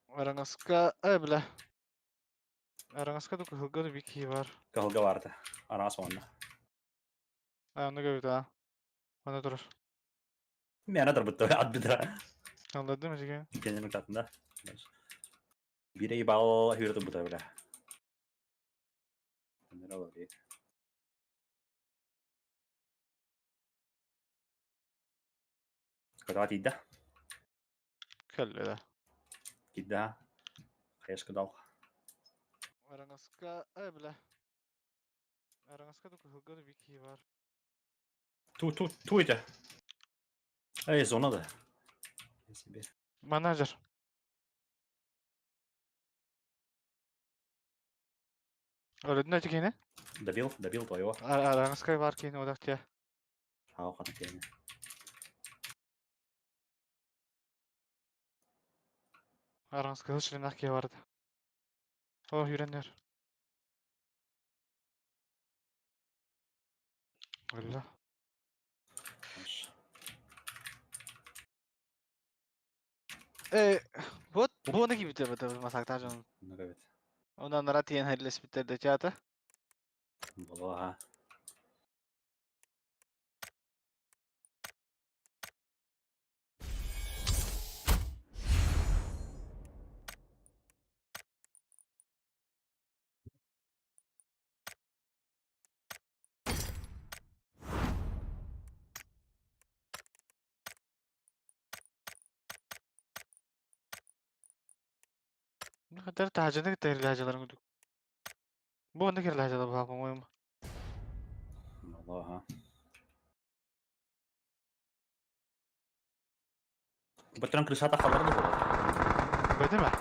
Arangaska bile. Arangaska da hılgalı bir key var. Kahılga vardı. Aras onda. Ayağımda gördü ha. Bana durur. Bir yana da ad bir daha. Anladın mı Cigin? Kendinin katında. Bireyi bağlı hürde bu da bile. Ne olur diye. Kadar iddia. Kölle de. Iddia. Hayes kadal. Arangaska bile. Arangaska da hılgalı bir key var. Tu ite. Ej, zona da. Manager. Öyle ne Cigin? Debil to jo. Arangaska var ki ne odak ya. Hau kan ik in. Arangaska hılçlı nakki vardı. Oh yürenler. Öyle. Bu ne gibi tabii masakta canım. Evet. Ondan sonra tiyen helles bitirdi çatı. Vallahi. Ne kadar tahacını gitti lahcaların güdük. Bu ne kere lahcada bu hapım oyum. Vallahi. Kebetulan Chris Hatta kalır da bu. Böyle mi?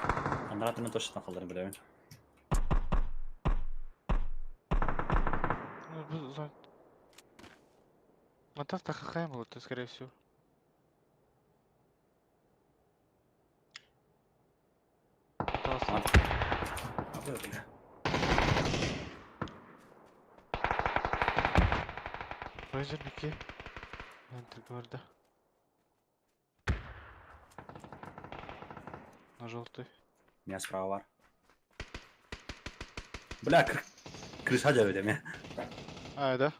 Onlara tını taşıtan kalır bile. Bu zor. Mantas takakaya mı oldu скорее всего. Tamam. Abi öyle. Ranger Mickey. Enter gördü. На желтый. У меня справа var. Бля, крыша öyle mi? Haydi.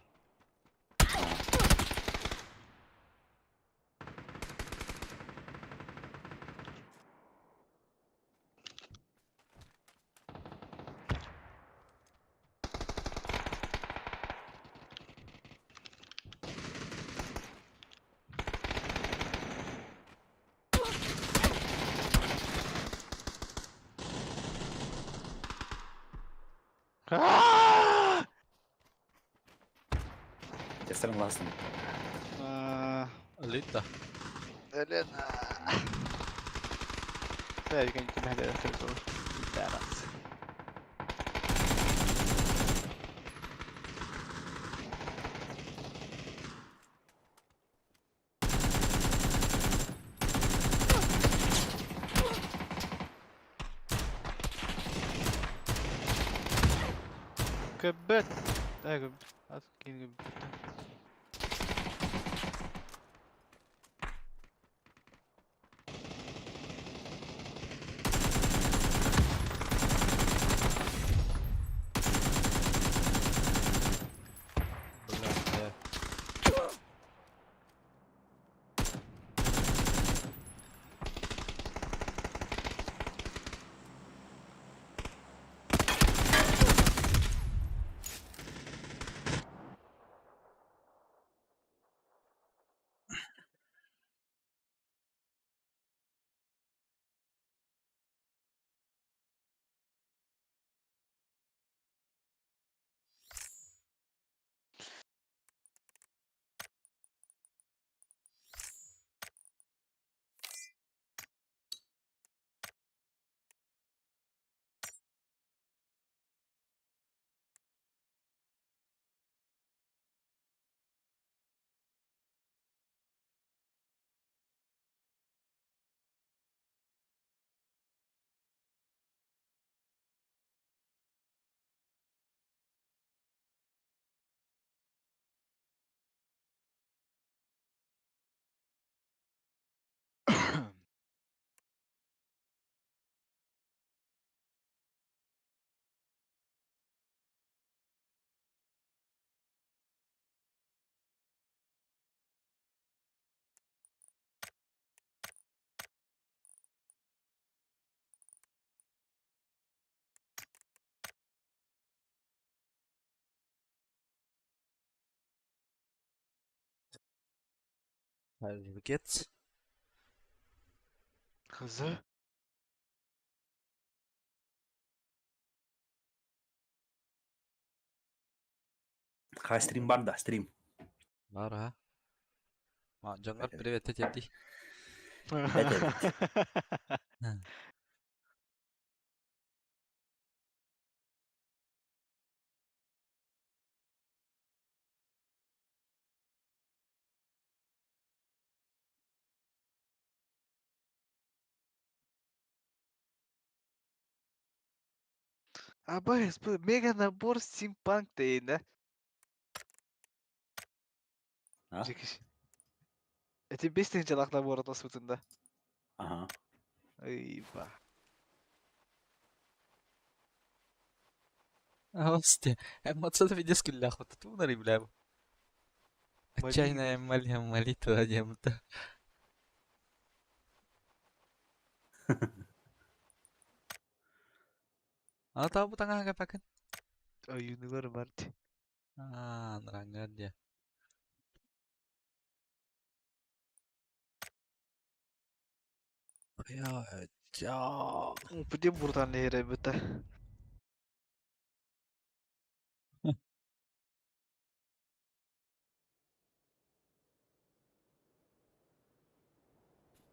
Keserim lazım. Lite. Elena. Jag kan inte med det så där alltså. Gubbet. Nej gubbet. Alltså ingen gubbet. Hareket. Kızı. Kay stream var da stream. Var ha. Jangar привет, тети. Evet. Абай, мега набор стимпанк değil ne? Ha? Çekiş. Eti 5 tane çalak nabor atmasında. Aha. Eyvah. Hostia. Эмоцияда видишь килля хвата. Ту нари бля. Отчаянная молитва дем-то. Ана tahu tengah agak pakai. Oyunlar var. Nerangan dia. Ya, ya. Pudi buradan nehre bete.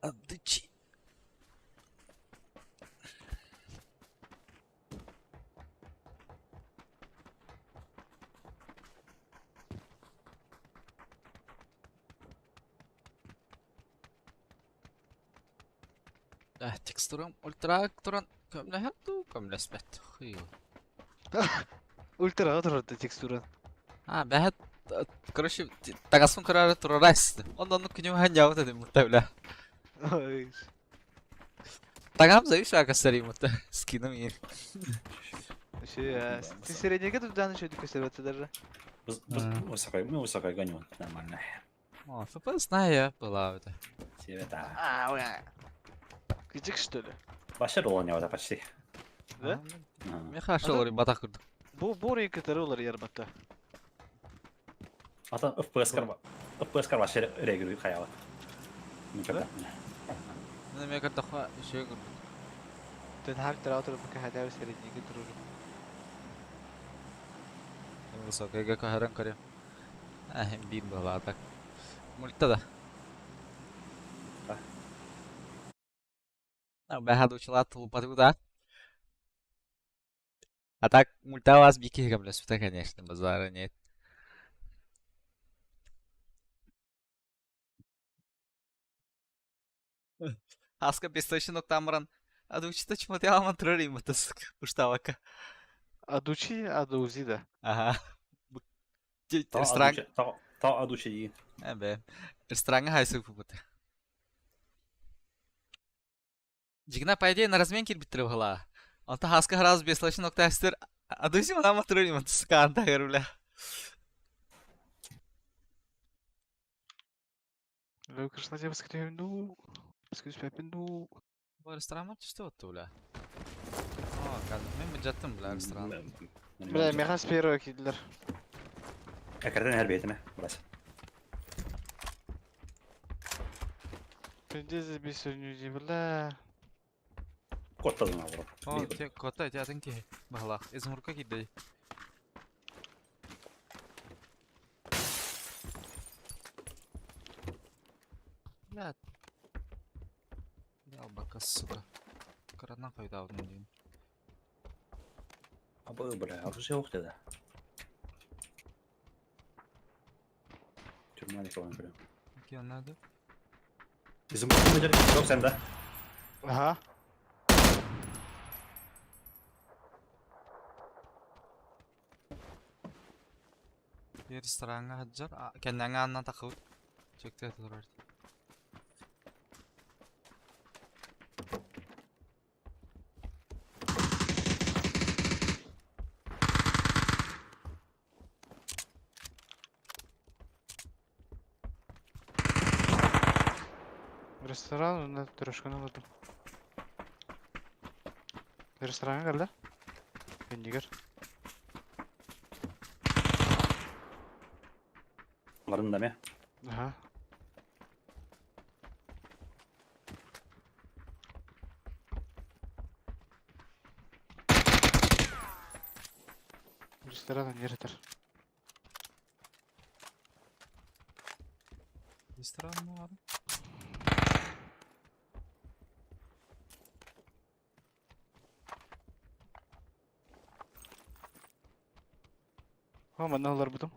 Aduh. Текстурам ультра туран көмле хатту көмле спет. Ультра отрады текстура. Бәхет короче тагасын карары турарайсты. Ondan күнү ханjau тады мутабла. Ой. Тагам за ишака стари мута. Скином и. Şey ya. Ты среднего туда еще дикой сервер. Высокой гоню. Нормально. О, FPS знаю, была это. Цвета. А, ой. Küçük что ли? Başarılı oynuyor da почти. Да? Мне хорошо говорит батак курду. Bu renkleri olur yarmatta. Ata FPS kar başarı öyle giriyor hayal. Mükemmel. Мне как-то еще говорю. Den her tarafı bu kadar среднего durur. Высокая как харан каря. Бин была так. Мультада. Бэхад учила тулпату да. А так мульта вас бики гамлесута, конечно, базара нет. Аска писточинок тамран. А да учита чмо тя ама тръри имата с пущавака. Aduchi, aduzi da. Ага. Ta Странг. aduşu iyi. Бе. Странга хайсу пупута. Жигна по идее на разменке битрывала. Он та хаска раз беслачинок тестер. А да усима ама тръри имата с канта гърбля. Кришна тебе скажи, ну, скажи папе, ну. Bu restoran var işte otu bля. Ben mücaddım bля restoran. Бля, мега сперва кидлер. Ekranın her beytine burası. Pendezi bir sürücü bля. Kotladın abi. О, те кота тятын ки. Бахла. Измурка кидди. Бля. Ялбака, сука. Karandan kaydı aldım diyeyim. Abi böyle aduşu yok dedi. Türkmenlik falan böyle. İki onlar da. Bizim bu konuda yok sende. Aha. Bir restorana haccar. Kendine anla takıl. Çekti atılır. Restoran önüne tırışkını aldım. Restorana geldi. Pendigar. Varın da mı? Aha. Странно, не ретер. Странно var. Ama ne alır buldum.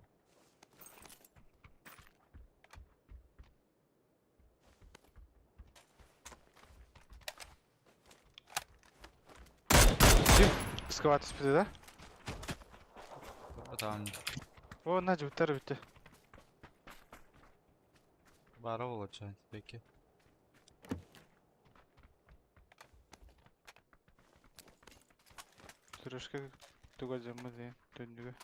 Дим, сквад спиди, да? Tamam. О, Надя, бітер бітті. Bara olacak peki. Сүрөшкө туга жамма дейін, төндүгө.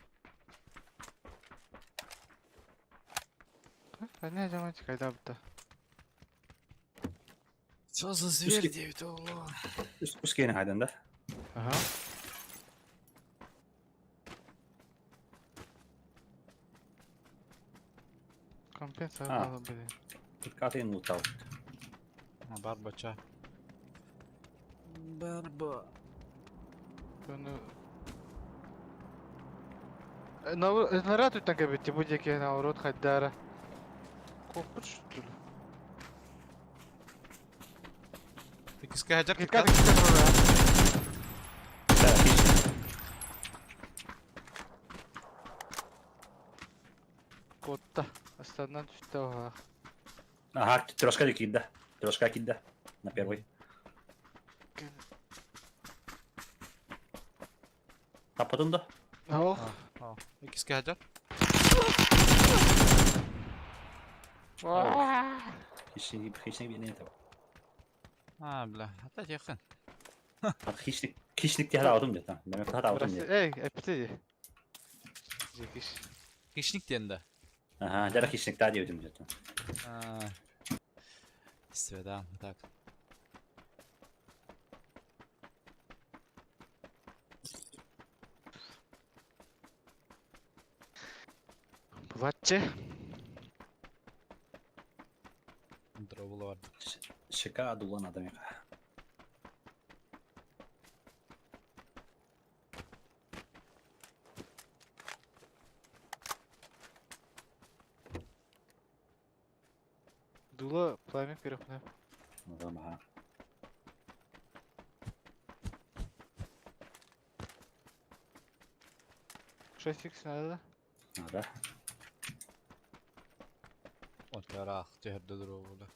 Не жаманчы, кайда бітті. Что за зверь, зверь, Дэвид Оло? Üst gene haydan da. Ага. Компенса А. алып беден. Dikkatini loot al. Barba çay. Barba. Ну... Наряд тут така бітті, будь-який наоборот, хаддара. Копыт, что ли? Peki sıkayacak Дикат, dikkat. дикат, да. Да, hiç. Котта. Астандан түшті оға. Ага, трошка кидда. Трошка кидда. На первый. Kapadın da. Ох. Al. Peki sıkayacak. Hiçlik bir neydi? Ha bile. Hatta yakın. Bak hiçlik diye aldım diye. Tamam. Demek hata aldım Burası... diye. Ey, epitedi. Zekiş. Kişnik diyen de. Aha, jara hiçlik daha diyordum diye. Ha. Сведам, так. Bulatçı. Drop'lu var. Şaka dolan adam ya. Дула пламя перепне. Adam ha. Шесть икс надо. Nada. Ot yarak, ceherde drop'lu.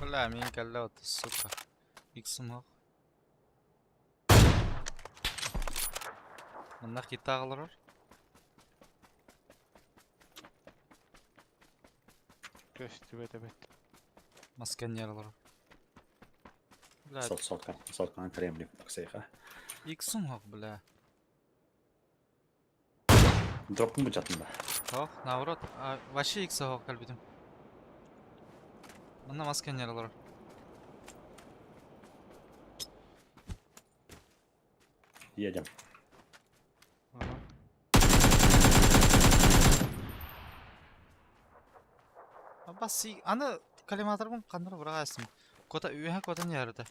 Вля, мені калят, сука. Иксым ақ. Мында китағылар бар. Köştü bete bete. Масканерлар бар. Бля, Sotkan kremli baksayha. иксым ақ, бля. Drop'un bu çatında. Ақ, наоборот. Вообще иксы ақ, кәлбетім. Мында масканерлар бар. Yiyeceğim. Ага. Бас, аны коллиматорым қандыр бұрақ әсім. Кота үйе кота не ярды.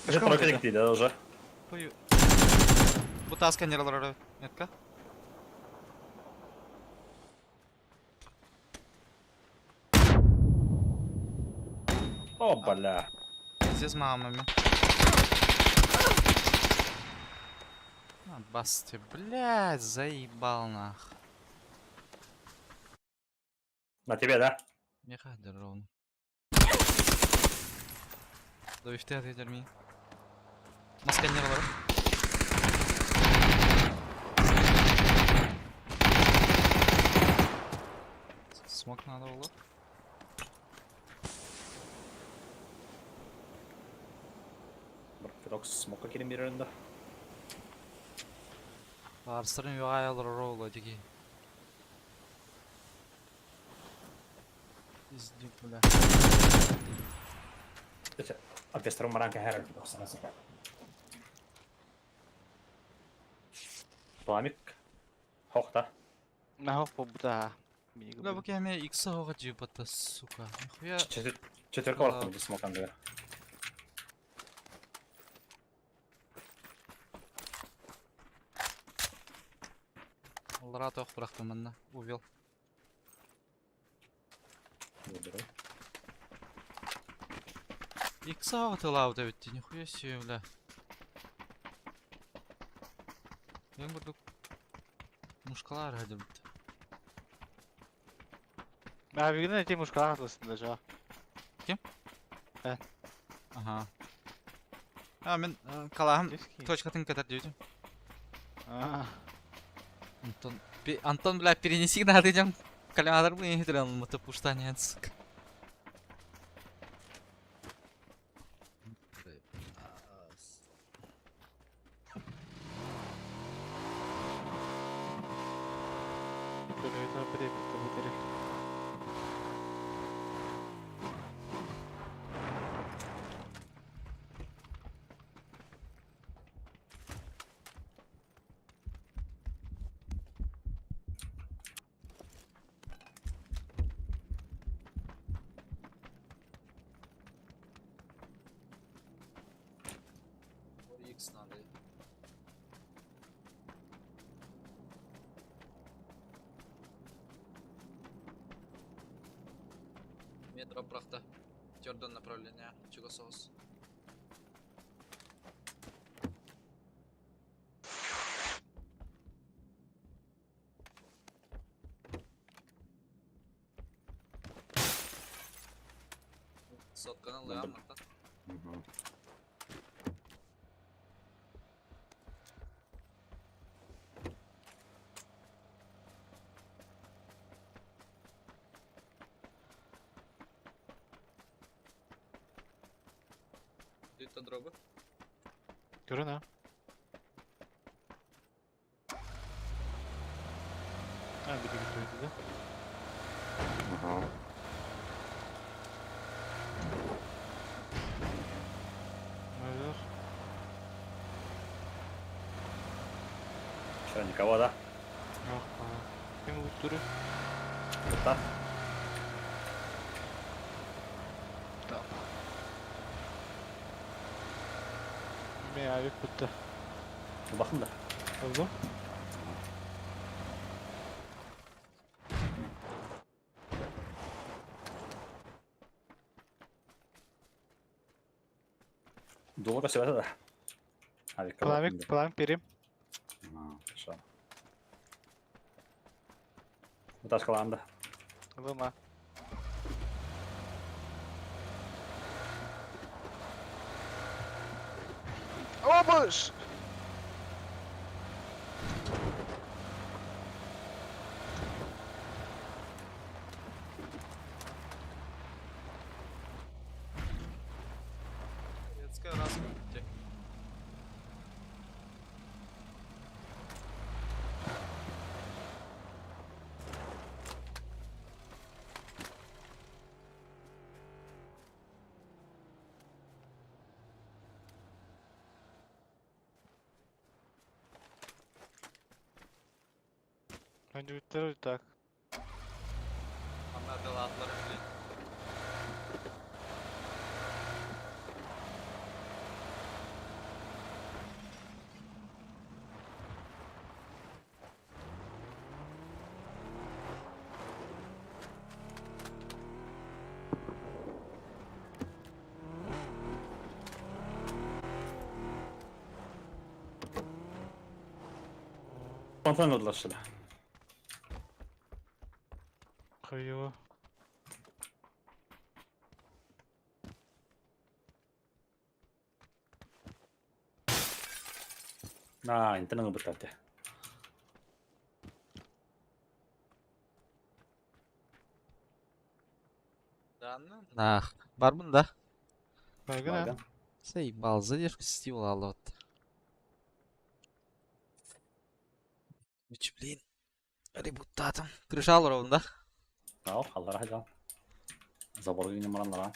Уже тройка дикти да уже. Бұй... Бұта асканерлар бар, метка. О, бля. Здесь мамами. Бас ты, блядь, заебал нах. На тебе, да? Не ходи ровно. Dövüşte at eder miyim? Maskenler var. Смог надо было. Бұрқ смокқа керем берерінде. Арстырын yok ayalır rolla digi. İzdik bile. Orkestron maranka herr. Пламик. Хохта. Нахуй побута. Бля, бак я икса хога джибата, сука. Нихуя. Четверка бұрқтым де смокан дегер. Олара тоқ бырақтым мында. Увел. Выбирай. Икса хога тылау да бітті. Нихуя себе, бля. Ең бірдік. Мушкалар хәді бітті. Abi yine de Timuş kahret aslında ya. Ага. А, мен қалағым Диски. точкатын катар дейдім. Aa. Антон, бля, перенеси на идем калядр бы не трел мото пуштание, сука. Böyle bir tane bir de Икс надо. Метро правда. Твердое направление. Чегосос. Сотканы лыям мыртат. Düğütte drop'u. Görün ha. Ha bir de götürdü de. Hayır. Что, никого, да? Yok ha. Kim uçturu? Burada. Tamam. Bir abi bitti. Bakın da. Oldu. Долго все это, да? Пламик берем. Хорошо. Вытаж команда. Лыма. Обыш! Детская раз где. Bence bitti tak. Onlar da atları bile. Пантан odlaştı. Koyuyor. Inte någon borta det. Нах. Бар бunda. Baygın ha. Baygın. Сей, балзы дер кісти олалы от. Үч, блин. Ребуттатым. Крыша алыр онда. Al, hallara hadi al. Zaborgu yine maranlara.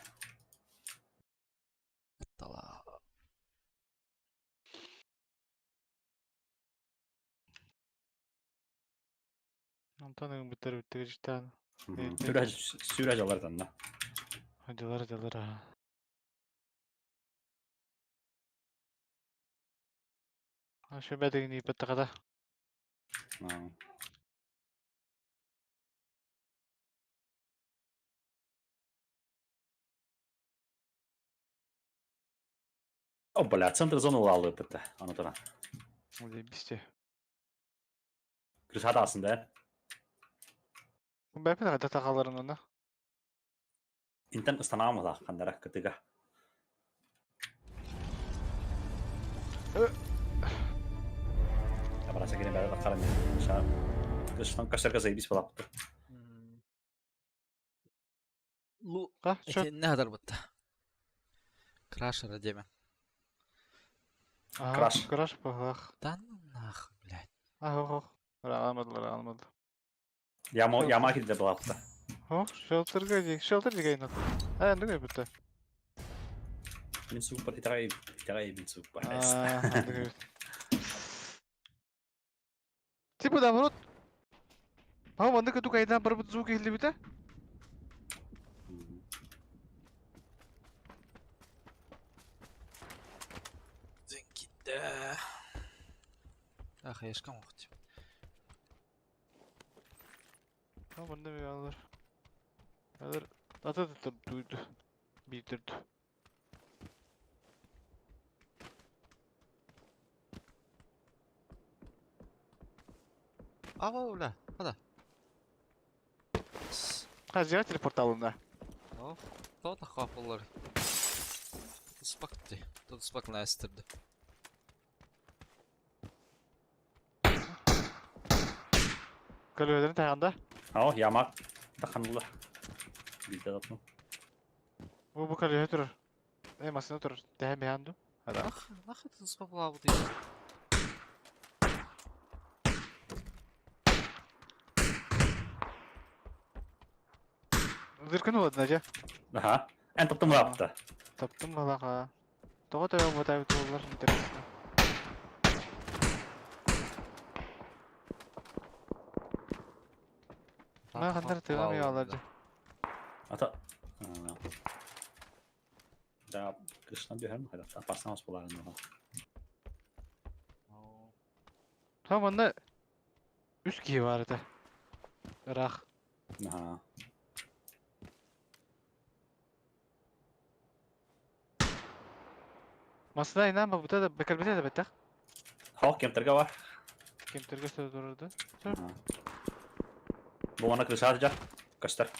Тала. Antanın bitti işte. Evet, Sürece alardan da. Hadiler ha. Ha şu bedeni iyi bitti kadar. O, бля, центр зону алdı bitti. Anlatılan. Öyle işte. Kırış hadi aslında. Bu ben kadar takaların ona. İnten ıstanağım da kandara kıtıga. Ya barasa gene beraber bakalım. Şa. Kırıştan kaçar kazayı biz falan. Лу. Ha şu. Эти не адар бутта. Крашера деме. Aha, Crash. Crash bu ha. Да ну нахуй, блядь. Ah oh. Almadılar. Yama gitti de bulattı. Oh, shelter gelecek. Shelter gelecek yine. Ha ne diyor bitti? Min super itagay min super. Ah, hadi. Tipo da varot. Ha bende kötü kaydan para bu geldi bitti. Зенкиде. Ах, я шкам хоть. Ha bende bir alır. Alır. Atı duydu. Bildirdi. Ава, бля. Хада. Ha ziyaret teleport alında. Оф. Кто то хапалар. Спакти. Тут спак найстырды. Kalorilerin tayanda. Ha, yama takanlı. Bir de atma. Bu kaloriye durur. Masasında durur. Dehem beğendim. Hadi. Нахуй ты спак лаву ты. Zırkın oladın acı. Aha. En tuttum yaptı. Taptım valla ha. Toğa toğa bu tabi toğlar interesine. Ne kadar tığlamıyor alarca. Ata. Da kırıştan bir her mi? Hadi aparsamaz bularında. Tamam onda üst giyi vardı. Irak. Aha. Masada inen bu da bekar bize de betek. Halk yemterge var. Kim Türk'e söz dururdu. Aha. Bu ona kırış atacak. Kaçtar.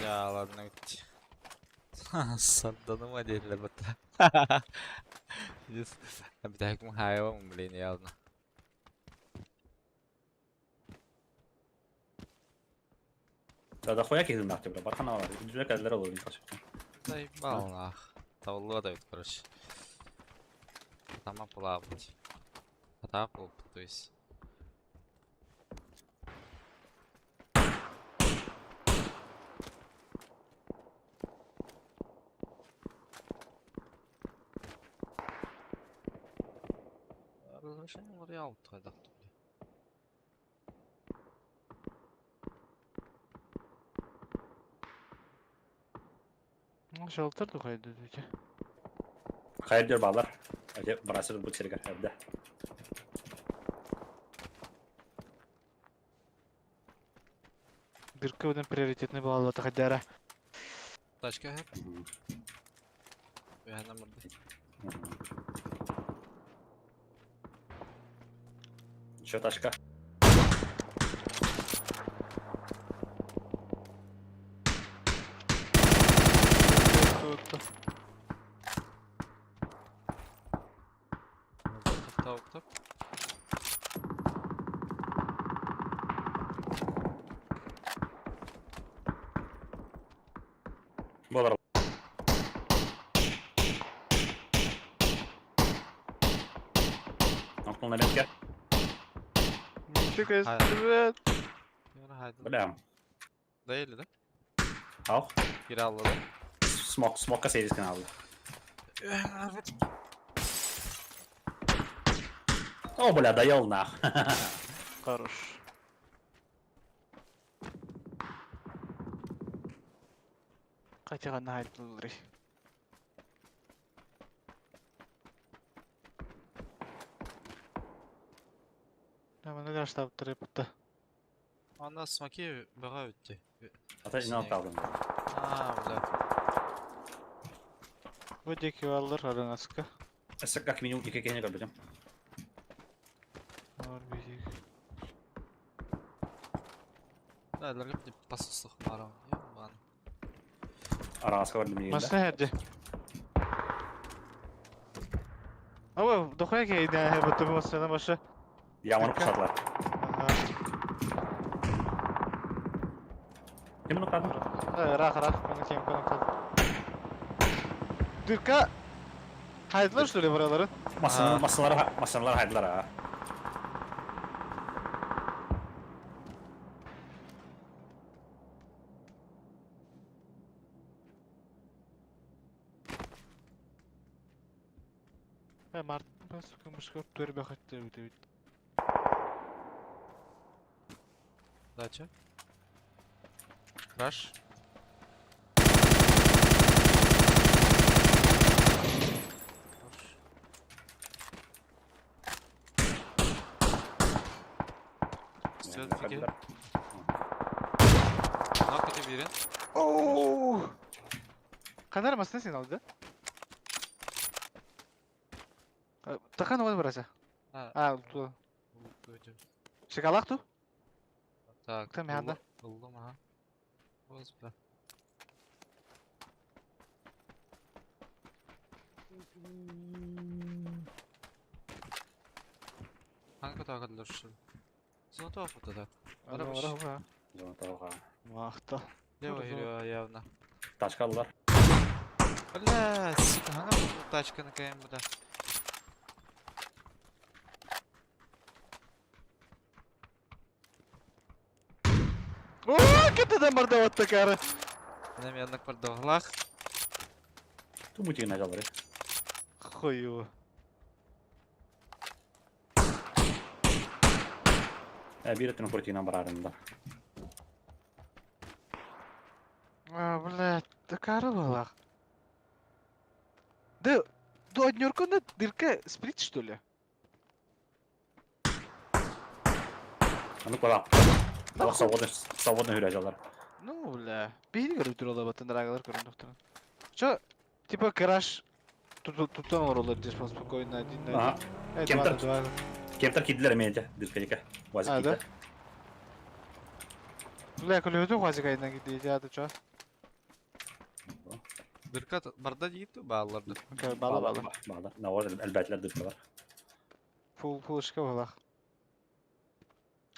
Ya ладно ведь. Садданым одели бата. Bir daha kim hayvan mı bileyim ya ona. Da xoya kesin nakti bura. Barxana var. Düzüne kadar olur. Заебал нах. Тавло дают, короче. Там плавать. Атапл, то есть. Разрешение вариал тогда. Shelter da koydu dedi. Hayır diyor bağlar. Hadi burası bu çelik evde. Bir kıvdan prioritetini bağladı kadara. Тачка hep. Я номер. Şu taşka. Tuttu. Топ. Ona ben gel. Müthiş evet. Yürü haydi. Bilmem. Değil de. Al. Geri aldı. Smoke'a serisken aldı. O bля, доел нах. Хорош. Kaça kanı hayırlı. Ama ne kadar ştabıtları yapıttı. Ondan smaki baga öttü. Ata inat aldım. Bля. Bu deki alır arana sıkı. Как минимум 2 kere gördüm. Var bir şey. Dayılar hep pasıslık var ama. Bana. Araska vardı mı Masna herdi. Ama dokuya ki yine her batı masnadan başa. Yamanı pusatlar. Aha. Kim bunu kadın? Rak bana kim konukta. Dürka haydılar şöyle buraları. Masalara haydılar ha. Mart sıkılmış kort dörü bakattı bir. Дача. Краш. Stealth figure. Knock etti biri. Oo! Kadar masna sen aldı. Takan oldu burası. Ha. Tu. Öldü. Şekalak tu. Так. Там янда. Buldum ha. Boz bile. Hangi takılır şu? Зона тофу да. Ara ara. Zona tavuk ha. Mahta. Лево Burada гириyor явно. Taşkalılar. Бля, сука, она тут тачка на КМ-да. Oo, kötüden barda vattı karı. Она меня на кварталах. Tu mutin acaları. Koyu. Bir etini kurtinan bararında. Блядь, да карı балах. Да, до однёрка на дырка сплит что ли? Anlık bana. Bak savunma hür acalar. Ну, бля. Бейни görüp dur ola batın dragalar görün doktorun. Что, типа краш tutan oraları diye спокойно один на Aha. один. Кем Два на так? два. Kemter kediler emeyince. Dırkalika. Vazı Ha, kediler. Бля, коли өтө хазигайдан gidiyor ya da ço. Дырка барда дейді балаларды. Bala. Bağlar. Ne var? Elbetler dırkalar. Full ышка балах.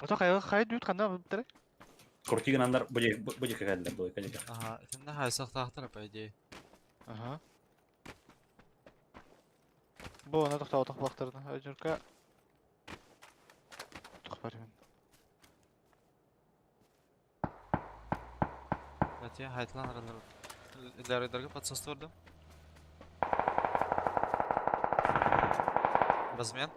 Ото кай дүйт кандай бутары? Kurtigan anlar bıcık kediler. Doy kalika. Ага, сенде хайсақ тақтыр, по идее. Ага. Бу ана токтап отоқпақтарды. Өжүрка. Тоқпарымен. Бәте, хайтылан аралар. Илеридерге подсост вардым. Базмен.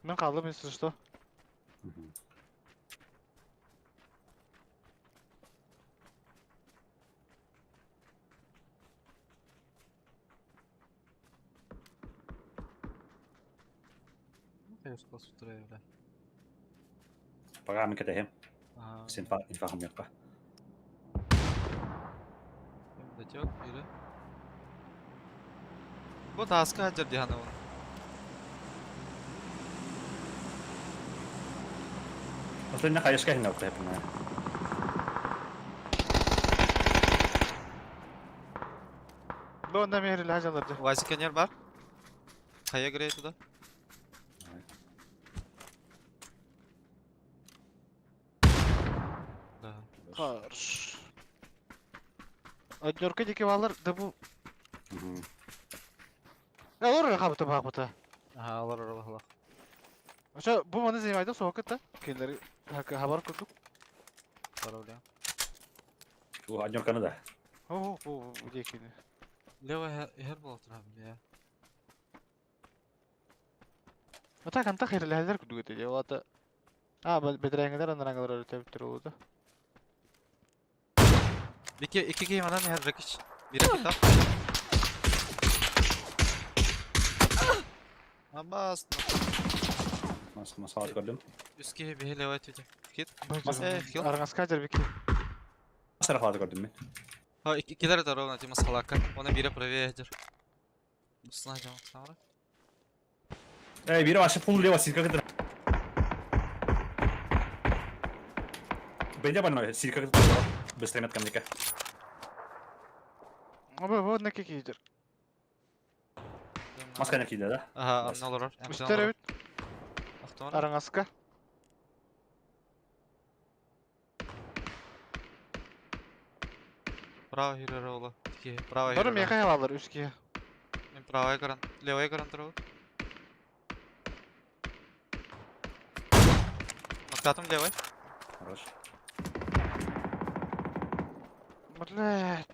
Мен қалдым, если что. Hayır, скос втроє, бля. Paga mı keteyim? Ага. Sen infahım yok pa. Датек, бiri. Bu task'ı hacer diye hanım. Aslında ne kayışka hin yok hepine. Бу анда мехрил хажаларды. Вазикенер бар. Kaya girey туда. Да. Хорош. Однерка деке балар да bu. Мгм. Olur kabıta bakıta. Aha, alır alır. Aşağı bu bana zemayda soğukta. Kendileri haber kurduk. Проблем. Şu Anyorkan'ı da. Bu dekini. Лево her bol oturabilir ya. Ata kanta hayırlılar kudu gete. O ata. Ha bedirengeler andarangalar öyle teptir oldu. İki game adam her rakiç. Bir rakit al. Abbas. Nasıl saat gördüm. Üst game bir leva etecek. Git. Kill. Arangas kaçar bir ki. Nasıl saat gördüm mi? Ha ikiler de ровно Дима салака. Ona biri правее eder. Бусна идем sonra. Biri başı full leva sirka kıtır. Bence bana sirka kıtır. Bыстро метка мне. Bu ne kekidir. Maska ne kiydi da? Aha, Bas. ne olur? Üstler evet. Автомат. Arangaska. Право hero ola. Ki право hero. Barım yakaya bağlar üskiye. Ben правая гарант. Левая гарант рол. Откатом левой. Хорош. Блять.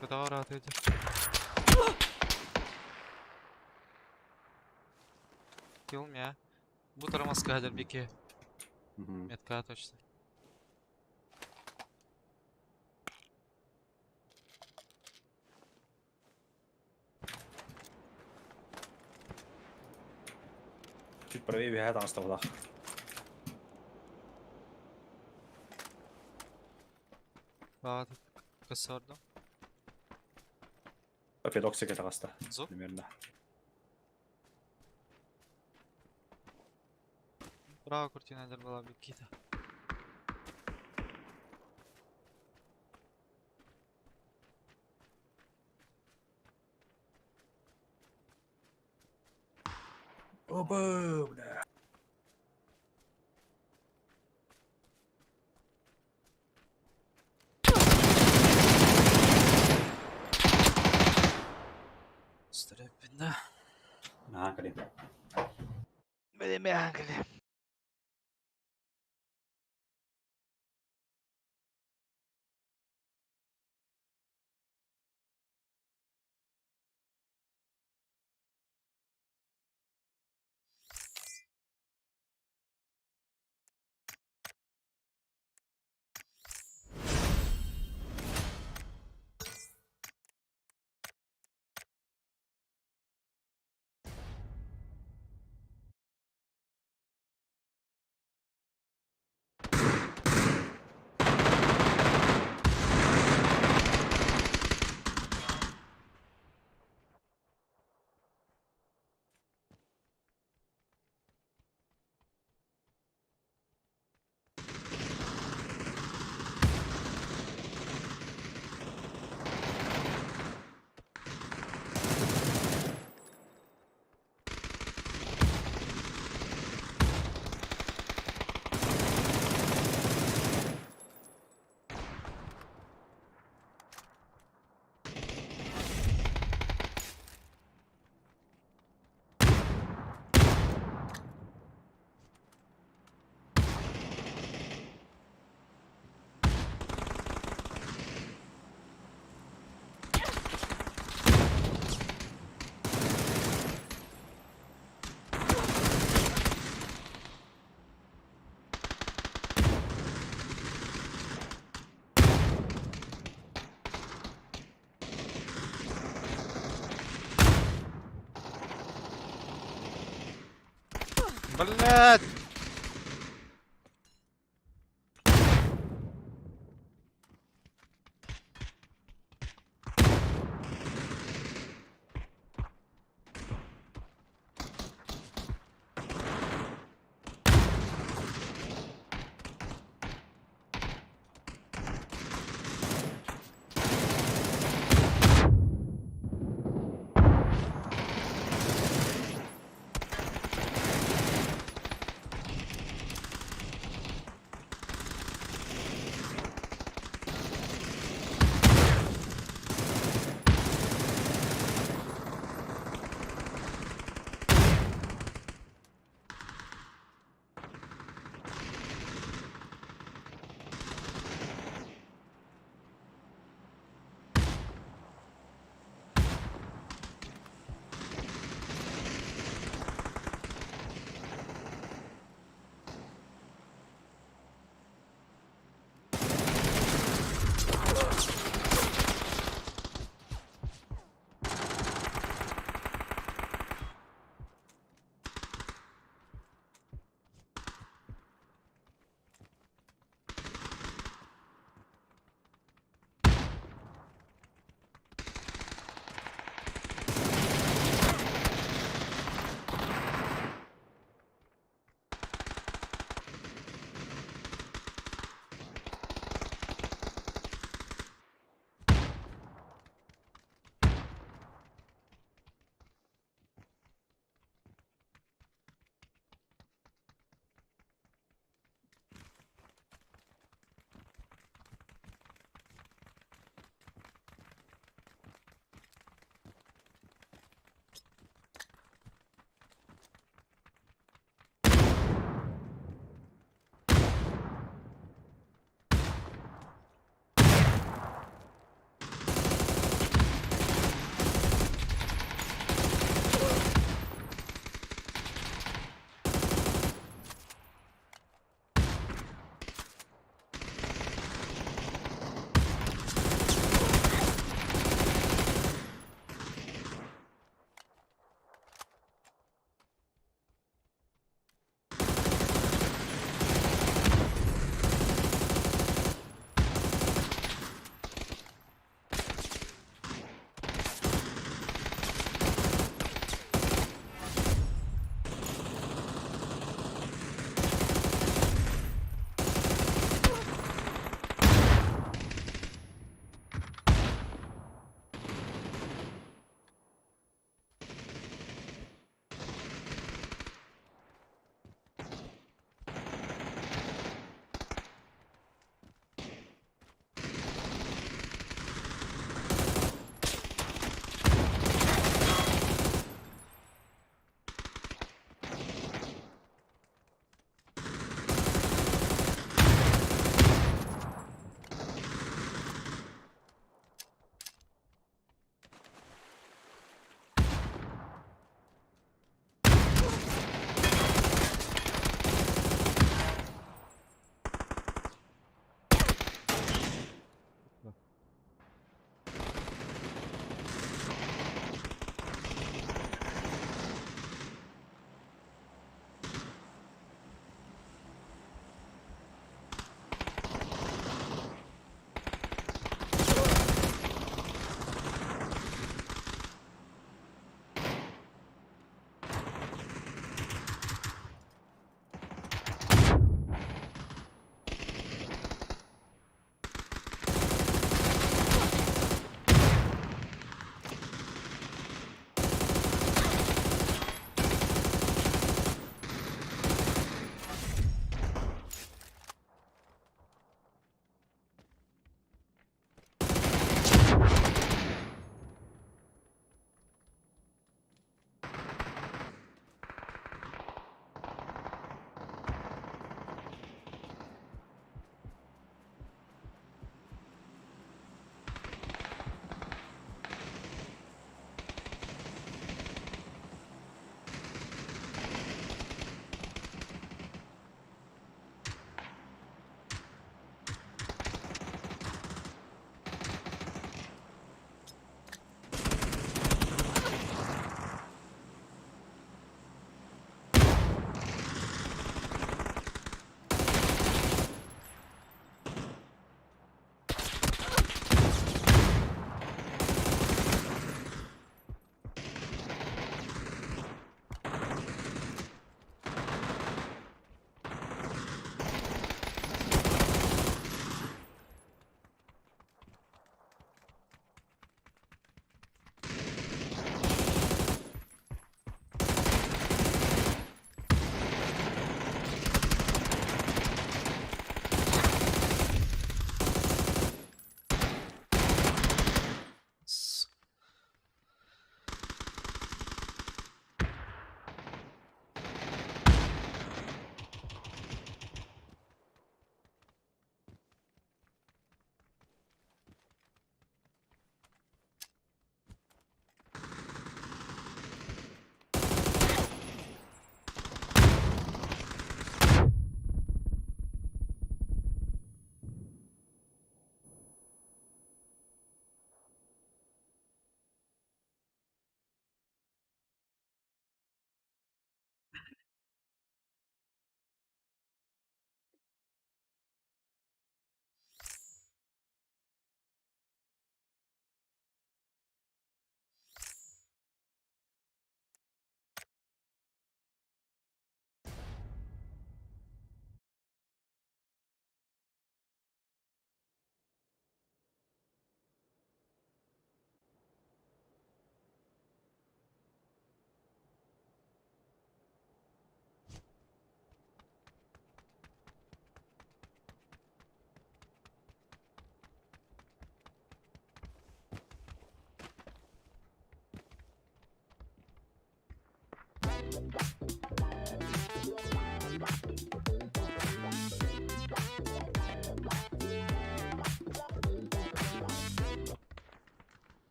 Куда раhat eder. Kill mi ya? Bu taramaska hacer bir ki. Мгм. Metka точно. Чуть правее бегает, он оставил. Rahat kısardım. Опять оксик это раста. Зуб? Примерно. Bravo kurtina hacer была bir ki de. Оба, бля. Strepinde. Ага, Карин. Benim yankılı. Блять!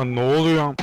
Ha, ne oluyor?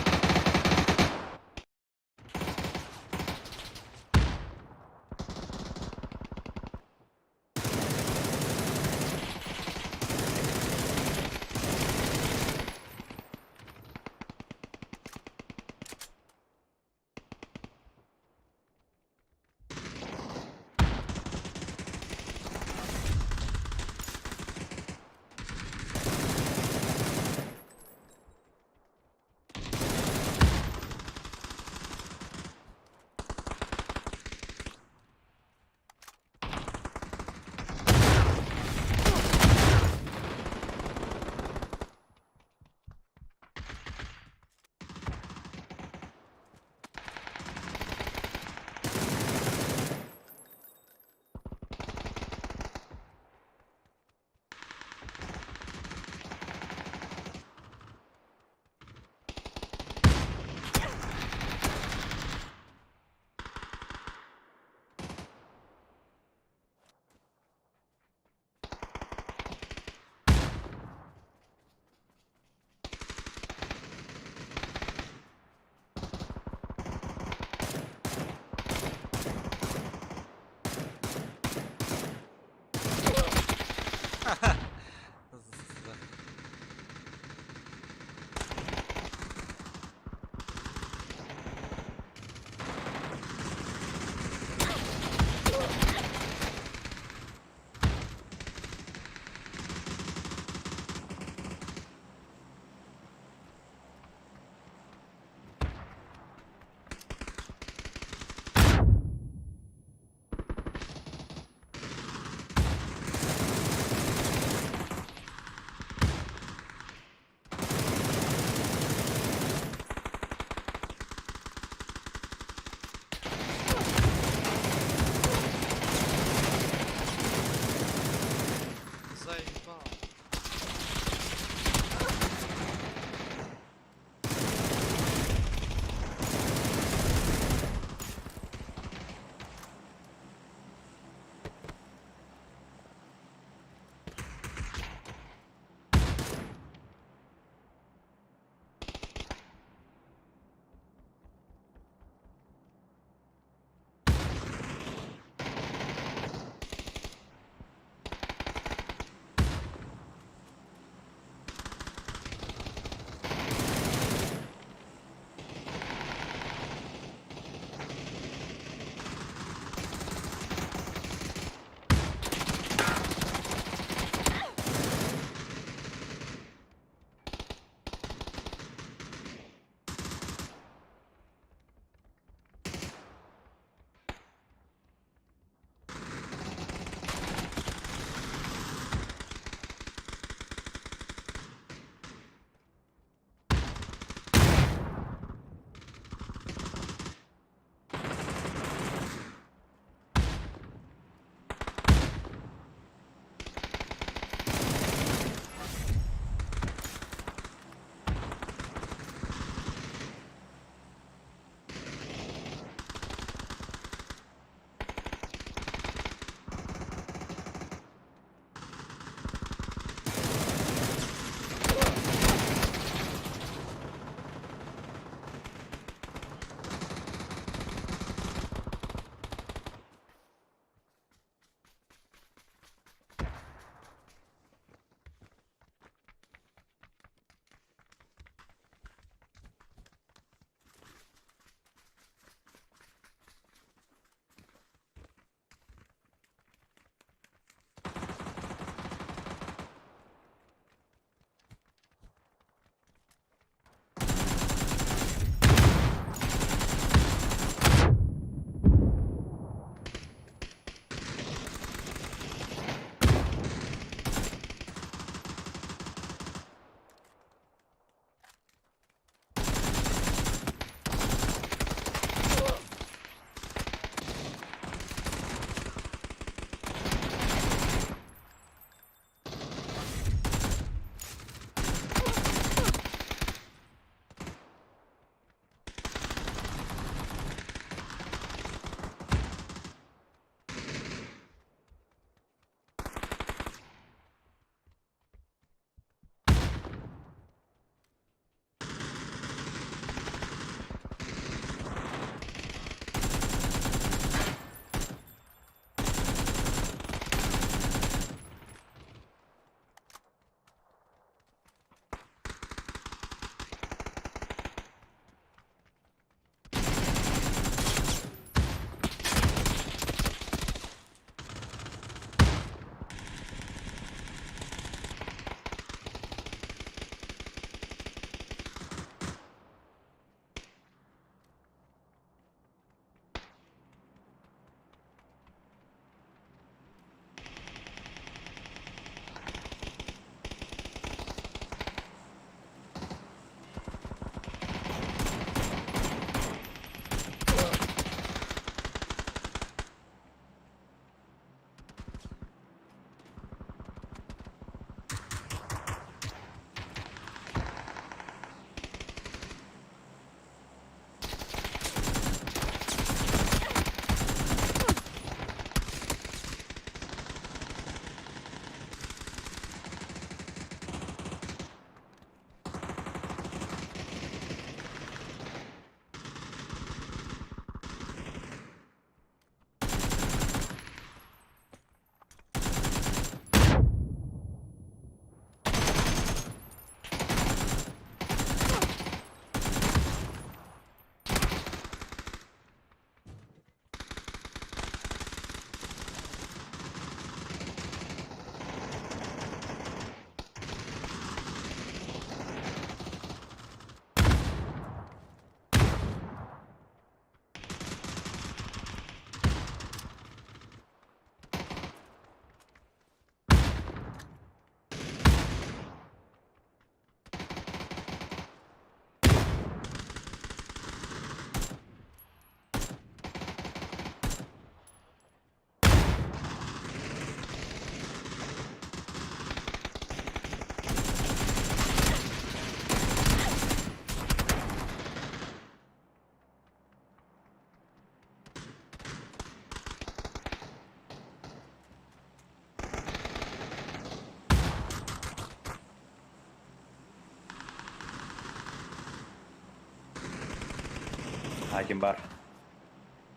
Hakim var.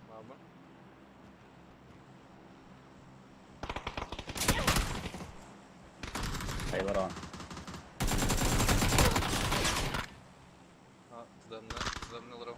Baba. Sayılar on. Tuzamını alırım.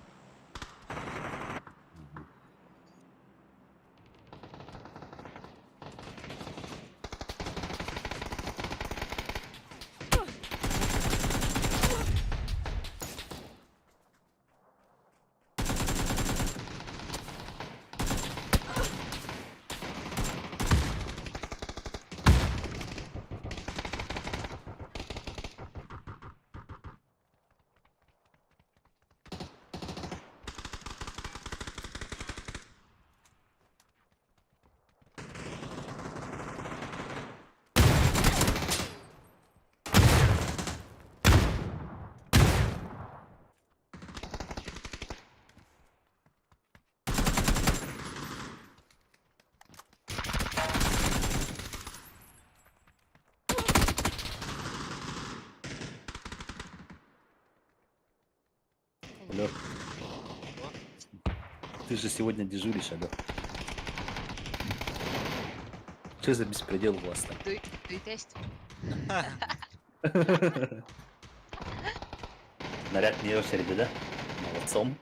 Алло. Ты же сегодня дежуришь, алло. Что за беспредел у вас там? Дуй тест. Наряд не очереди, да? Молодцом.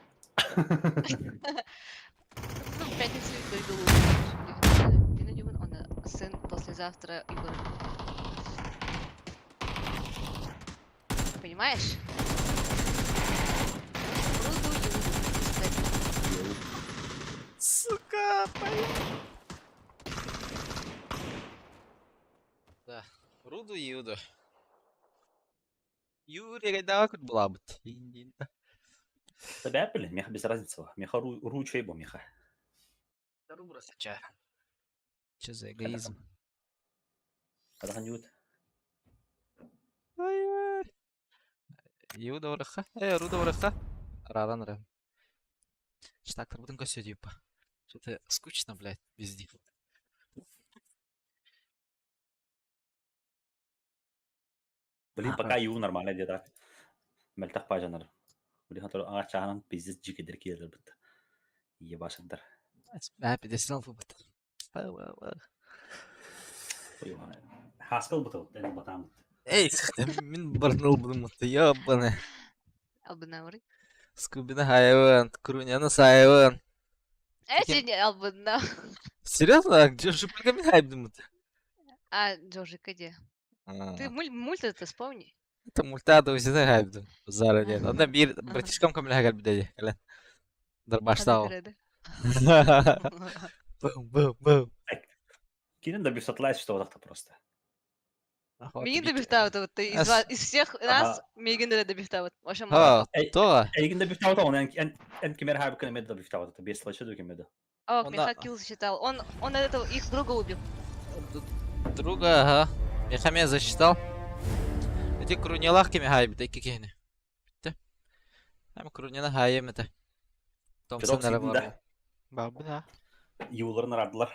В пятницу дойду. Ты надеван, он сын послезавтра Игорь. Понимаешь? Руду, кстати. Сука, Да. Руду Юду. Юрий давай кут была бы. Да бяпели, меха без разницы. Меха ручей бо меха. Рубра сача. Че за эгоизм? Когда ходят? Ай. Юда ураха. Руда ураха. Раран рам. Что так будем косить, типа. Что-то скучно, блядь, без них. Блин, пока ю нормально где-то. Мельтах пажанар. Блин, хатор ага чаханан пиздец джики дерки елер бит. Ебашандар. Happy destinal фубат. Хаскал бутыл, ден батам. Эй, мен барнул будем это, ёбаный. Албанавры. Скубина хайван, Круняна сайван. Эти не Албана. Серьезно? А где же программе хайбдым это? А, Джорджи, где? Ты мульт это вспомни. Это мультада өзіне хайбдым. Заранее. Онда bir братишкам камиле хайгал бидеди. Кален. Дарбаштау. Бум. Кинен да бифсатлайс, что вот так просто. Мигин добивтават, вот ты из всех нас Мигин добивтават. Ваша Ха, то. Эйген да бифтават, он эн кемер хайб кене мед да бифтават, это без случая до кемеда. О, Миха килл засчитал. Он этого их друга убил. Друга, ага. Миха меня засчитал. Эти Крунялах кеме хайбит, эки кехне. Битті. Ам Круняна хайем это. Томсон Педок сидин арабар. да. Бабы, да. Юларын арадылар.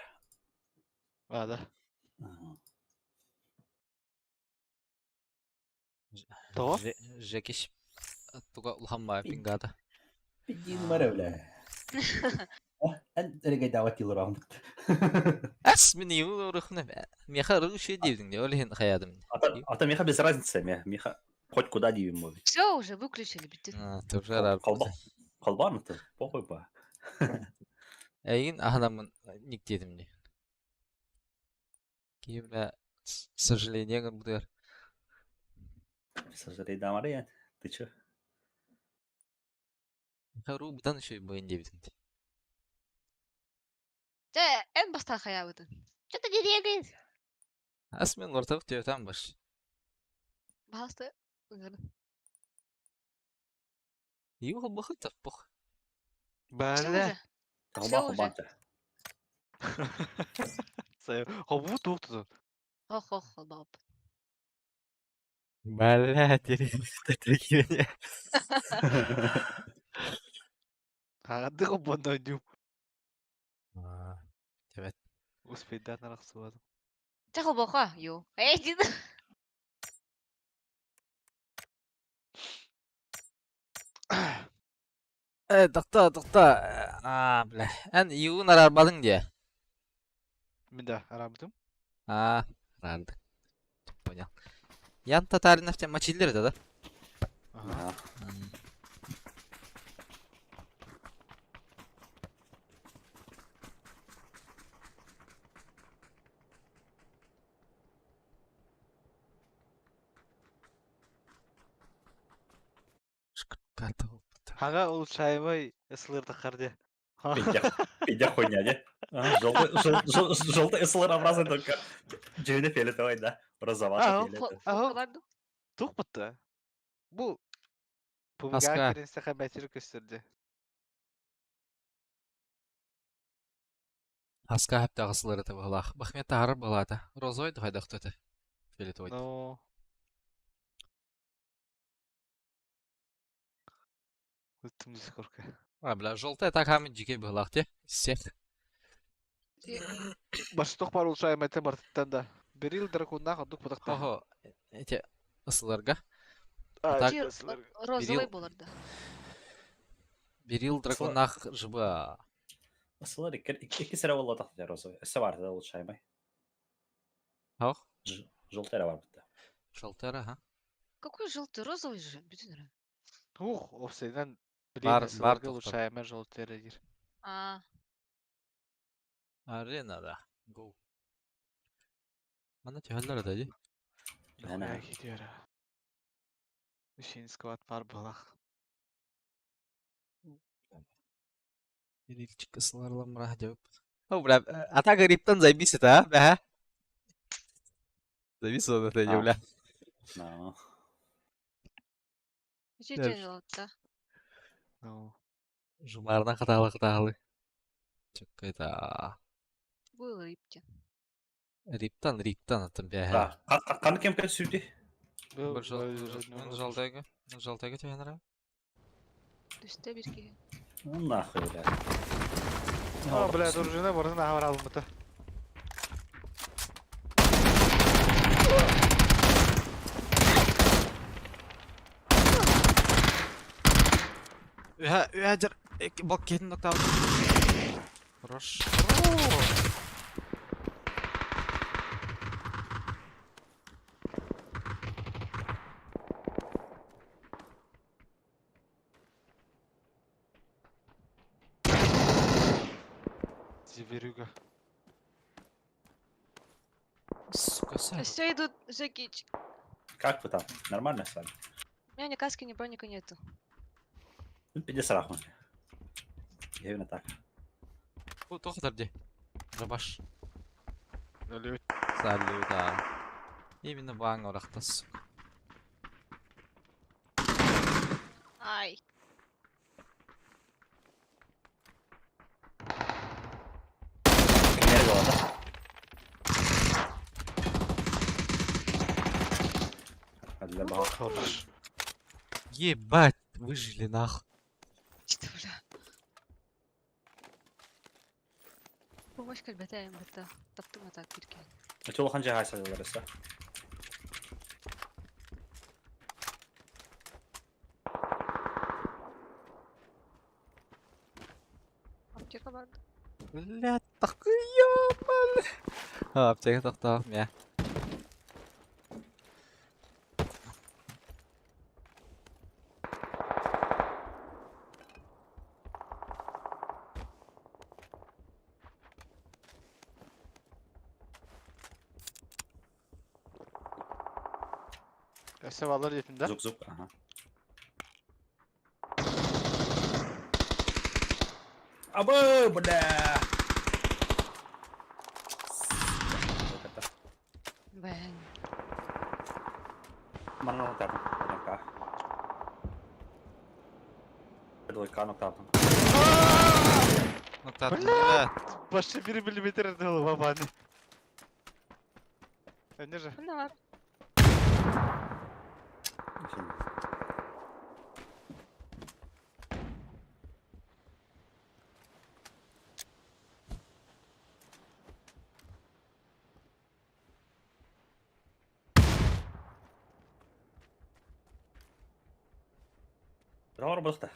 Да. То? Жекиш. Туга улхамма пингата. Пидин маревля. Эн эрегей дават юлар амдык. Ас мен юу рухна. Миха руши дивдин де олин хаядым. Ата меха без разницы, меха хоть куда дивим мови. Все уже выключили, бит. Ты уже рад. Колбан это, похуй ба. Эйин ахнамын ник дедим де. Кибля сожаление будер. Сожалей дамария, ты чё? Хару бутан еще и боин дивдин. Эн баста хаябыты. Что ты дерегин? Ас мен ортақ тётам баш. Баста. Юл бахыт пох. Все Бәле. уже. Колбан. Хобу туқту. Хо-хо-хо, баб. Бля, терекирение. Хады хоббандан дюм. Evet. Успейдан арақсывадым. Чахал боха, ю. Эй, дин. Тоқта. Бля. Ән иуын арарбадың де. Мен де арабытым. Рарды. Понял. Ян татаринов мочилдер да? Ага. Ага, ол шаймай ысылырды қарде. Пидя хуйня, не? Желтый СЛР образы только жөне фиолетовый, да? Розоватый фиолетовый. Фоткаларды. Туқ бұтты. Бұл Аска. пубига керенсеқа бәтері көстерді. Аска хәп тағысылыр это бұғылақ. Бақмет тағырып бұғылады. Розой дұғайдақ төті. Фиолетовый. Ну... Өттім десі көркі. Бля, желтая так хамы жеке бұғылақ те. Сек. Башы тоқ бар ол шаймай тем артыттан да. Бір ел драконнақ ұдық бұдықта. Ого. Эти ысылырға. Так, Ти розовый боларды. Берил драконақ жыбы. СЛР iki sıra oldu da rozovый. Ese vardı da улучшаемый. Ох. Желтый var bitti. Желтая, ага. Какой желтый? Розовый же. Bütün ara. Ух, овсайдан Бар білейін ысыларға тоқтар. ұлшаймай жолтері дер. Аренада. Go. Мана түйәлдер да, Әне. Нахуя кетер. Үшен сквад бар бұлақ. Берилчик ысыларлы мұрақ жауып. О, бля, атака риптан зайбисит, а? Бәхә? Зайбис оны да, А. бля. No. Üçüncü жолтта. Ну, Жумарына қыталы. Чөккай да. Был рипте. Риптан атын бәхә. Да. Kanı kim kaç sürdü? Бір жалтайға. Жалтайға түйәнірі. Düşte bir ki. Нахуй, бля. А, бля, дружина бұрын ағыр алымыты. Үәдір. Бок кетін доктау. Хорош. Зеверюга. Сука, сәбі. Все идут Жекич. Как вы там? Нормально с вами? У меня ни каски, ни броника нету. Ну, 50 рахман. Я именно так. Бұл тоқтар де. Жабаш. Өлі Салюда. Именно баң орақтас. Ай. Nerede oldu? Hadi lan bak. Хорош. Ебать, выжили нахуй. Что, бля? Помощь кальбатаем, это. Таптым атак бирки. Çoluk hangi haysallar ise? Аптека барды. Блядь, такой ёбан. Аптека тоқтау, я. Әсі балар етінде. Zuk zuk. Aha. Abo, bля. Бэнь. Mana noktadan? Nokta. Двойка noktadan. Ну так, блядь. Башы 1 миллиметр дылы бабаны. Әне же? Ну, ладно. Doğru bastı.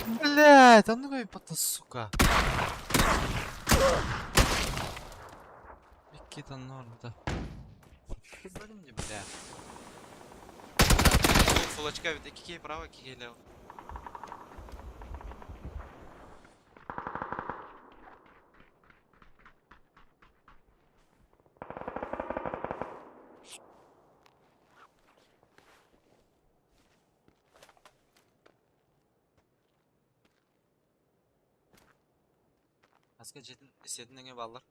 Блядь, а ну ка пата, сука. Какие-то норм-то. Блин, мне, бля. Фулачка, ведь какие право, какие лево. Aska jetin istediğin ballar.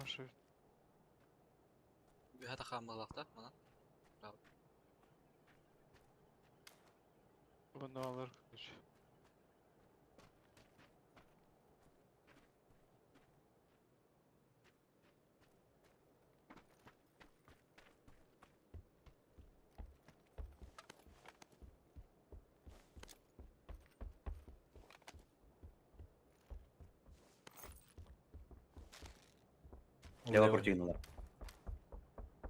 Машин. Bir hata kalmalıkta bana. Bravo. Bunu alır. Leva kurtuynular.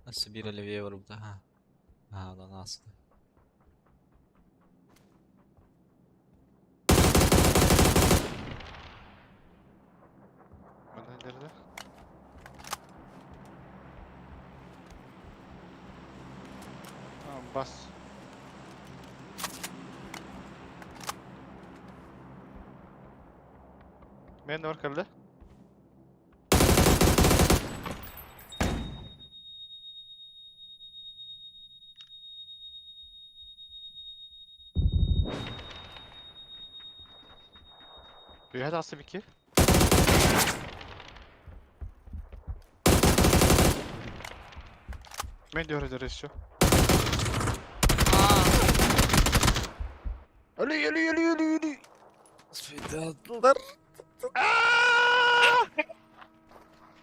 Nasıl bir levye var burada ha? Ha lan nasıl? Bana nerede? Tamam bas. Ben de var kaldı. Bir hadi asıl bir ki. Ben de orada resyo. Aa, Ölü. Fidatlar.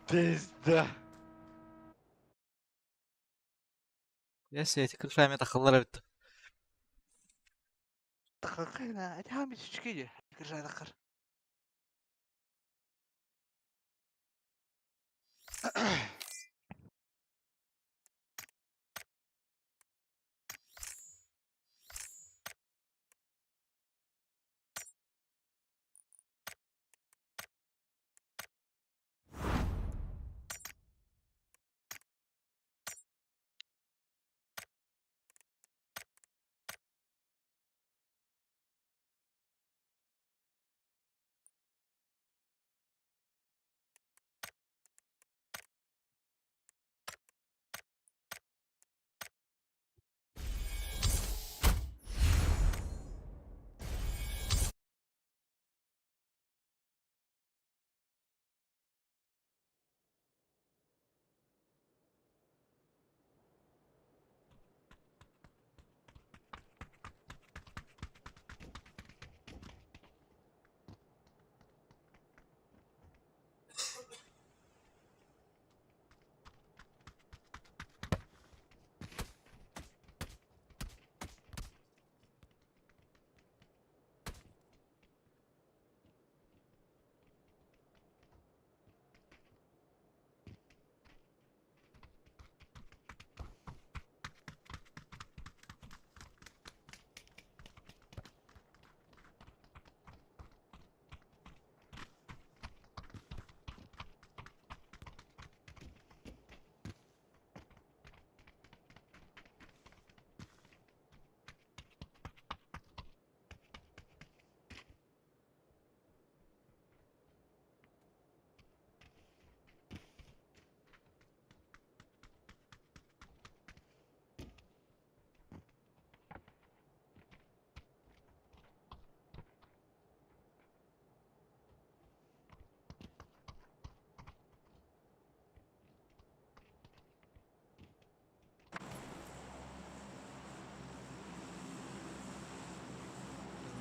Tezde. Ya seyeti 40 rahmet akıllara bitti. Dakikayla. Hadi hamid çıkıyor. Kırşay dakikar.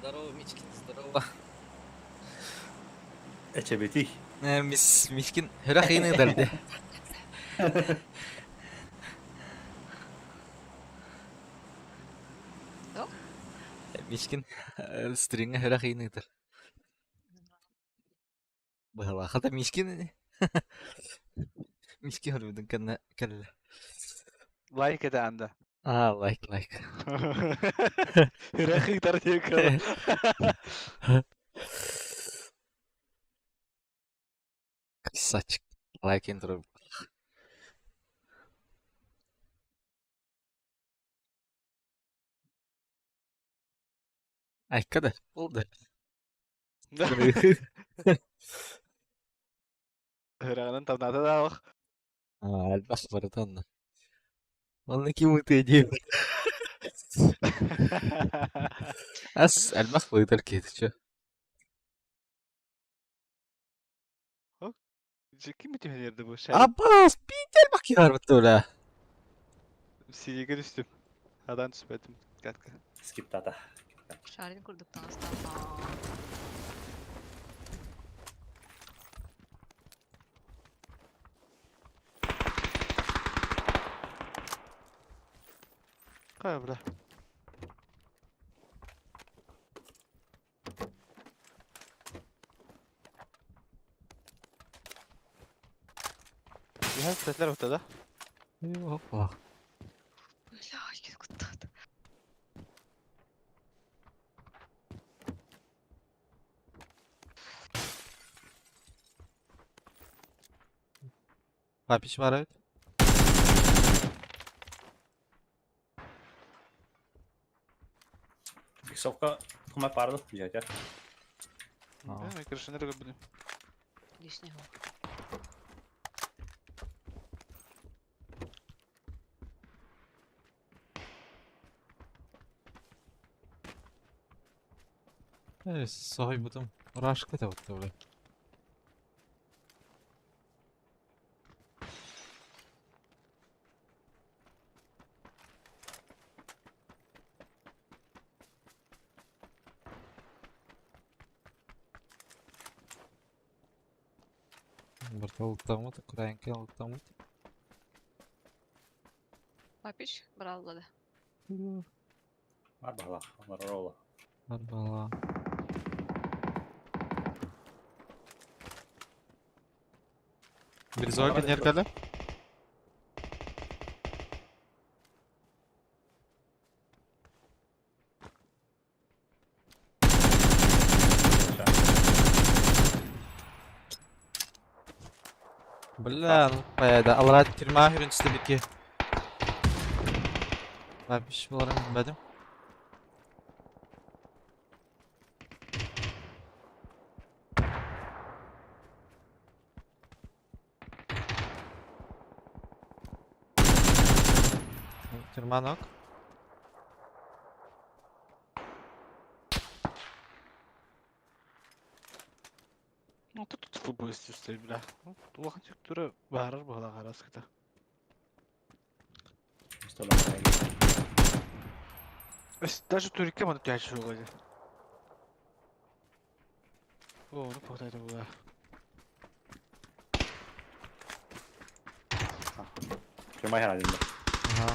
Здорово, Мичкин, здорово. Eçebeti. Мичкин, hırak yine derdi. Yok. Мичкин, string'e hırak yine der. Bahla hata Мичкин Miski harbiden kanna kalla. Like ede anda. Like. Hıraki tarıyor kalı. Saçık. Like intro. Ay kadar. Oldu. Hırağının tadına da bak. Albak baratanna. Vallahi kim mutlu As albak bıdır kedi. Kim mi tühenirdi bu şey? Abbas bir gel bak ya betul. Silgi düştüm. Adan düşmedim. Katka. Skip tata. Şarini kurduktan sonra. Kaya bura. Bir setler ortada. Hoppa. Öyle ay kutladı. Papiş var evet. Иксовка хумай парадо, жете. Ben kırışınları gördüm. Лишнего. Evet, sahibidim. Raşkı da battı böyle. Bir tavuktan Kur'an'ken tavuktan mı? Папич, бравлады. Var bala, var rola. Arba. Bir zor yer kala. Bella, da Allah tirma hürün istediki. Papiş bularım bilmedim. Tırmanok. Тут футбол istiyorsun bile. Ulan çıktı bağırır bu kadar araskıda. İşte lan. Даже Türkiye mi tuhaf şey oldu? O onu patladı bu. Firmay herhalde. Aha.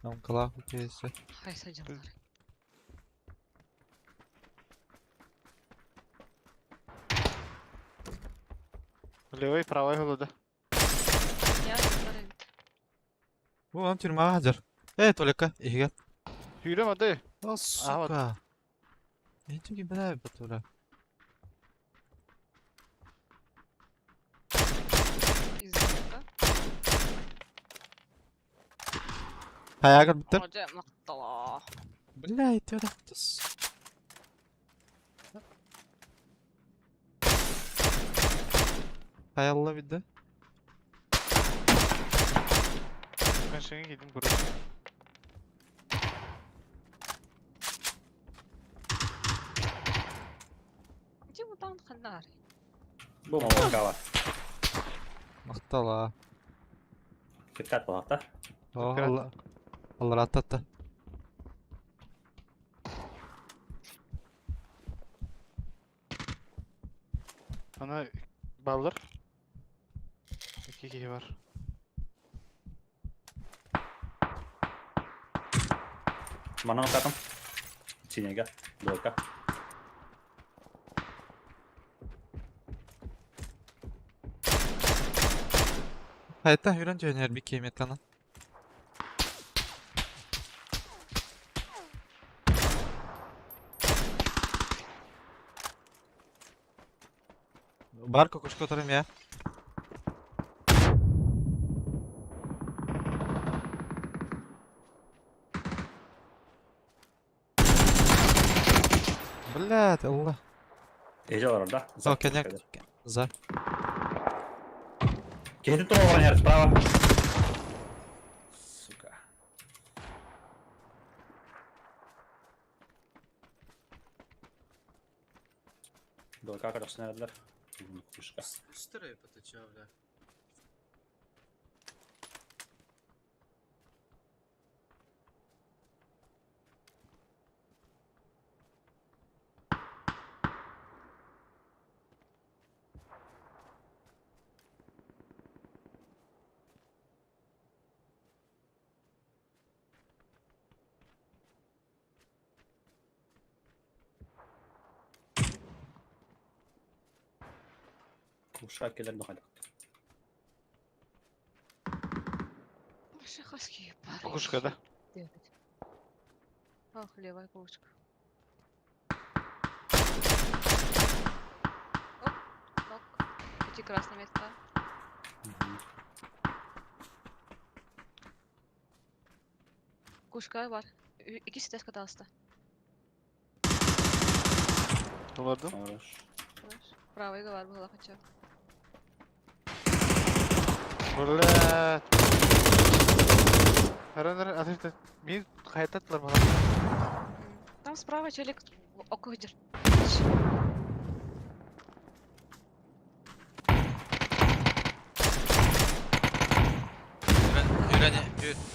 Там калах кейси. Хай садилар. Levay правой голода. Я говорю, Bu an tırma hacer. Толика, iyi gel. Yürüme hadi. O suka. Ne çünkü ben abi Batola. издалека. Hayagal bitti. Hoca maqtala. Billahi tövbe tus. Hayalla bitti. Ben şeye gideyim buraya. Иди вот там ханар. Bu mama var. Maqtala. Dikkat bu hafta. Oh Dikkat. Allah. Allah rahatlattı. Bana baldır. İki kişi var. Mana katım. Çinega. Loka. Hayta hüren döner bir kemet kanal. Бар кукушка oturayım ya. Блядь, Allah. Ece var orada. О, коньяк. За. Кетип тұр оған әрі справа. Сука. Долга қырықсын әрділер. Күшқа. Үстірі потече, бля. Күшқа келер де қайдақ. Шахарский бар. Кукушка, да? Ох, левая кукушка. Оп, нок. Эти красная метка. Кукушка var. İkisi de katasta. Olmadı. Хорош. Правый var bu хочу. Блядь. Herhalde ateşte bir hayatlar bana. Там справа челик около дер.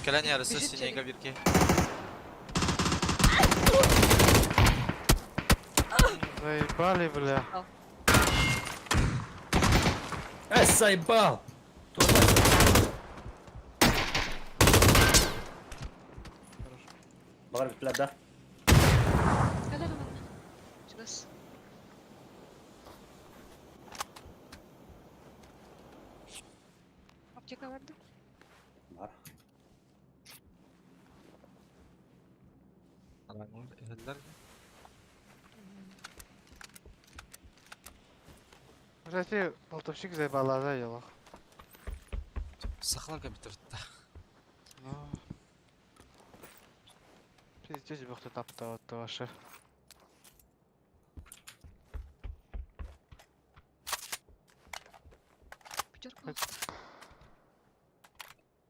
Kelen yarısı Bişit sinega çelik. 1-2. Заебали, бля. Заебал! Bağır bittiler de. Helal ama. Şurası. Apteka vardı. Var. Adamlar ehliler. Кстати, болтовщик заебала, да, ела. Сахларга bitirdi. Ну. Пиздец, бухты тапты вот ваши. Пятерка.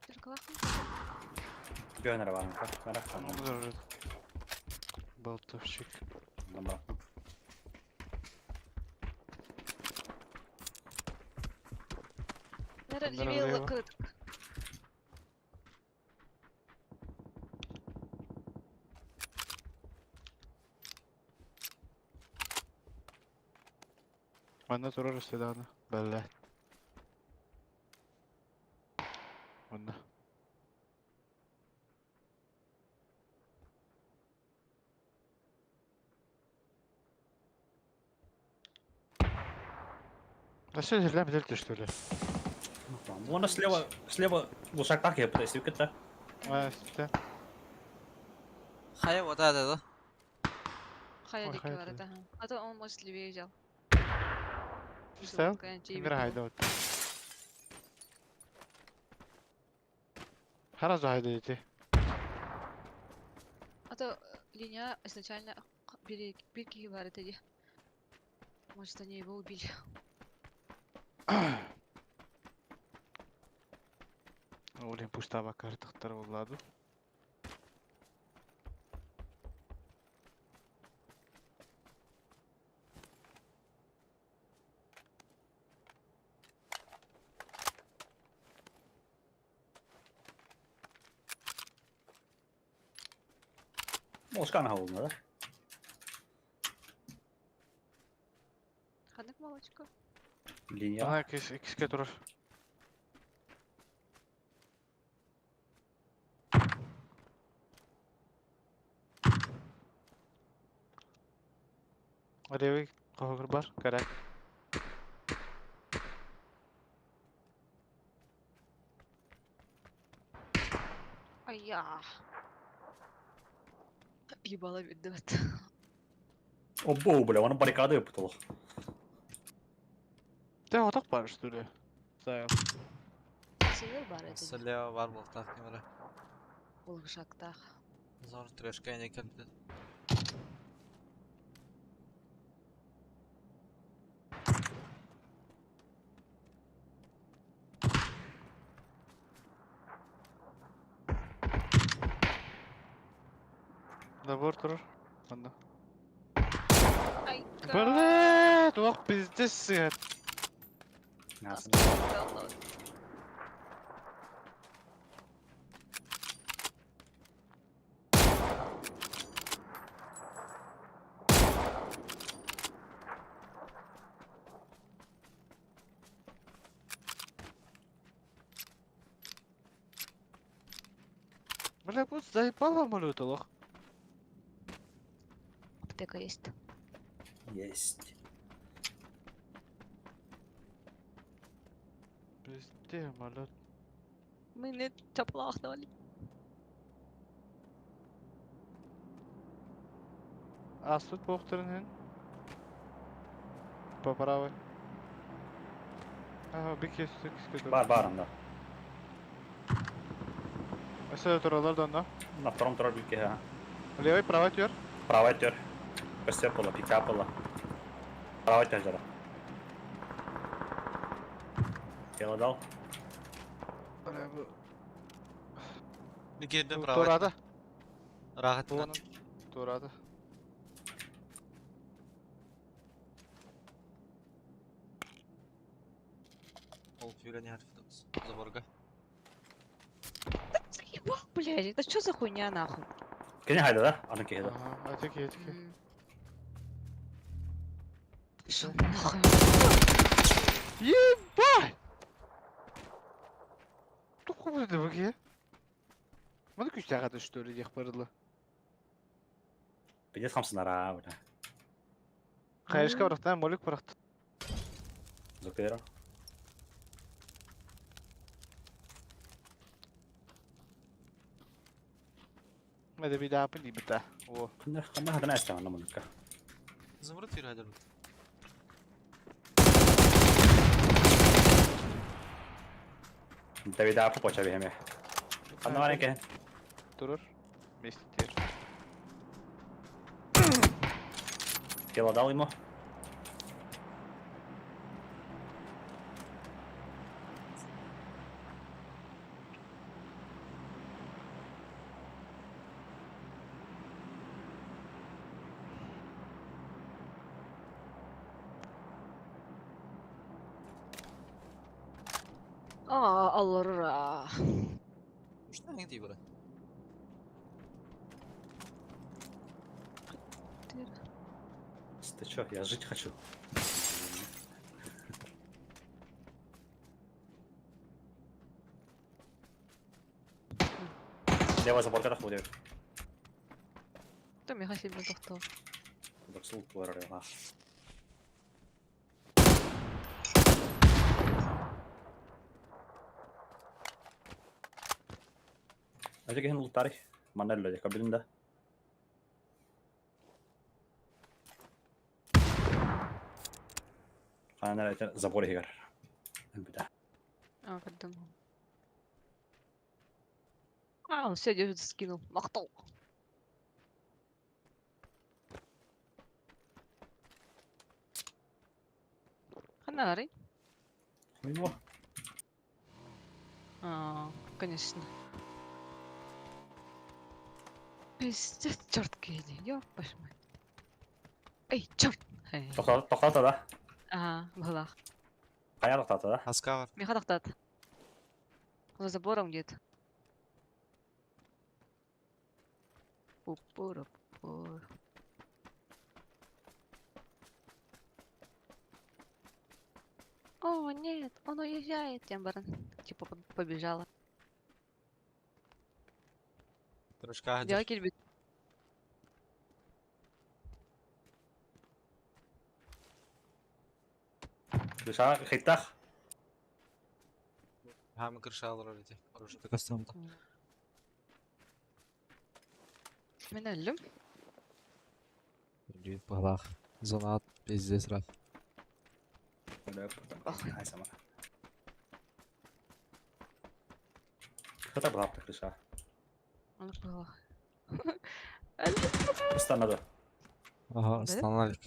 Пятерка лахнул. Gönere var mı? Merak etme. Болтовщик. Tamam. Нера Нера левее влево. лакыт. Bende durur istedi belli. Bunda. Да все, зря бедельте, что ли? Вон слева лошак так я пытаюсь выкатить. А, да. Хая вот это, да? Хаядики Хаят, var да. это. А то он может левее взял. Стоял? Кемер хайдават. Харазу хайдават. А то линия изначально бирки var это. Может они его убили. Олин пуштаба картахтар болладу. Лошка на голову, да? Ханек молочко. Линия. Ана ikisке durur. Revi kahır var, karak. Ай-я. Ебало видать. Обо, бля, оны баррикада yapıtılıq. Те отак бар что ли? Саял. Север бар это. Слева var bu takım var. Улгышактах. Zor трешка не келді. Забор тұрыр. Анда. Ай, Блять, уақ пиздец сығат. Nasıl? Бля, бұл заебал амалет олық. Аптека есть. Есть. Пизде амалет. Мы не теплахнули. Асут боқтырын По правой. Ага, беке сүтік Бар анда. Өсі тұралар да. На втором тұрар бүлке, ha. Левой, правой тер. Правай төр. Көсеп бола, пикап бола. Правай төр жара. Кела дал. Бля, бұл... Bir girdim bravo. Турады. Rahat Бұлының турады. Ol фига не harfidemiz. Заборга. Заебал, блядь, это что за хуйня нахуй? Кене хайда да? Аны кеда. Ага, әтеке. Шо нахуй? Ебать! Тұқы білді бүге? Мұны күшті ағады что ли дек барылы. Пидес хамсынар, бля. Қайышқа барақтан молик барақты. Зукера. Мәді бейді апын деймітті. О. Қандай хадына әстен анда мұныққа. Zımrıt bir haydi. Давида апы поча бейме. Қандай бар екен? Тұрыр. Местер. Кела дал ему. Аллара. Что не ты, брат? Ты чё, я жить хочу. Левая заборка так будет. Там я сильно тохтал. Боксул твой а. Aja kehen lu tarik. Mana dulu aja kabelin dah. Ana это забор игр. Беда. Подумал. Он все держит, скинул. Махтал. Ханари? Ну, Конечно. Пиздец, черт киди, ёпаш мать. Эй, черт! тоқтата да. Ага, была. Қая тоқтата да. Haska var. Меха тахтат. За забором где-то. Пупура, пупура. О, нет, он уезжает, Темберн. Типа побежала. Трошка Делай hadir. кельбит. Дыша, хиттах. Hem kırşa alır öyle. Orası da kastamda. Мен әллем. Дюйт палах. Зонат пиздец раф. Ай, сама. Кто-то была крыша. Аны кыла. Просто надо. Ага, Да? станалик.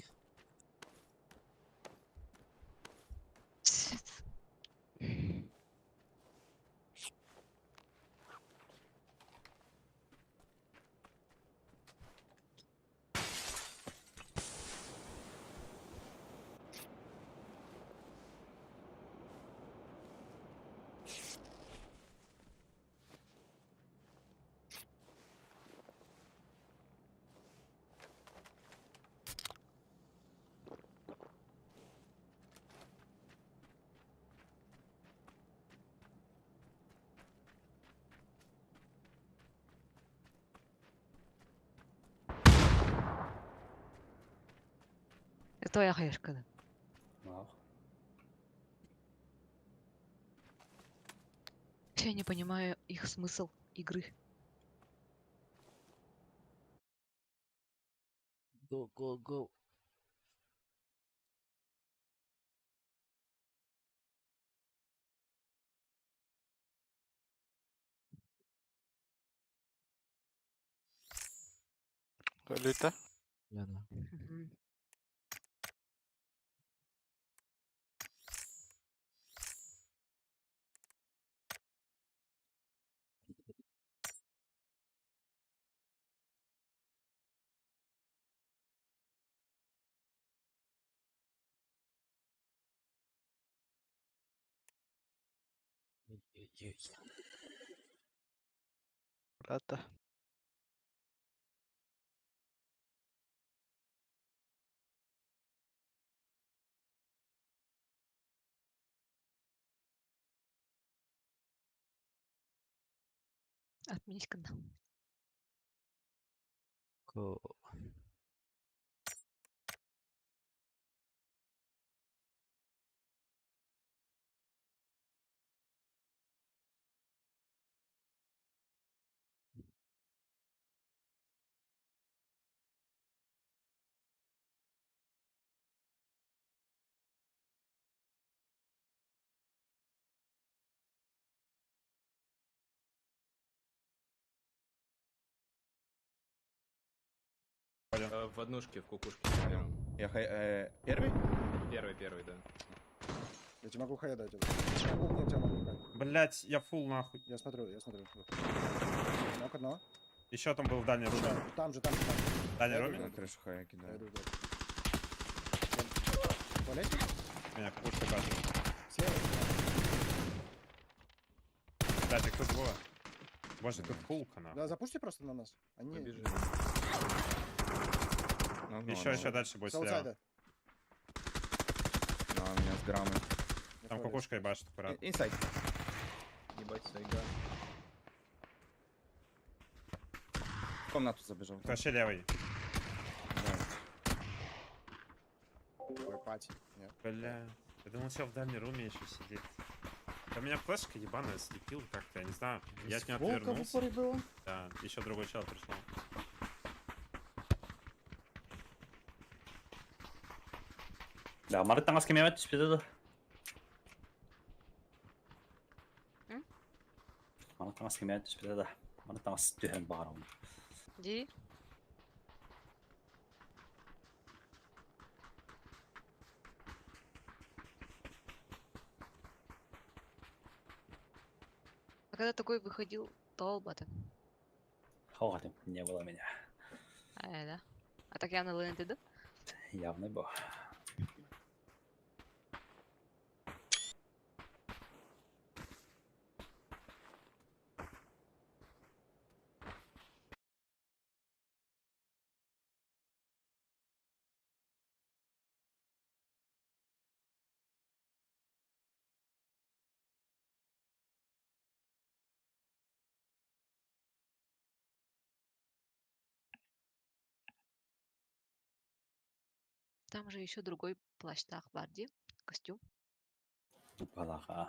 Это я хаешкада. Вау. Я не понимаю их смысл игры. Go, go, go. Лита. Яна. Мгм. Ой-ой-ой. Брата. Отменить канал. Go. В однушке, в кукушке. Понял. Я первый? Первый, да. Я тебе могу хая дать. Нет, тебя могу хай. Блять, я фул нахуй. Я смотрю. Нок одного. Еще там был в дальней руме. Там же. Дальней Я руме? иду, На крышу хая Я кидаю. иду, да. В туалете? Меня кукушка бачит. Слева? Блять, а кто двое? Боже, тут пулка нахуй. Да, запусти просто на нас. Они... Побежи. Ну, Еще дальше будет С слева. аутсайда. На меня с граммой. Я Там в туалете. кукушка ебашит аккуратно. Инсайд. Ебать, сайга. В комнату забежал. Кто вообще левый? Да. Ой, пати. Нет. Бля. Я думал, все в дальней руме еще сидит. Да у меня флешка ебаная слепила как-то, я не знаю. Я от нее Волка в отвернулся. упоре было? Да, еще другой чел пришел. Да, Марит таңас кемеме түспеді да. М? Марит таңас кемеме түспеді да. Марит таңас түйен бағар оны. Ди. А когда такой выходил, то бата. Хауғатым, не было меня. Да. А так явно ЛНТ, да? Явный был. Там же еще другой плащ-тах Барди. Костюм. Балаға.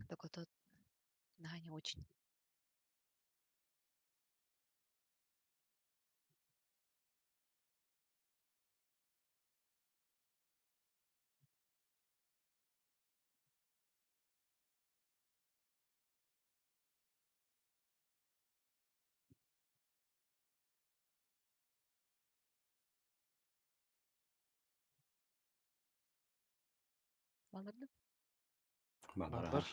Только тот, да, не очень. Баларды. Балдар.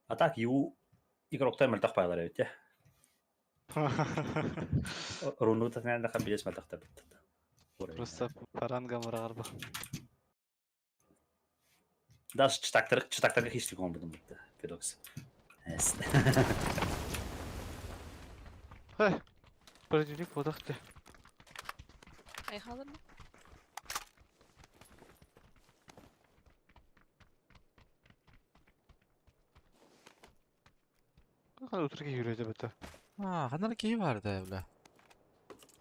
А так, игроктар мөлтақ байлар әйт, Рунута нәнді қан білес мөлтақта бітті. Просто паранга мұрағар ба. Даже читақтарға хештік он бұдым бітті. Федокс. Хай. Противник бодақты. Айхалар мı? Қандай өтірге үйрейді біті. Қандай кейі барды бля.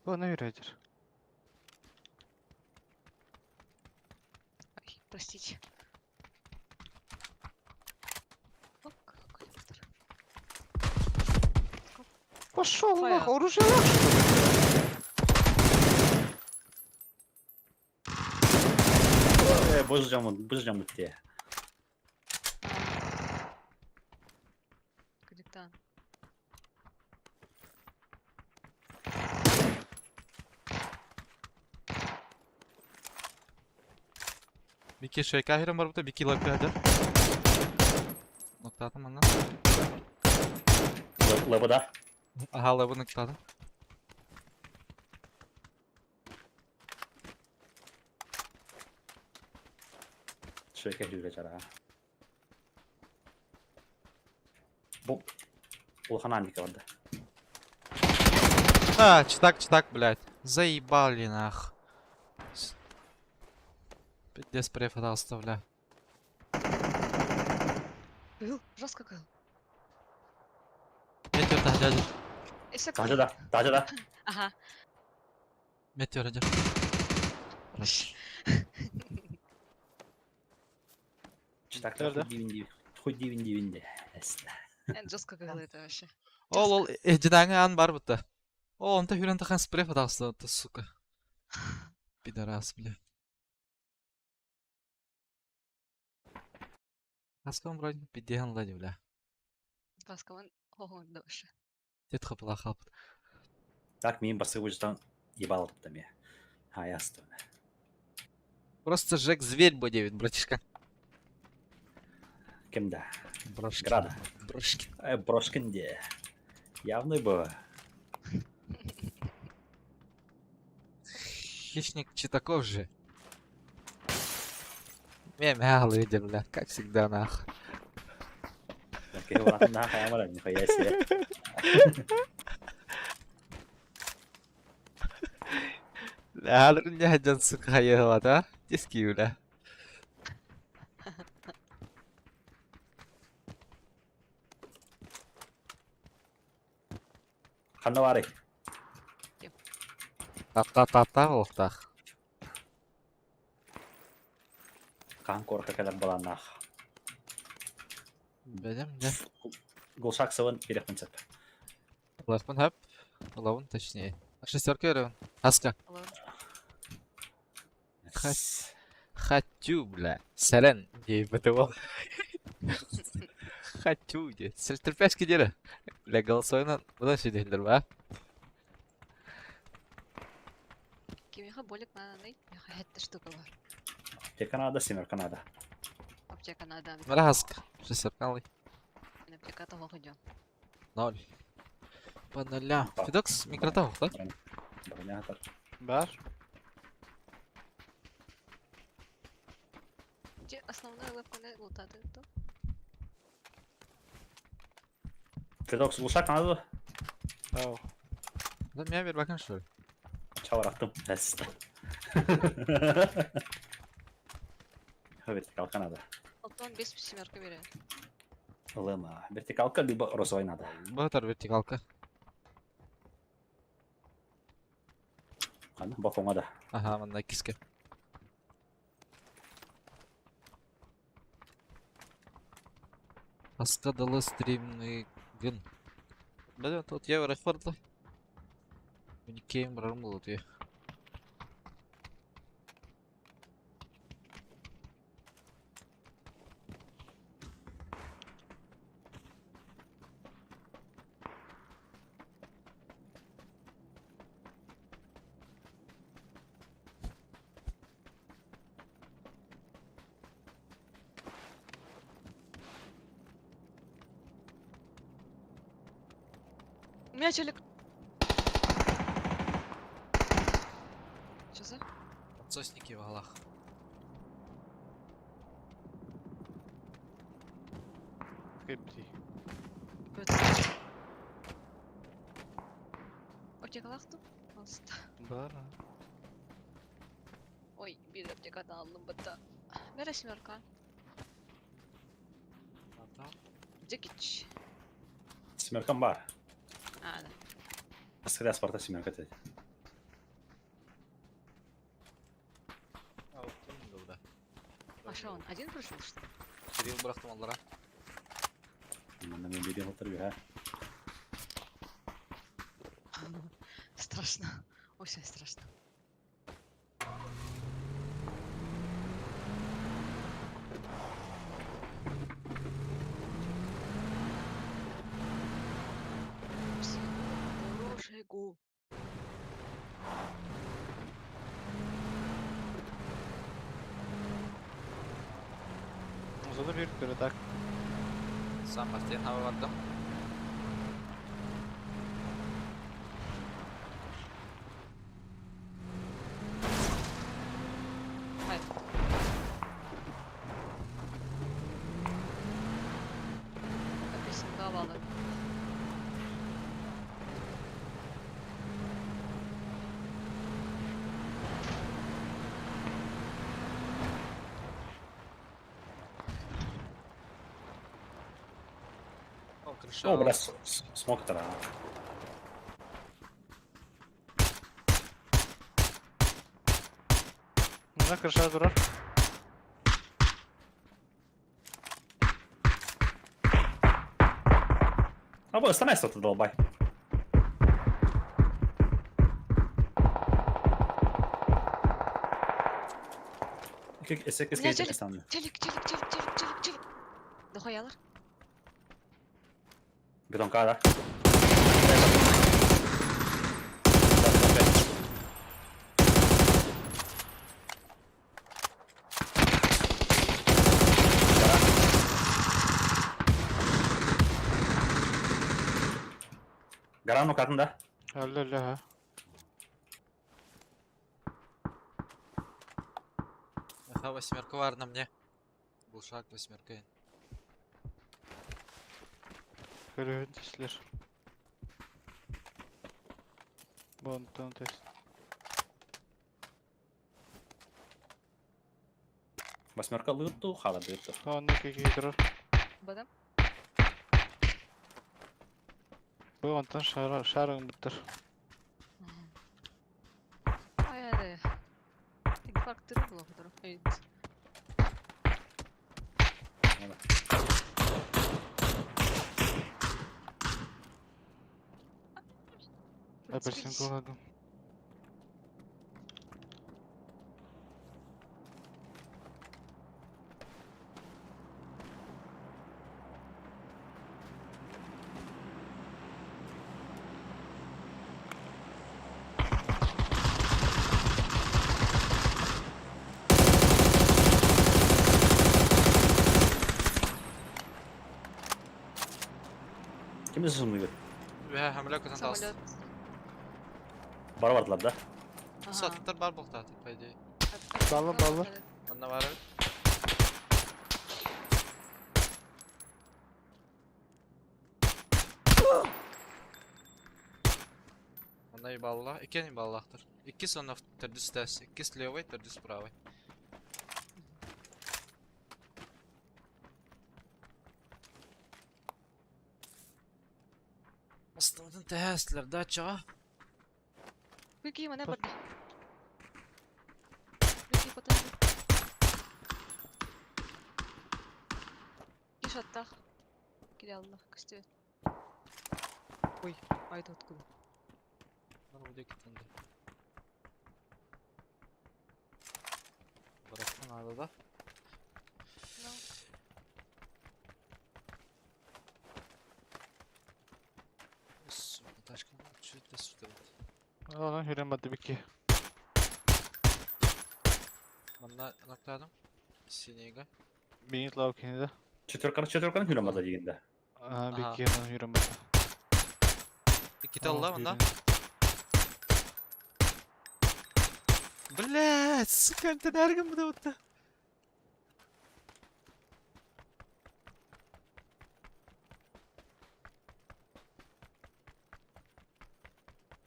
Оны үйрейдір. Ай, простите. Оп, какой доктор. Пошел Фая. нах, оружие нах. Бұз жамын бітті. Кредитан. Бики шейка херем бар бұта, бики лапы әді. Ноқтатым анна. Лабыда. Аха, лапы ноқтатым. Шөйке жүрге жара. Бұл хананника варды. Читак, блядь. Заебали, нах. Пиздец, преф отдался, бля. Был, жестко был. Метеор тах дядя. Тажада. Ага. Метеор дядя. Читақтар хуй дивинде. Жестко был это вообще. Ол, эдидаңы ан бар бұта. О, онта хүрен тахан спреф отдался, это сука. Пидорас, бля. Аскам вроде пидехан лади, бля. Паскован. Ого, да вообще. Тет хапыла халпыт. Так, мен басы өжден ебал бұтты ме. Аясты. Просто Жек зверь бодевит, братишка. Кімді? Брошки. Града. Брошки. Брошкінде. Явный бы. Хищник Читаков же. Мемялы видел, бля, как всегда, нах. Нахай амара, нихуя себе. Алырын яжан сука хайылат, а? Тески, бля. Қанда бары? Та-та-та-та, олтах. Қан корқа кәлер балан нах. Білем, бля. Гулшак сывын керек мінсіп. Лахман хап. Лавын, точнее. Шестерка еревін. Аска. Алло. Хочу, бля. Сәрен, дей бітіп ол. Хочу, де. Сілтірпәшкі дері. Бля, голосойынан бұдан шедейлер, ба? Кимиха болик нананый. Яха хетті штука бар. Те Канада, семер Канада. Аптека надо. Мара аска. Шестерка алый. Аптека того ходил. 0. По нуля. Фидокс, микротавық, да? Броня атар. Бар. Где основной лапка не лутаты, то? Федокс Гулшак Канада. Ау. Да, меня бер бакан, что ли? Чаварақтым. Әсісті. Вертикал Канада. Алтон 5 семерка берет. Лыма. Вертикалка, либо розовой надо. Батар вертикалка. Қаны, бақоңа да. Ага, мында киске. Аскадалы стримный гын. Бля, тут я рахварда. Уникейм рармыл отве. меня челик. Что за? Отсосники в углах. Скрипти. Аптекалақты? Алыста. Бар. Ой, bir аптекадан алдым бітті. Бәрі семерка. Декич. Семеркам бар. А, да. Скорее спорта семерка dedi. А что он, один пришел, что ли? Кирилл бıraktım onlara. Benden ben bir oturuyor ha. Страшно. Очень страшно. Хорошего. Uzadı bir kere tak. San Martin hava vardı. Hayır. Kesin davalı. O крыша. O biraz smoke atar ha. Buna kırışa durar. Abi ıslanay satı dolbay. Esek Ulan esek çelik. esanlı. Челик. Да хоялар. Beton kara. Garan katında. Öyle ha. Ага, восьмерка var на мне. Был шаг восьмерка. Görüyor dişler. Bonton test. Восьмерка лытту, хала дытту. Ondan keki durar. Бадам. Bu ondan şarın bitir. Ай, да. Так фактор было, который. Апельсин kullandım. Kim ısınmıyor? Ve hamle kazandı Самолет. aslında. Bara vardılar da. Ага. Sattılar bar bok tatil по идее. Ballı. Onda var. Onda и балла. Икен и баллахтар. Икки сонна терди стес. Икки с левой, терди с правой. Осталдын тәһәсләр да чага. Какие мы наборы? Какие потом? Ишаттах. Киряллах, костюм. Ой, а это откуда? Вроде китенде. Bıraktın arada da. Ну, Сука, тачка. Что это сюда? Ona hüremedi bir ki. Bana nakladım. Sinega. Binit lavkini de. Четверканы hülemada liginde. Aha Aha. bir ki yana hüremedi. İki talla bunda. Блядь, сука, энергия bu da вот.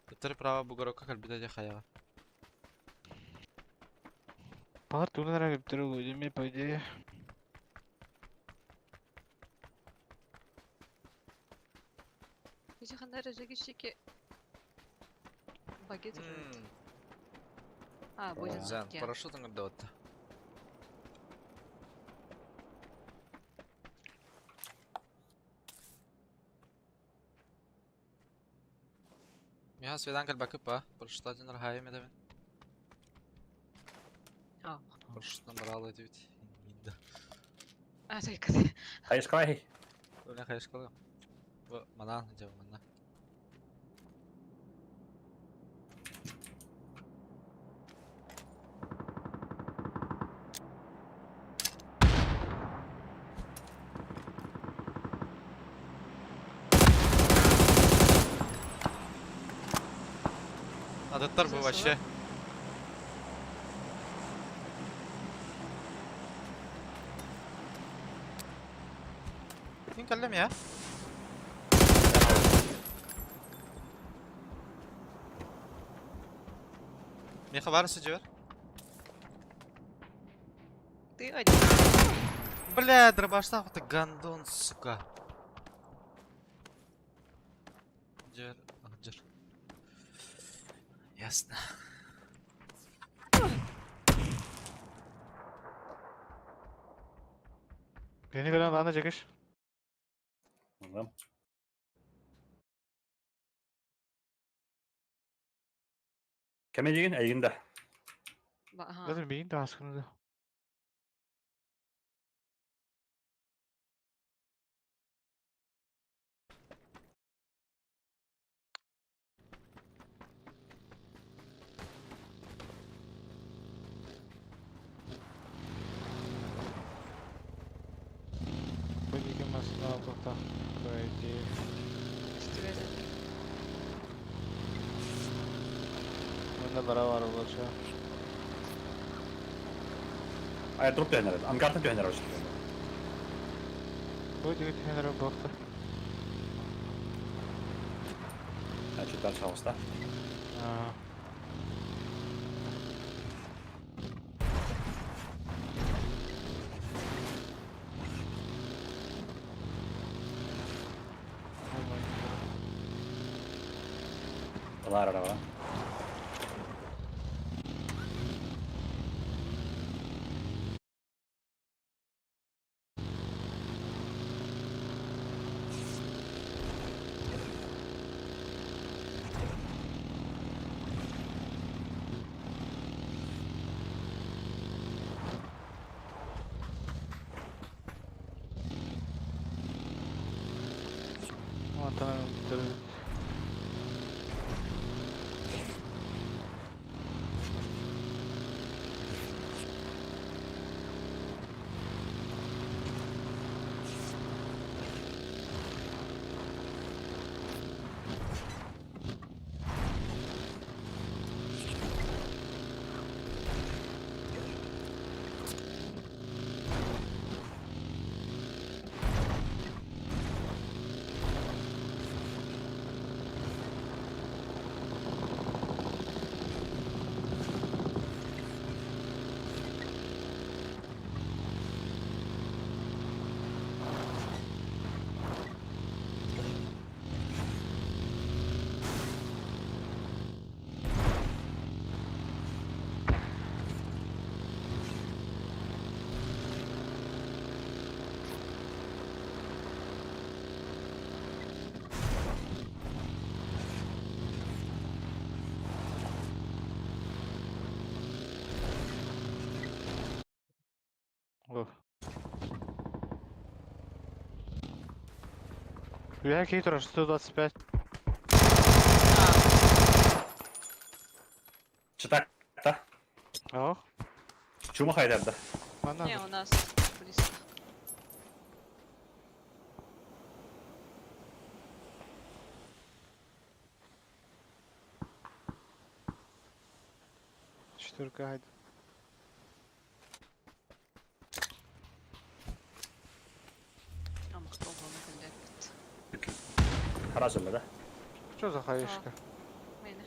Битер право бугорока калбиде де хаяга. Пар туннер агып тұру өйдеме по идее. Эти ханары жегищики. Багет жрут. А, будет Зен, где? парашютun kırdı вот. Я свиданка bakıp ha. Парашютладен рахаем edemem. А, Парашютtan baralı edip. а, только ты. Hayır kay. Öyle kayış kalıyor. Bu manan acaba bana. Adetler bu Güzel вообще. Kim kallem ya? Мне хабар сидер. Ты один. Бля, дробашта вот гандон, сука. Джер, джер. Ясно. Beni gören daha da çekiş. Tamam. Kemecigin eğinde. Ага. Zaten beyin de askınıdı. Bölgün masasına aldıkta. Böyle Стреляет. bunda para var olacak. Hayır drop döner. Angartın döner olsun. Bu diyor kenara baktı. Yani çocuklar şahısta. Aa. Var araba. Atanın bitirdi. Of. Рюкзак Кейтера 125. Çıtak da. Ох. Чума хайдарда. Bana Не, у нас близко. Четверка, хайди. Ama кто главный кандидат? Хараз öyle de. Что за хаешка? Майна.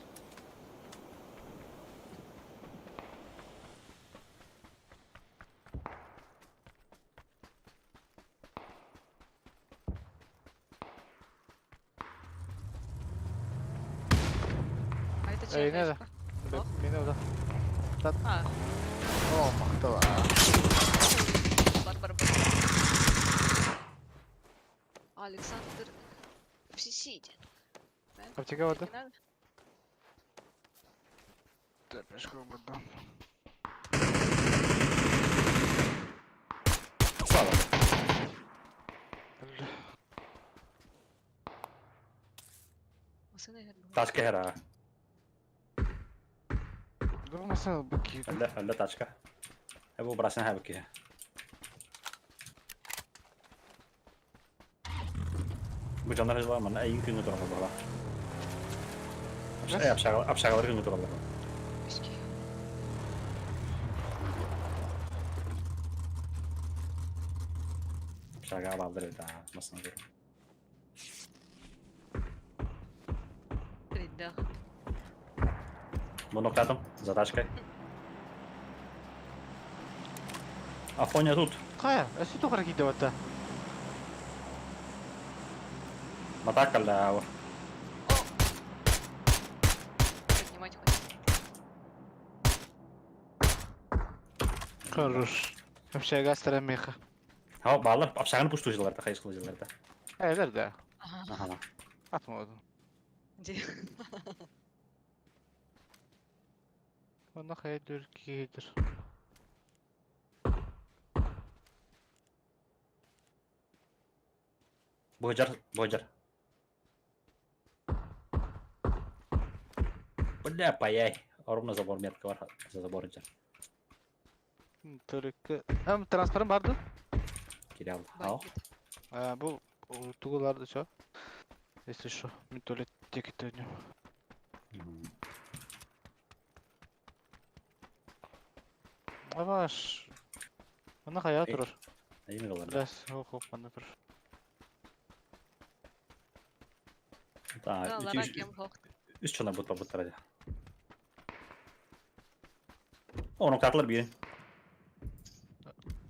А это чья Эй, не да. хаешка? Ох. Мені да. А, О, махтала. Барбара. Александр Всесидин. Правильно? Аптека вода. Не надо? Терпешка burada. Sağ ol. Masana yer bu. Taşka her ha. Durmasana bakayım. Öyle taşka. Bu burasını her bakıyor. Bu canlar var mı? İyi gün oturalım burada. Apşagalar gün oturalım. Пешки. Apşagalar baldır da masana göre. Придах. Bu noktadım. За тачкой. Афоня тут. Kaya, eski tukara gidiyor hatta. Матакал. Поднимать хоть. Хорош. Вообще гастера меха. Ha bağlar. Apşaganı puştucular da kayıs kılıcılar da. Evet de. Ага. Aha. Atmadım. Где? Ona kaya dörkidir. Боджер. Бля, паяй. Ровно забор метка var. За забор идет. Törükü. Hem transparın vardı. Кирилл. Ау. Бандит. Bu tuğulardı şu. Если что, мы туалет текет идем. Yavaş. Ona kaya Ey. durur. İyi mi kalır? Biraz hop bana durur. Tamam. Галара кем хох. Üst çona bu hadi. Onun katlar bir.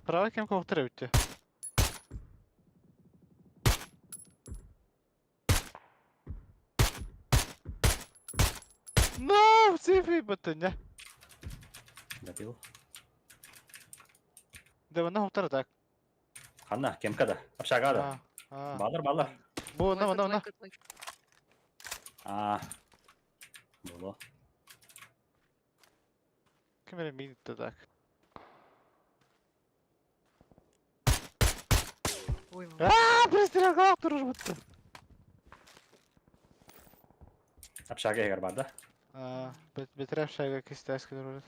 Права кем ковтыра bitti. No, цифры батыня. Добил. Да бана ковтыра так. Hanna, kemkada. Apşagada. Bağlar. Bu Двойка, ona. двойка, двойка. Aa. Bolo. Kim benim bildi tak. Ой, Aaa, prestere kalk durur bitti. Apşaga eğer barda. Betref şeyga kisteski durur.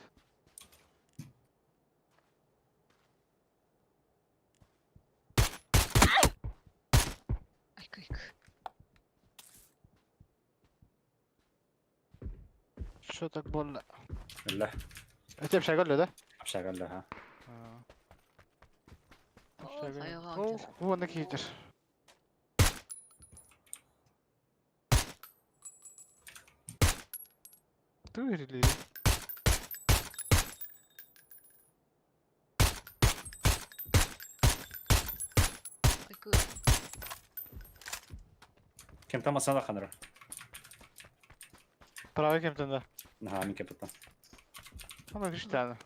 ай, кайк. Что так больно? Öyle. Это вообще говорю, да? Apşagalar ha. О, аяга О, антер. вон на китер. Ты или? Ай, кайк. Kem tam masana kanır. Правый кем-то, да. Ha, min kepatan. Ну, Криштиану.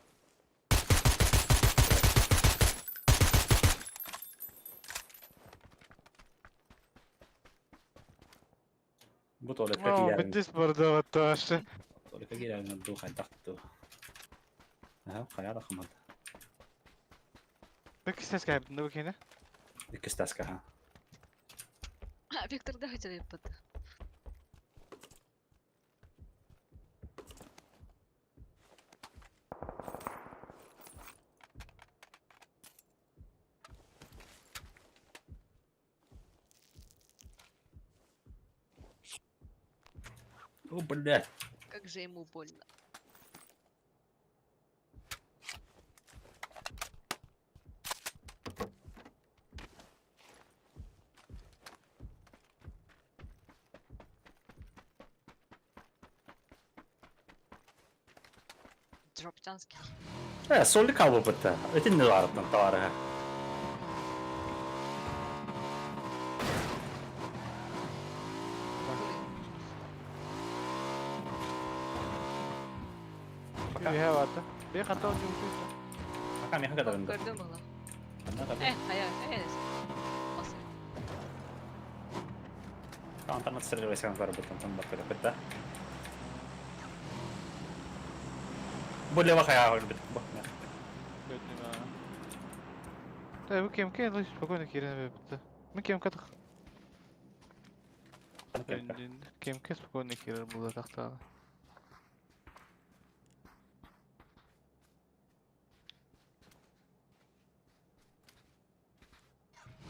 Bu tuvalete О, girer. битис бардава тоже. Tuvalete girer. Du kaydaktı. Ha, kayada kamadı. Как кистески хайптын да бакейне? İkisi taska ha. А, Виктор, да, хотел под. O, блядь. Как же ему больно. Дропчанский. Solli kalbu bitti. Ötün ne vardı tarih. Bir vardı. Bir hata oldu. Bakalım ne kadar önde. Gördün mü lan? Ne kadar? Hayır, evet. Basın. Tamam tamam sırrı ve sen var bitti. Tamam bak bitti. Bu leva kaya var bitti. Bak. Gördüm ha. Да, вы кем лучше спокойно Кирина бепті. Мы кем катық. Кем спокойно Кирина было тақтағы.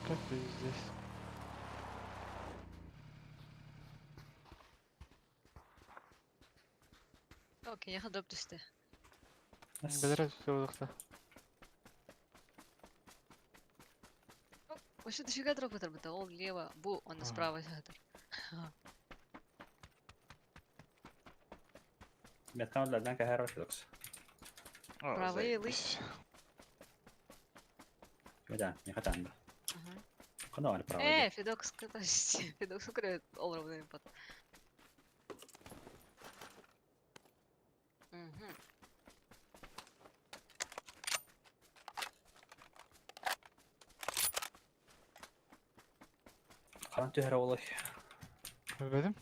Как ты здесь? Окей, я дроп düştü. Бәдірәз все олықта. Вообще дофига дроп это быта. Ол лево, бу, он справа жатыр. Met kan het denken herwaarts. Право и лый. Neden? Ne kadar önde? Ага. Kana var praво. Фидокс, подожди. Фидокс укрывает ол ровный под. Kalan tüher olay. Bilmedim.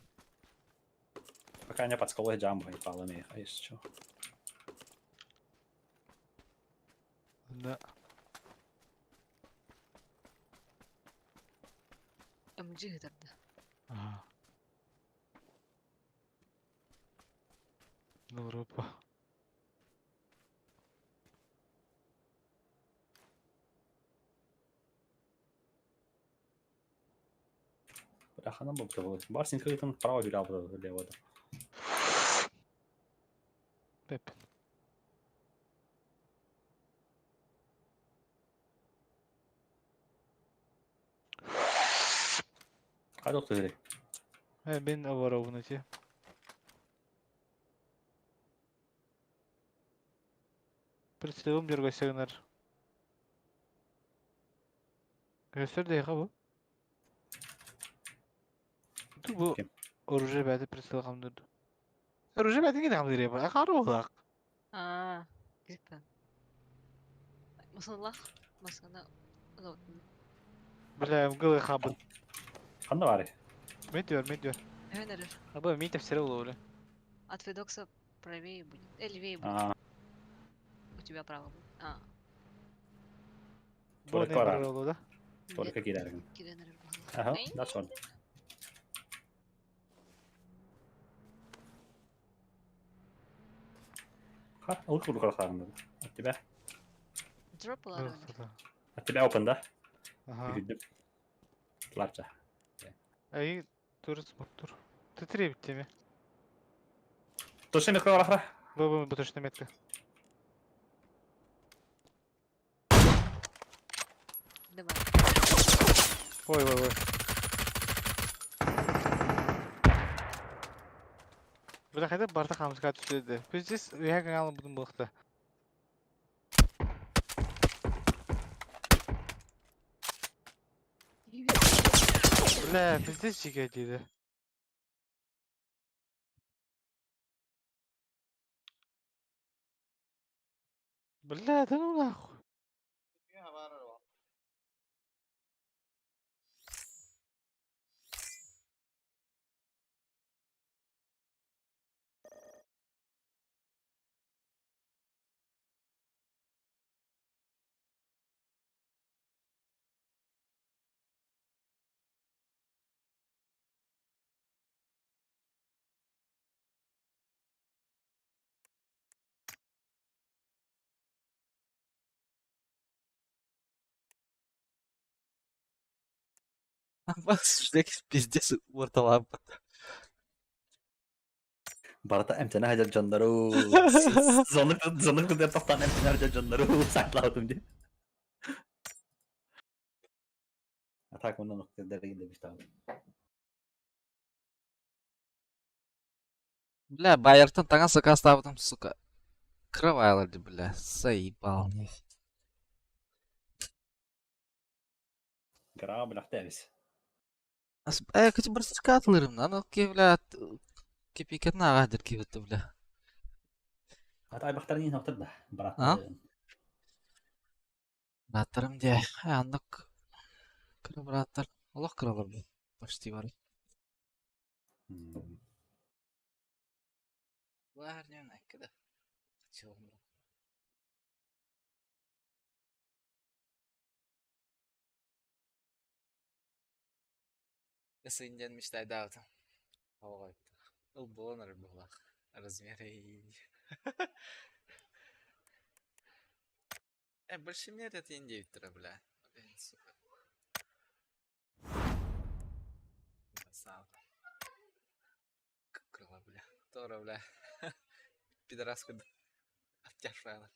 Пока не подсказывай джамбо и палами, а есть что. Да. MG жатырды. Ага. Европа. Бляха, нам было. Барсин как-то право вилял лево. Пеппин. Hadi otur direkt. Ben avara oynatıyor. Представим дергайсыңдар. Göster de bu. Dur bu Kim? orucu bende представил kamdırdı. Orucu bende yine kamdır ya. Akar olak. Güzel. Masana masana. Бля, гылы хабын. Kanda var ya. Медвер. Генерер. Абы мен тефсире olur. От Фидокса правее будет. Левее будет. Aa, У тебя право будет. Bu ne tuvalet var kadar abi. olur da? Tuvalete giderdim. Генерер был. Aha, that's one. Ha, ılık ılık arasarında. Hatta be. Дроп была ровно. Hatta be open'da. Aha. Yürüdüm. Larca. Ay dur dur. Titriye bitti mi? Точно метка var ahra. Bu точно метка. Давай. Ой. Бля, хотя барда хамска түседі. Біз здесь реаган алып будым бұлықты. Бля, біз здесь жеге дейді. Бля, да ну нахуй. Bak sürekli pиздец орталап. Barata emtene hacer canları. Zonluk kadar taftan emtene hacer canları. Sakladım diye. Atak ondan noktaya dergi demiş tabi. Бля, Байертон таңа сука оставдым, сука. Кровавый, бля, заебал. Грабля хтебис. Кстати, барсичка атылырым, аны кевля кепикет нагадыр кебетті, бля. Хата айбақтар не ноқтыр да. А? Бараттар. Браттарым де, андық кірі браттар. Олақ кіралар, бля. Почти бар. Бұлар не өнәк кеді. Чылым. Если индиан мечтай даута. Ой, был бонер была. Размеры. Больше мне это индия бля. Блин, сука. Красава. Крыла, бля. Тора, бля. Пидораска. Оттяшая.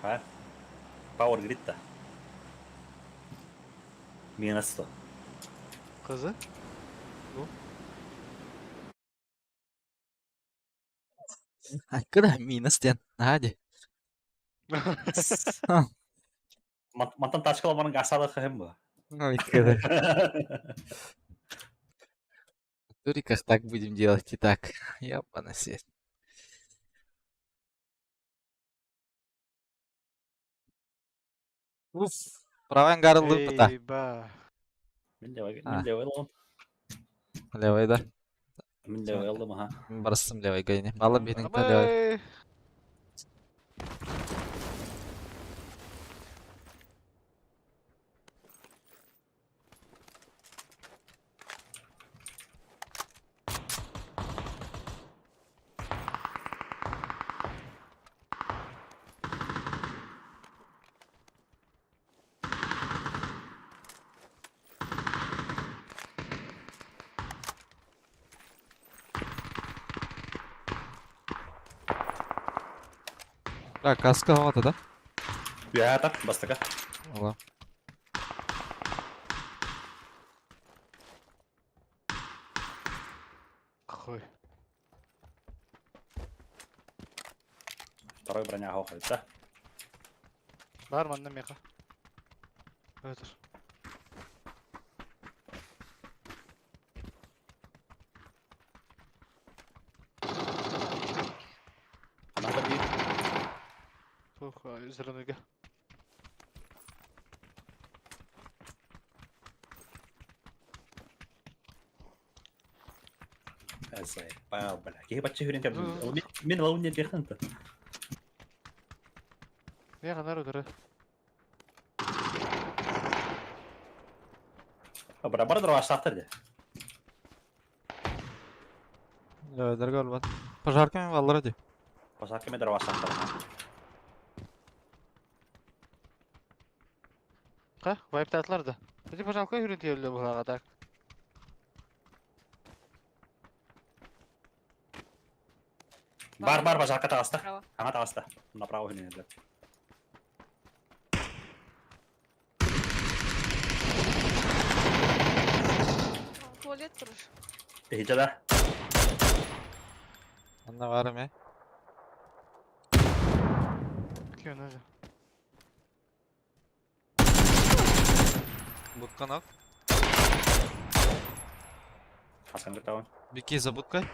Ha? Power grid'da. Minus'ta. Kızı. Когда минус тен. Hadi. Matan taşkalamanın gasalı kıyım bu. Ой, когда. В туриках так будем делать и так. Ёбана сеть. Уф. Праван гарылды пыта. Eyvah. Min de Ha. oğlum. Левый, да? Min de oğlum ha. Барыстым левый гайне. Мало бенің та левый. Абай. А, каска havada да? Ya tak bastık. Ола. Хуй. Второй броня хохает, да? Var mı annem yaka? Evet. Надо бить. Фух, зеленый га. ازاي بقى بلا كي بتشي هرين تبع من هو من دي خنت يا غنار ودره برا برا دروا ساتر ده Да, дорогой Альбат. Пожарками в Алраде. Pasar que me دروا ساتر Ha, wipe tatlar da. Hadi pajamka hürüntü öldü bu kadar. بار بار pasar kata asta Право. ама asta направо هنا ده Tuvalet durur. هيجا ده Anna var mı? Bakıyor ne? Будка ног. Hasan готов Бики за будкой.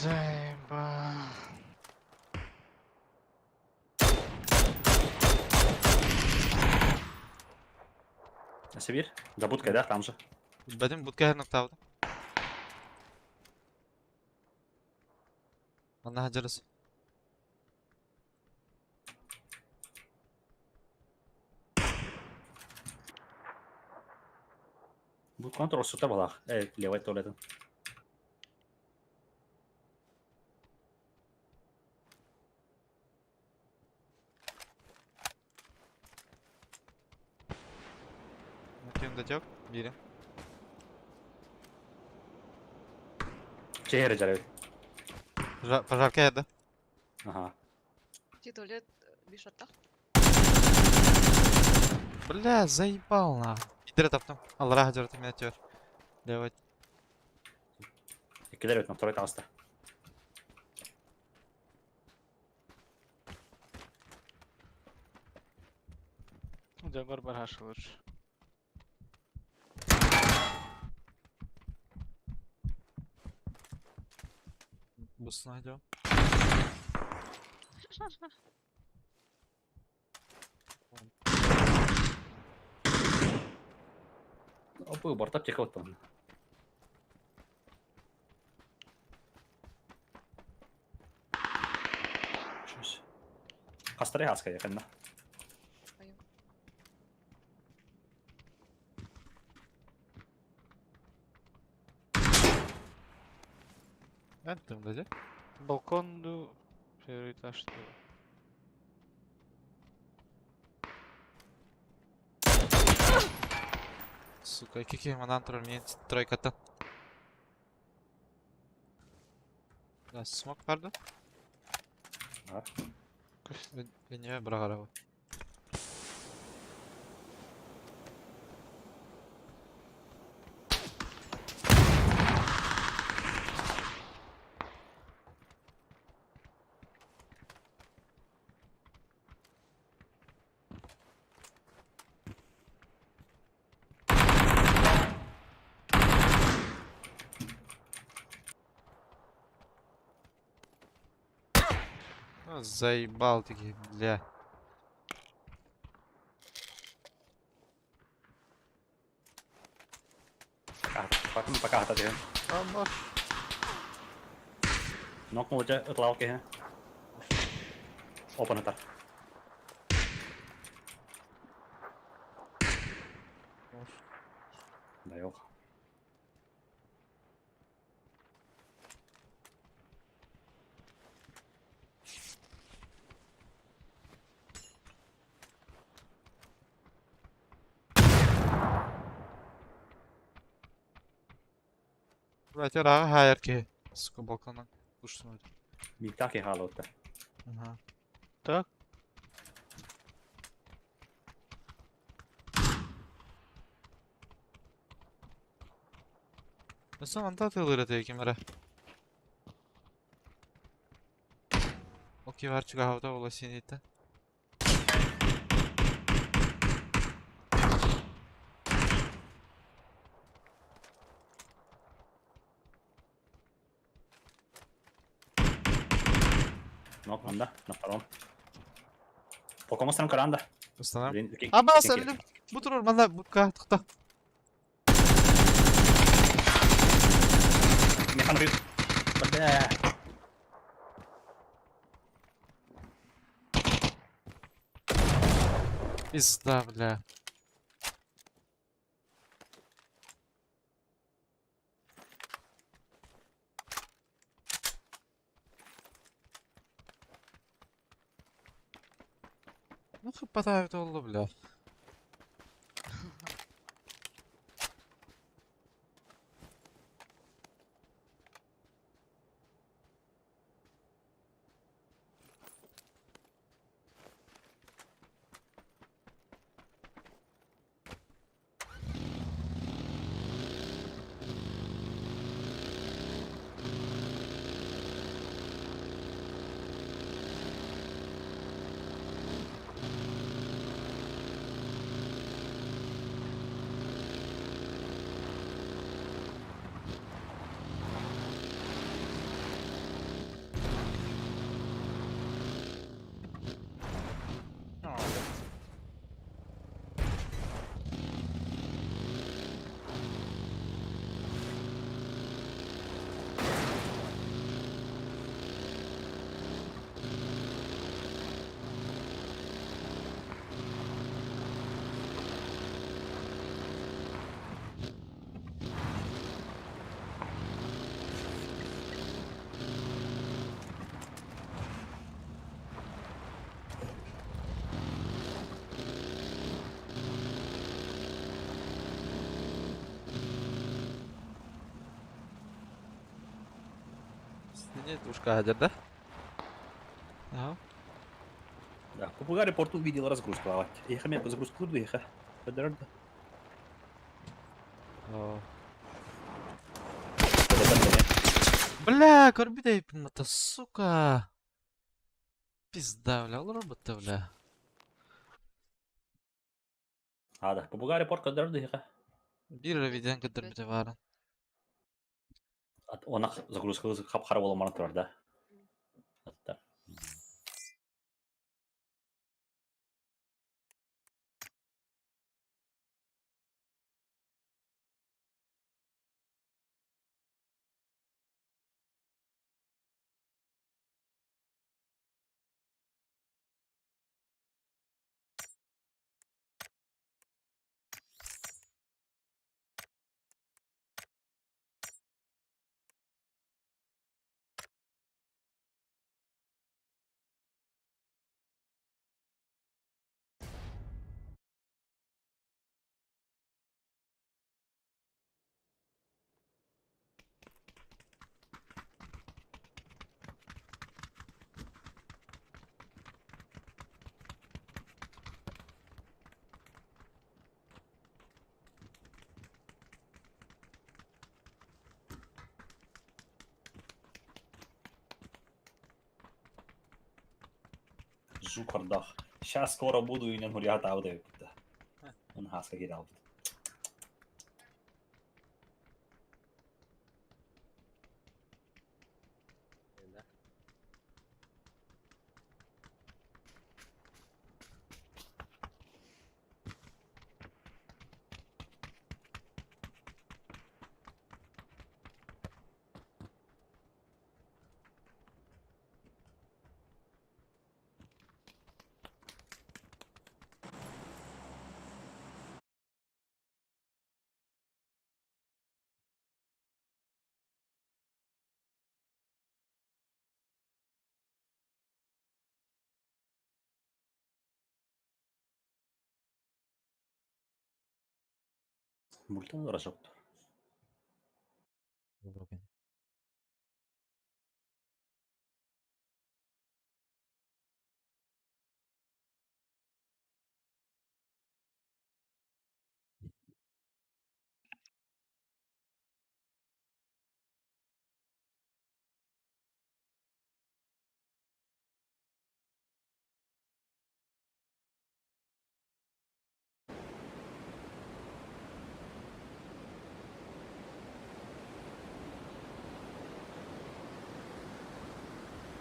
Зайба. Сибирь забудь когда там же Benim budka her noktada. Anna hacarız. bu kontrol sütte balak levay tuvaletin Bakayım da yok. Biri. şehir jarı Пожарка yerde. aha Ти туалет без шорта. Бля, заебал нахуй. Пидоры топтым. Аллах хажарты меня тер. Левать. ikiler na второй таста Jagor bar haşılır. Busunu hadi. опу борта тихо там Чусь. Хастаре хаска якында. Пою. Attım dedi. Balkondu şey taştı. Сука, какие манантры мне тройка-то. Да, смог vardı. Var. Beni bırak araba. Заебал таки, бля. Пока хата тихо. Ama Nok mu aja ıtlav ke ha. Open atar. Da yok. Братья, хайер ki. Сука, балконdan uçtum öyle. Bir taki hala otta. Aha. tak. Nasıl antatılır öteye kimere? Okey var çık havada ola sinirte. Nok anda. Na parom. Poco mostrano caranda. Islanam. Rin- Abbas Kin- öldüm. Butur ormanda butka tıkta. Mekan bir. Bada. Пизда, бля. Ну, хватает олду, бля. Не душка хадер, да? Ага. Да, попугай порту увидел разгрузку. А ехать мне по загрузку ехать. Подорожно. О. Бля, корбидай пимата, сука. Пизда, бля, ол робота, бля. А, да, попугай порт подорожно ехать. Bir виден кадр бите барын. Ona загрузка хап-хара боламаны тұрар да. Аттар. Жукардах. Сейчас скоро буду и не гулять аудио. Он хаска гирал. Мультон разок.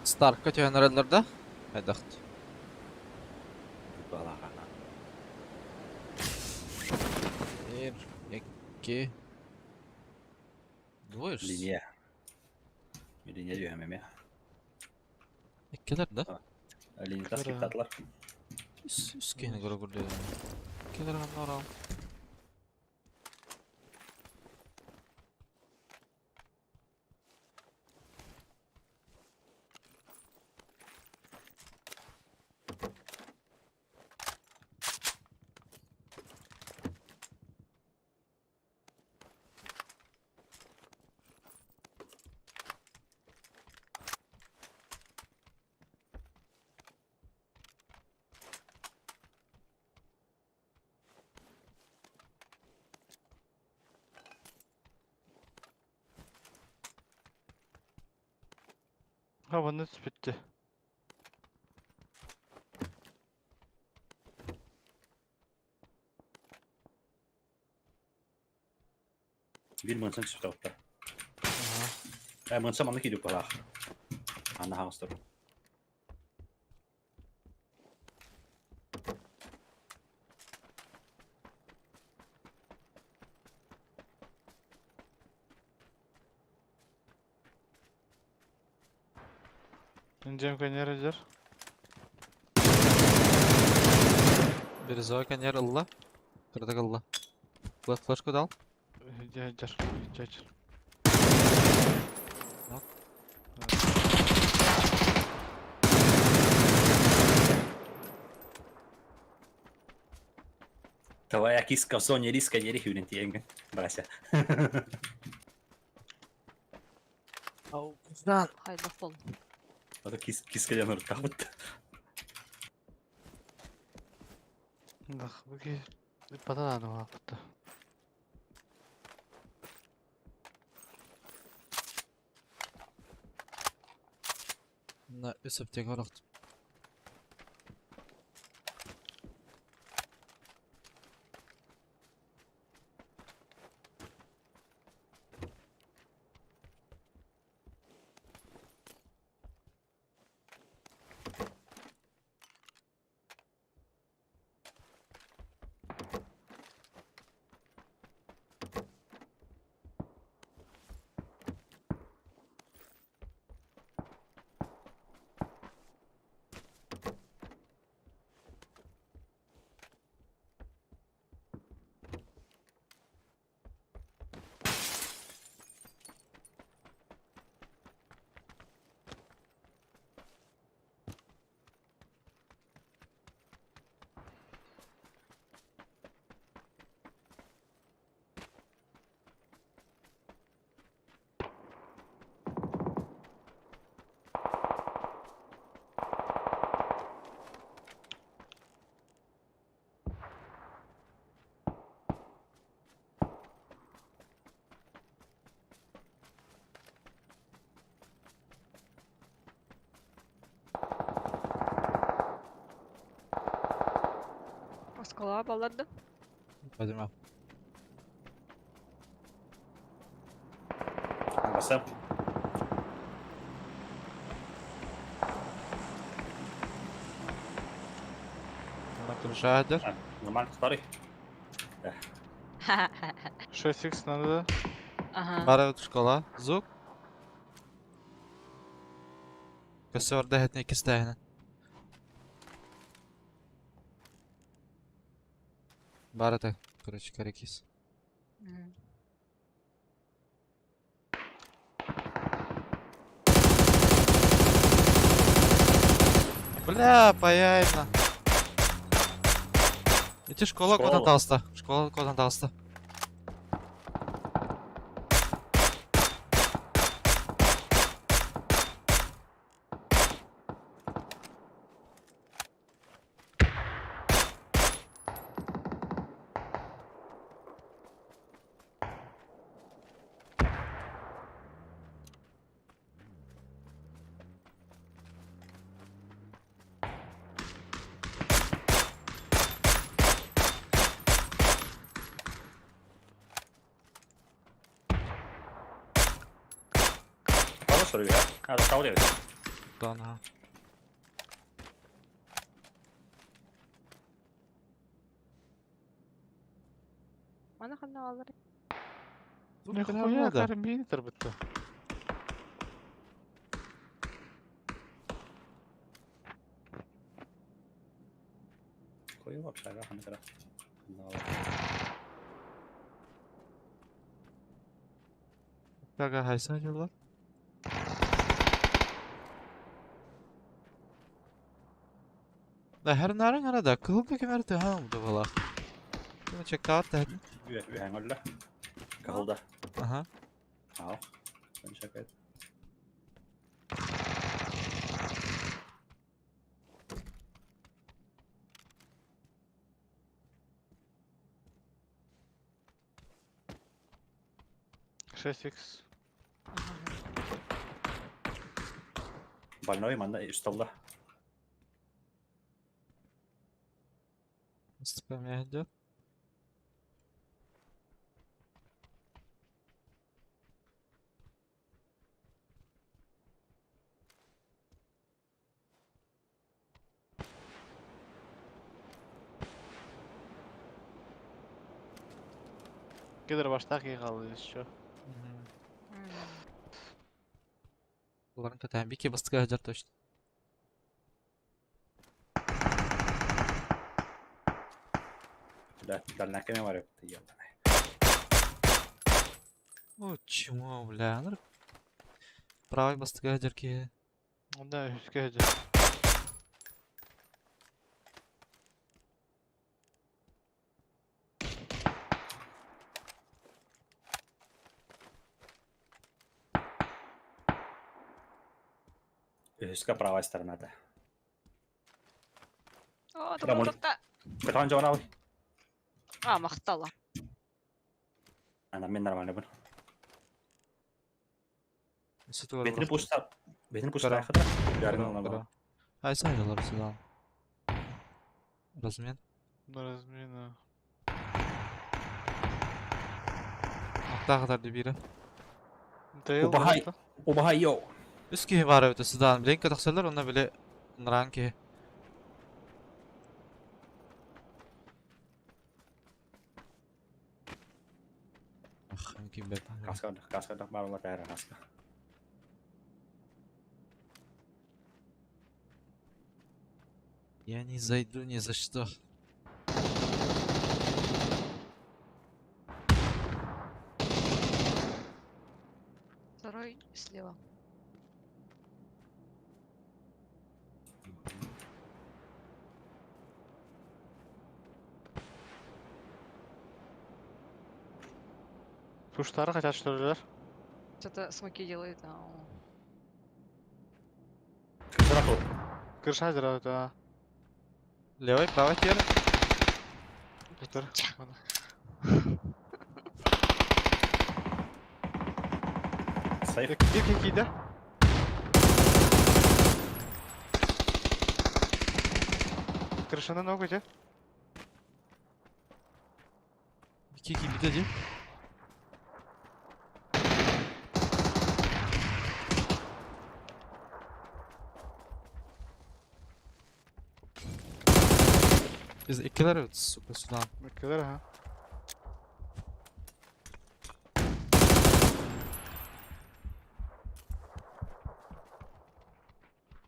Stark'a tüyenlerlerde. Haydaht. Bir, iki... Двоєш? Linje. Bir linje diyor hem ya. İkiler de. Linje tas skip tatlar. Üskene göre burada. İkiler onlar al. Havanız bitti. Bir mınsın çıktı orta. Mınsın anlık gidiyor para. Anna hastır. İneceğim kanyarıcılar. Biri zaten yer Allah. Kırdık Allah. Flash kod al. Cer. Cer. Yok. Твоя киска в зоне риска не рихивнен тиенgen. Брася. Hayda fol. O da kiska yanır kapıttı. Bak bugün bir patata da var burada. Na üsüp tek olarak. Askala balladı. Hadi mi? Basam. Bakın şahidir. Normal tutarı. 6x надо. Aha. Bara школа. Зук. Kösör de hetne ikisi de yani. Bara da. Короче, карикис. Мгм. Бля, паяльно. Иди школа Школа. кодан талста. Школа кодан талста. Bana soruyor ya. Ha, kavga ediyor. Ага. Mana kanna alır. Нихуя, карабинитер бітті. Koyu bak şaka hani kadar. Gaga haysa acaba? Da her narın arada kıldı kemerti ha bu da valla. Bunu check out da. Ühen öyle. Kahılda. Aha. Al. Ben şaka et. Шесть икс. Больной манда üstalda. Sıkım yahdi. Кедір баштақ еғалы еще. Bunların kötü bir ki bastık hacer точно. Да, дальняка не варю. Ты ебаный. О, чмо, бля. Правый bastık hacer ki. Да, үске де. Üska правая сторона-то. О, Да, может- добротта. Бетон жауын алый. Мақтала. Ana men нормально bunu. Sütü var. Betini puşta. Betini puşta Kara. kadar. Yarın olan. Haysa hacerlar sıdan. Размен. На разміну. Hatta kadar da biri. Дейл Убагай. Убагай йоу. Üski var öte sıdan. Bilen kataksalar ona bile naran ki. Ah, mungkin bek. Kaska dah baru lah daerah kaska. Я не зайду ни за что. Второй слева. Пуштары хотят что ли? Что-то смоки делает. Kırsana kol. Крыша дырают, а. Левый, правый первый. Бетер. Sayıf. Bir kiki de. Крышаны ногу де. İki gibi dedi. Biz ikiler evet suka sudan. Bakıyorlar ha.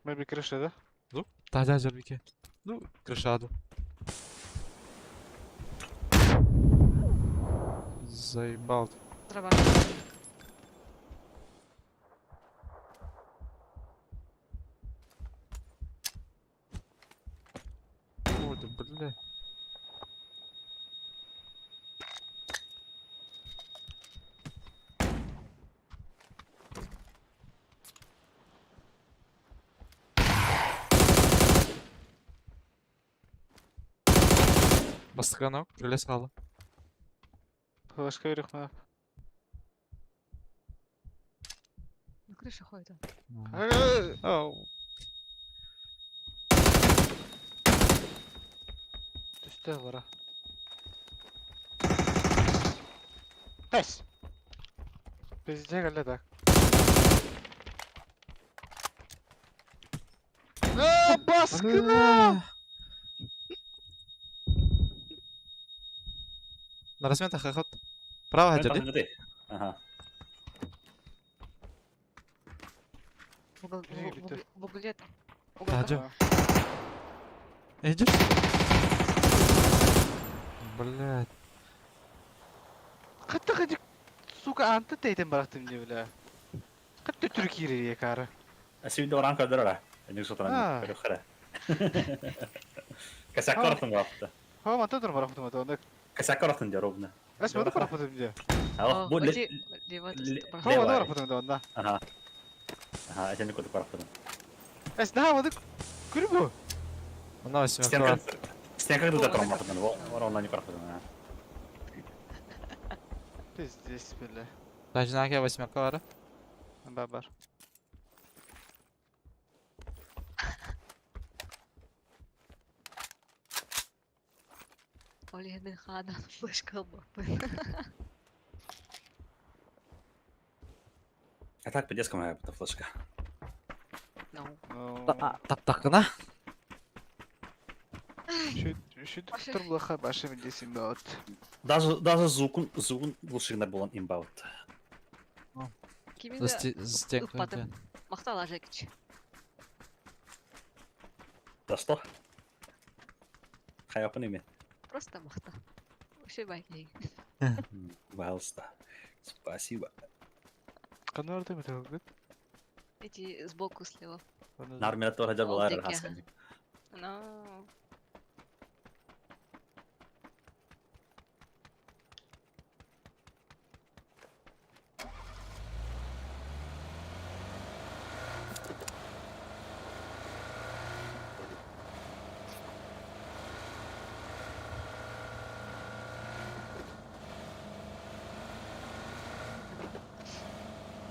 Maybe крыша, да? Taca acar bir ke. Ну, крышаду. Заебал. ты. Трава. Ой, да бля. Bastık ana, öyle sağlı. Флешка верхна. На крыше ходит. Ау. Düştü vara. Пес. Пизде гале так. Baskına! На разметах ход. Право Мен ходили. тахын Ага. В угле. Хадю. Идешь? Блядь. Hatta gıcık suka antı teyden bıraktım diye bile. Hatta Türkiye'ye karı. Asibinde oran kadar ara. Enik sotan. Ha. Böyle kara. Kasak karatın yaptı. Ha mantı dur bıraktım da onda. Kasak karatın diyor Robna. Esma da bıraktım diye. Ha bu Лево Ha mantı Leva. bıraktım da onda. Aha. Aha, sen de kutu karatın. Es ne havadık? Gülü bu. Она восьмерка. Стенка. Стенка туда промахнул. Вот он не проходил. Здесь bile. Тачнаке восьмерка var. Babar. Олег мен хадан флешка бапы. А так по детскому эта флешка. Ну. Так кына. Şu doktor bulaqa başım desin bot. Даже звукун лучше на был имбаут. Киминде Стенка. упадым. Мақтала жекич. Да что? Хайапын емен. Просто мақта. Вообще байкей. Пожалуйста. Спасибо. Kanı orada mı takıldın? Эти сбоку слева. Нармина тоже жар была Олдеке. расханник. Ну.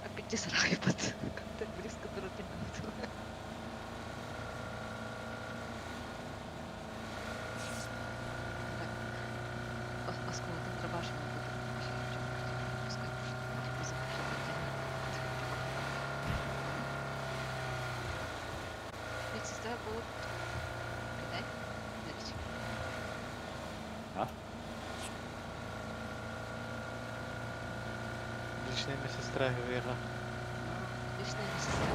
Опять сарай под. Так близко дороги. Осколок контрабашен. Ведь сестра была... Кидай. Дальше. А? Личная медсестра Вера. Личная сестра.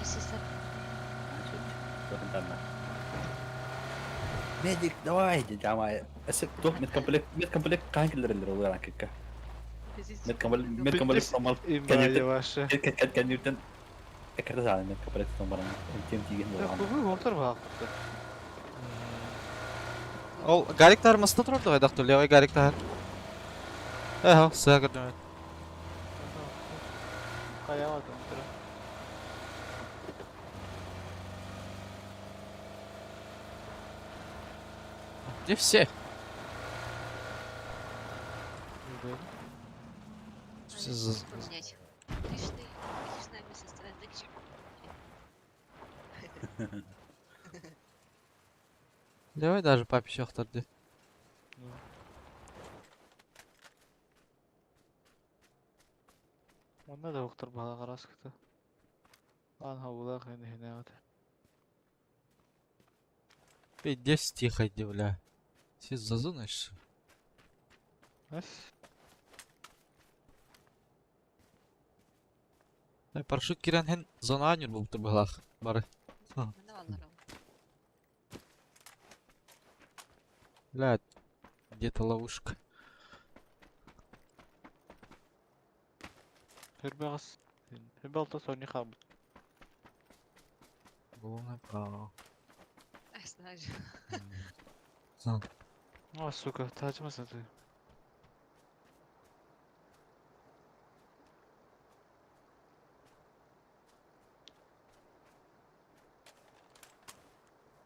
Сестра. Медик, давай, дядя моя. Асет, топ медкомплект kankiler oluyor hakika. Medkomplekt normal. İmbali başı. Kan Newton. Ekerde zaten medkomplekt normal. MTM деген Ya болған. bu ortar baktı. Ол Гарик тармасында тұрды ғой доктор, левый Гарик тар. Сыға кірдім. Kayamadım. Где все? Все Поменять. Личная медсестра. Левый даже папе еще тұрды. Onda da doktor bana karas kıtı. Lan havula kayını hene adı. Пиздец тихо, бля. Все зазунаешь. Nes? Парашют кирен хен зона анюр болып тұр бұлақ. Бары. Мына балалар. Блядь. Где-то ловушка. Hürbağız. Hürbağızda sonra kalmış. Было направо. Ай, знаю. А, сука, тачмасın ты.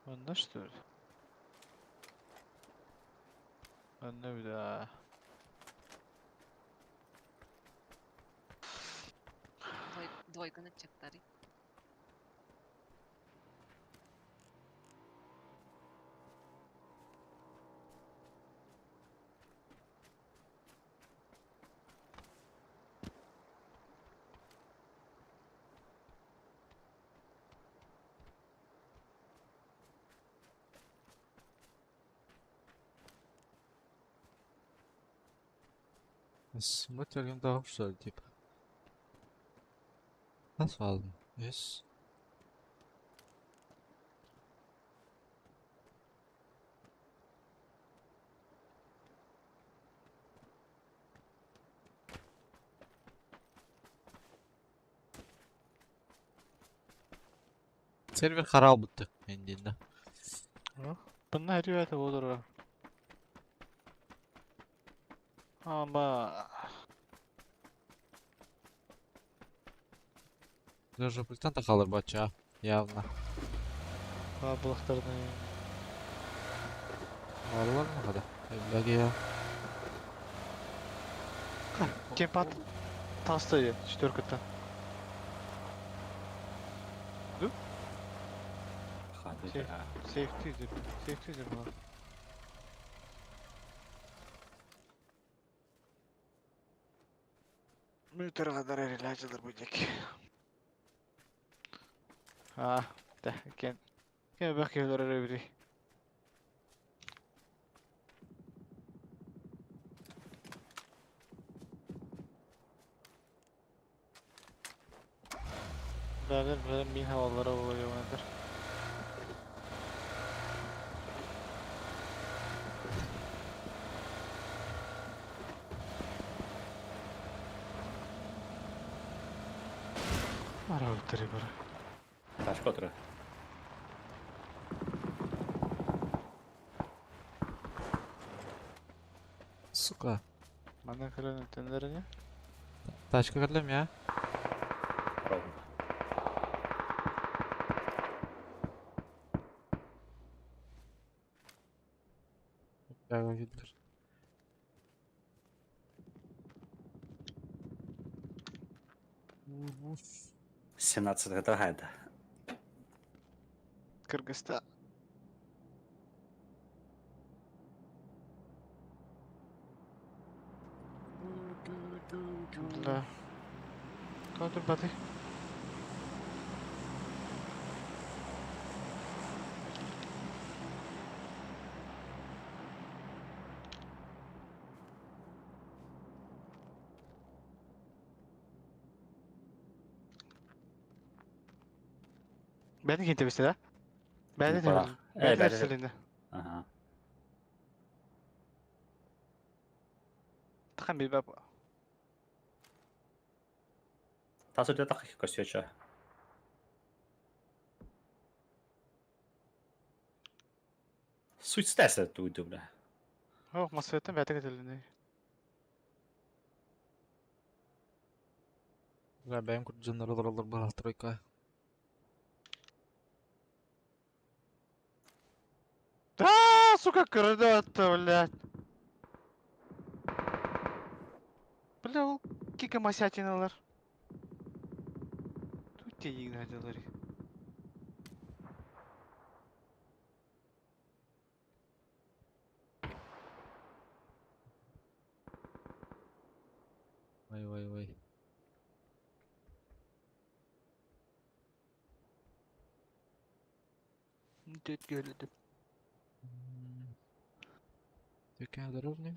Onda что ли? Onda bir daha. Двойка на чактари. Вот я дал, что ли, типа. That's ладно. Yes. Сервер харал будто. Endinde. Bunlar rivayete olur. Ama Даже пультанта халар бача. Явно. balıklarını Varlar mı kadar? Belki ya. Кемпат тастayı четверка-то. Hadi Şey, ya. safety'dir. Safety'dir bu. Mütür kadar ilacıdır bu dik. Ha, de ken bak evler öyle. Birader bin havalara oluyor nedir? Ara bittiri bara. Taşka otur. Сука. Bana kalan ötenleri ne? Тачка кірлем ya. Ровно. Прямо видер. Угу. 17 гайда. Kırgızistan. Да. Контур баты. Ben de kente mesela. Ben de Yukarı. demedim. Ben de ben de- derselinde. Ага. Takım bir bab. Тасу де так косяча. Суть стеса тут, бля. Oh, masvetten ben de getirdim. Бля, benim kurt canları alır bana тройка. Да, сука, кырды-то, блядь. Бля, ол кика масятиналар. Тут те игнадилар. Vay. Тут gördüm. Такая дорожня.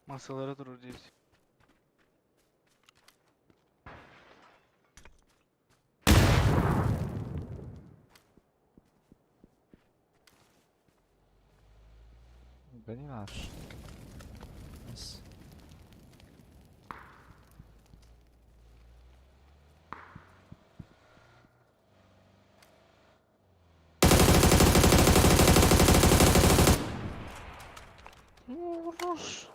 Masalara durur diyoruz. Да не наш. Yes. Vurur.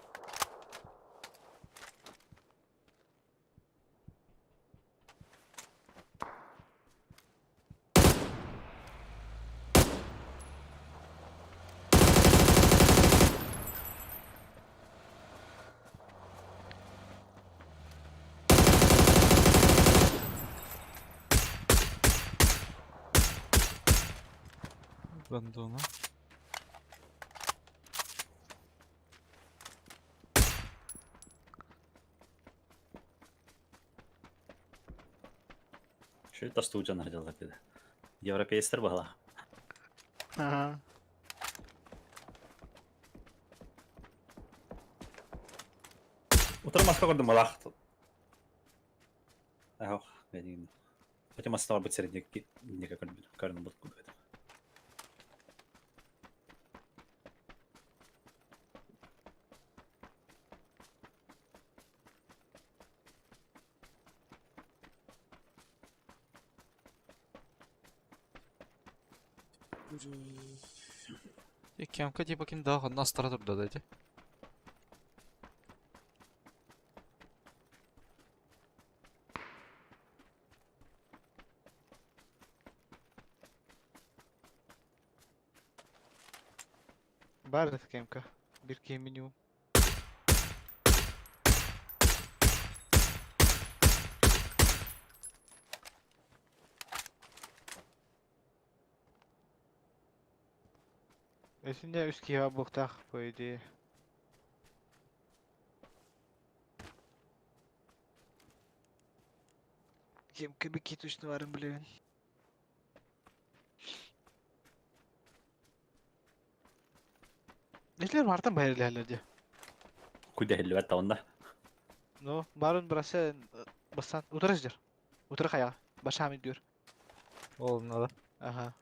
Бандона. Şu tastuğucan harcadık dedi. Европейстер бағала. Ага. Отырмасқа көрдім балақ. Ах, ben yine. Хотя стало быть средний не как карна будет купить. Кемка типа ким да одна стара турда дайди. Бар да кемка. Bir kem minimum. Esinde üst kiva buktaq bu idi. Kemka bir kit üstüne varım bileyin. Neler vardı bayırlarlar diye. Kuyda helli var onda. No, barın burası basan utarızdır. Utarık ayağı. Başa diyor. Olmadı. Aha.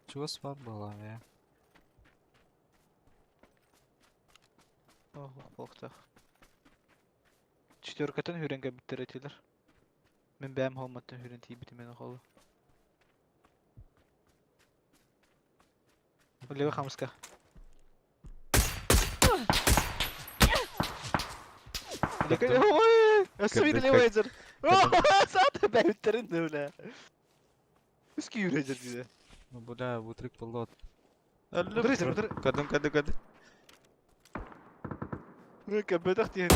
Чего спад была, я? Oh, buktaq. Четверкатын hürenge bittiretiler. Men bäm olmadan hürenti bitimen holu. Leva hamska. Lekin oy! Asmir levazer. Oh, zaten ben bittirin de öyle. Üski yüreceğiz bize. Ну, бля, бутрик полот. Budur, budur. Kadın. Ne kapatak diye.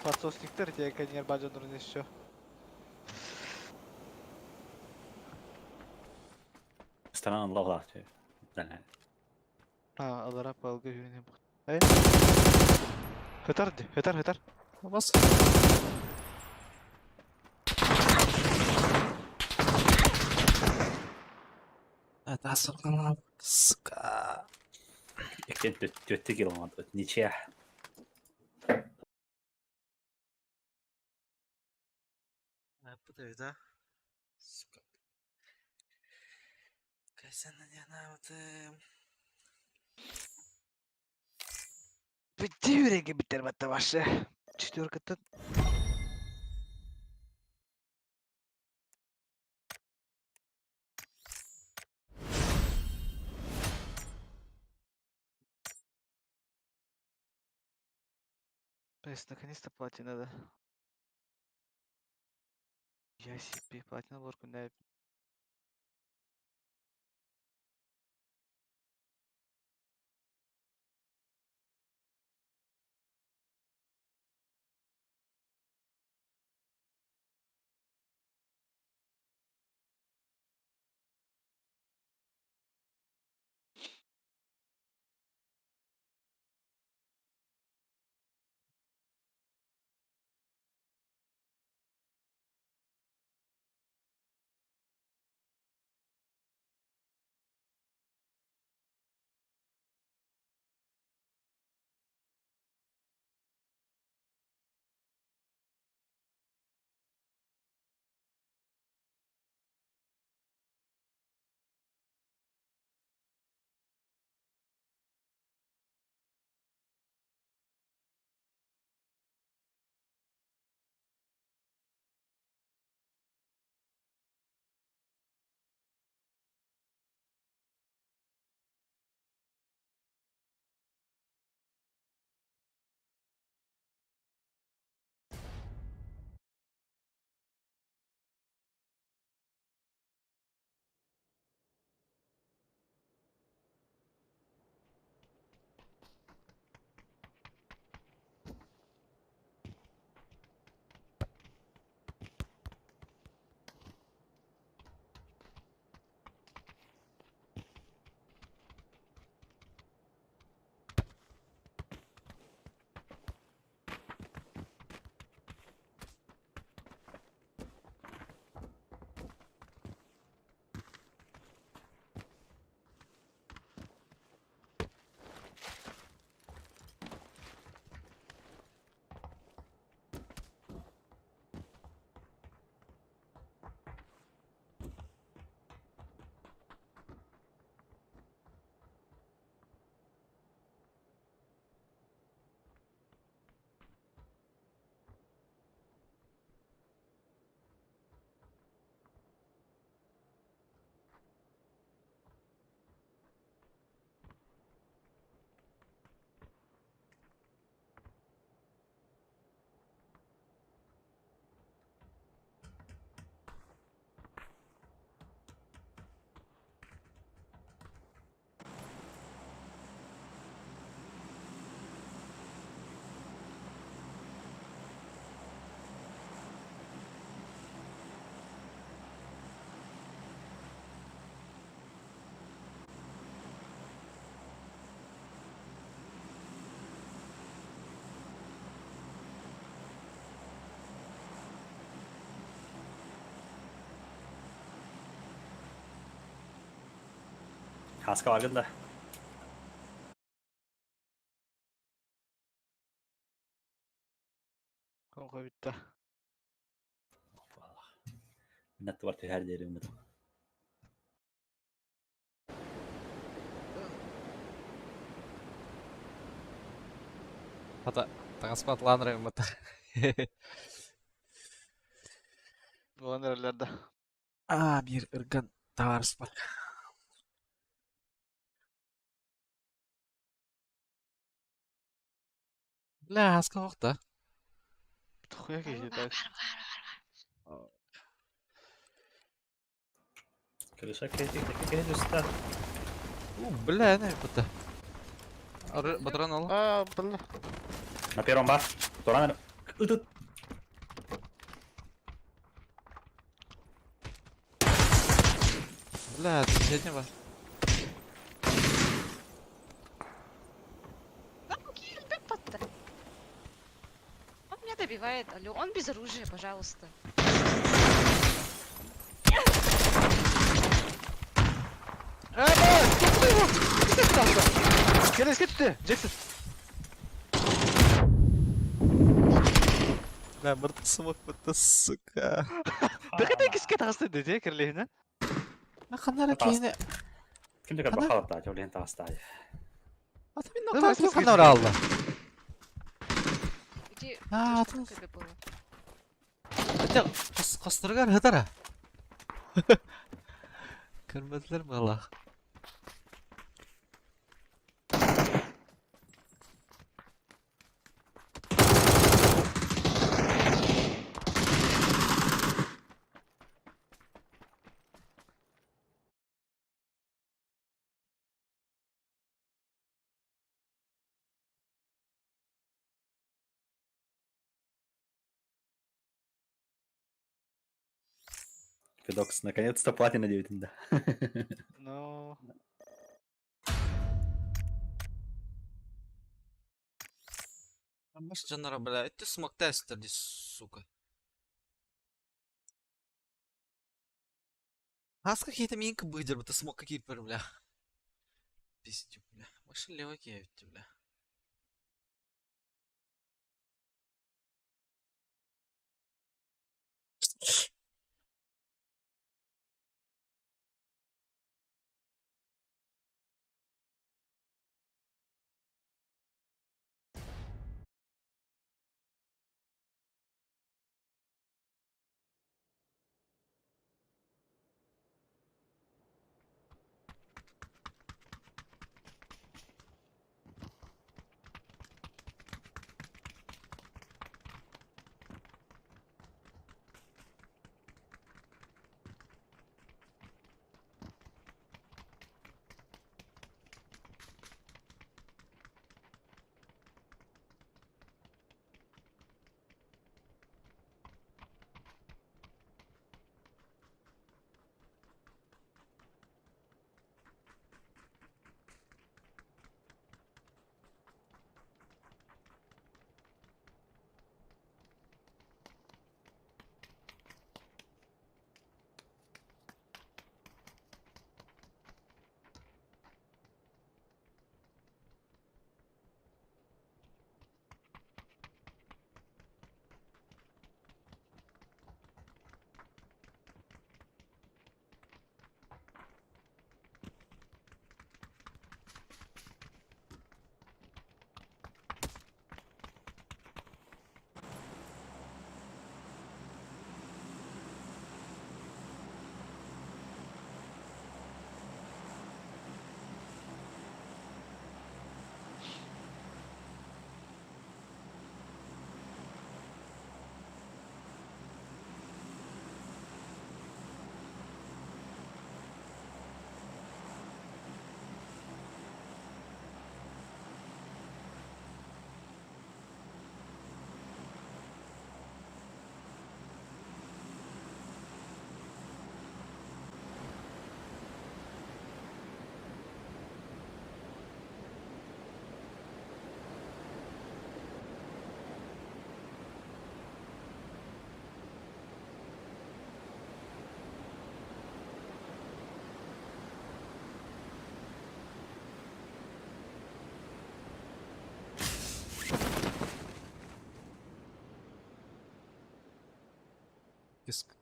Подсосниктер тебе коньер баджан еще. Stanan Allah Allah. Yani. Ha, alara palga yürüyene bak. Hey. Hetar. Bas. Это особенно сука. Ekken tötte kilometre. Niçe? Подожди, да? Сука. Кайсана не вот. Bitti yürüyenge bitter batta başı. Четверкатын. Блять, наконец-то платина, да. Я себе платина ворку на Kaska vargın da. Kanka bitti. Minnet var her yeri ümit. Hata. Tangas patlanırım mı? Bu nerelerde? Bir ırgan tavarız var. La haska hokta. Tuhuya ki işte. Kırışa kedi üstte. Бля, не puta. Батран al. Aa bılla. Na первом бар. Второй. Тут. Бля, соседний var. Патта. Он меня добивает, алло. Он без оружия, пожалуйста. Tuttu bu. Git kanka. Gel eski tuttu. Jackson. Бля, мъртв смък пътя, сука. Дъка да киска тасты dedi kirlihine. Наханара кейне. Kim de kadar bakalım daha. Jolien taas daha. Ата ми Да, нокта да, кем слушай, ханара алда. Иди. А, ты что, ты- как бы было? Ата кастыргар хатара. Көрмәделәр ми ала? Федокс наконец-то платина 9, да. No. Баш жанара бля, эти смокта стерди, сука. Аз какие-то минка выдер, ты смог какие бля. Пиздю, бля. Машин левый кевит, бля.